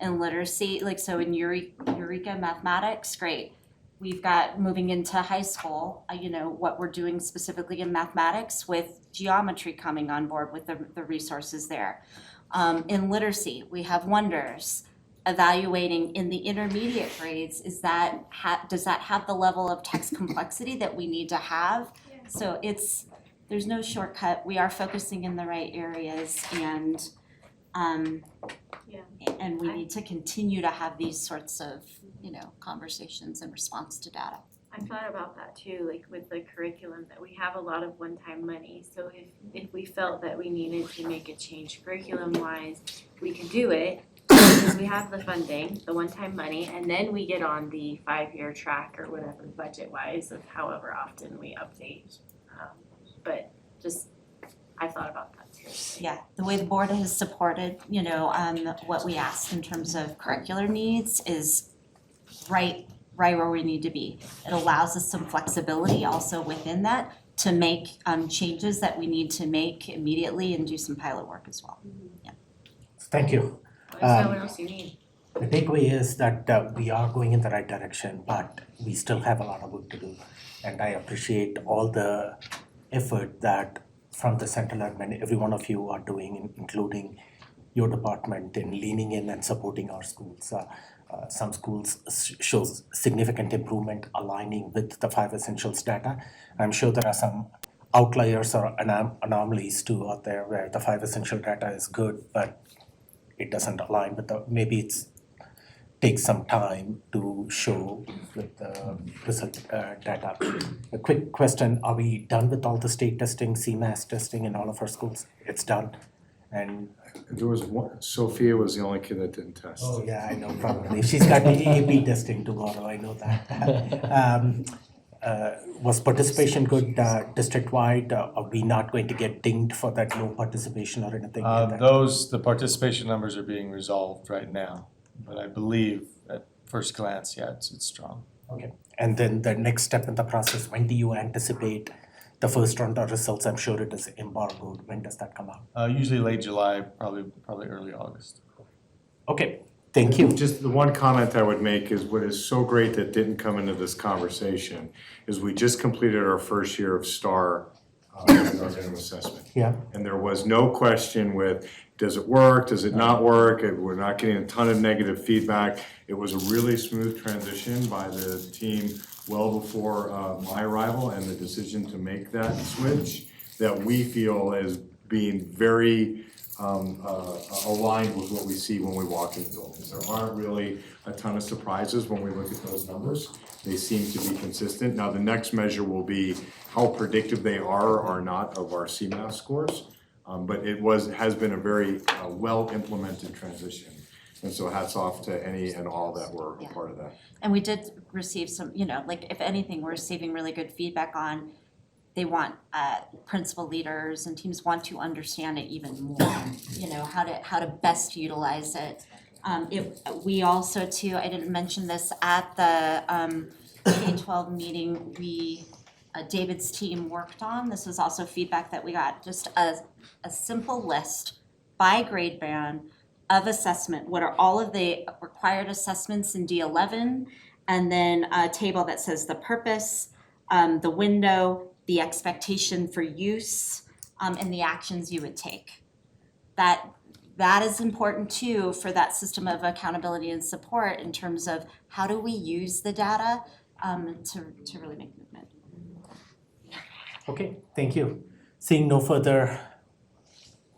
In literacy, like so in Eureka Mathematics, great. We've got moving into high school, what we're doing specifically in mathematics with geometry coming on board with the resources there. In literacy, we have Wonders. Evaluating in the intermediate grades, does that have the level of text complexity that we need to have? So there's no shortcut. We are focusing in the right areas and we need to continue to have these sorts of, conversations in response to data. I thought about that too, like with the curriculum, that we have a lot of one-time money. So if we felt that we needed to make a change curriculum-wise, we could do it because we have the funding, the one-time money, and then we get on the 5-year track or whatever budget-wise of however often we update. But just, I thought about that too. Yeah, the way the board has supported, what we asked in terms of curricular needs is right where we need to be. It allows us some flexibility also within that to make changes that we need to make immediately and do some pilot work as well. Yeah. Thank you. Let us know what else you need. The takeaway is that we are going in the right direction, but we still have a lot of work to do. And I appreciate all the effort that from the central admin, every one of you are doing, including your department in leaning in and supporting our schools. Some schools show significant improvement aligning with the 5 essentials data. I'm sure there are some outliers or anomalies too out there where the 5 essential data is good, but it doesn't align with maybe takes some time to show with the result data. A quick question, are we done with all the state testing, CMAS testing in all of our schools? It's done. And there was one, Sophia was the only kid that didn't test. oh yeah, I know, probably. She's got the AP testing tomorrow, I know that. Was participation good district-wide? Are we not going to get dinged for that low participation or anything like that? The participation numbers are being resolved right now, but I believe at first glance, yeah, it's strong. Okay, and then the next step in the process, when do you anticipate the first round of results? I'm sure it is embargoed. When does that come out? Usually late July, probably early August. Okay, thank you. Just the one comment I would make is what is so great that didn't come into this conversation is we just completed our first year of STAR Organic Assessment. Yeah. And there was no question with, does it work, does it not work? We're not getting a ton of negative feedback. It was a really smooth transition by the team well before my arrival and the decision to make that switch that we feel as being very aligned with what we see when we walk in buildings. There aren't really a ton of surprises when we look at those numbers. They seem to be consistent. Now the next measure will be how predictive they are or not of our CMAS scores. But it has been a very well implemented transition. And so hats off to any and all that were a part of that. And we did receive some, if anything, we're receiving really good feedback on, they want, principal leaders and teams want to understand it even more, how to best utilize it. We also too, I didn't mention this at the K-12 meeting, David's team worked on, this was also feedback that we got, just a simple list by grade band of assessment, what are all of the required assessments in D11, and then a table that says the purpose, the window, the expectation for use, and the actions you would take. That is important too for that system of accountability and support in terms of how do we use the data to really make movement. Okay, thank you. Seeing no further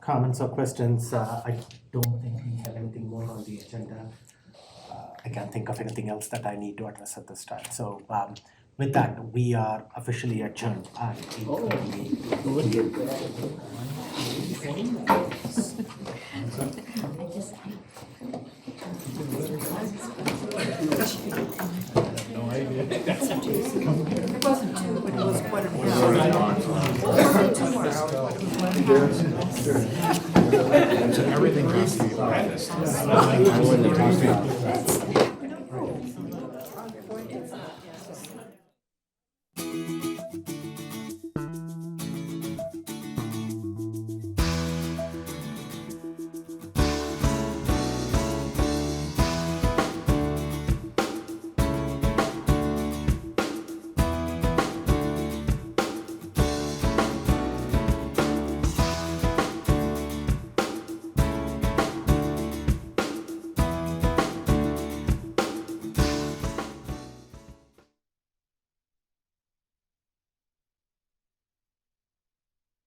comments or questions, I don't think we have anything more on the agenda. I can't think of anything else that I need to address at this time. So with that, we are officially adjourned at 8:30. Everything has to be.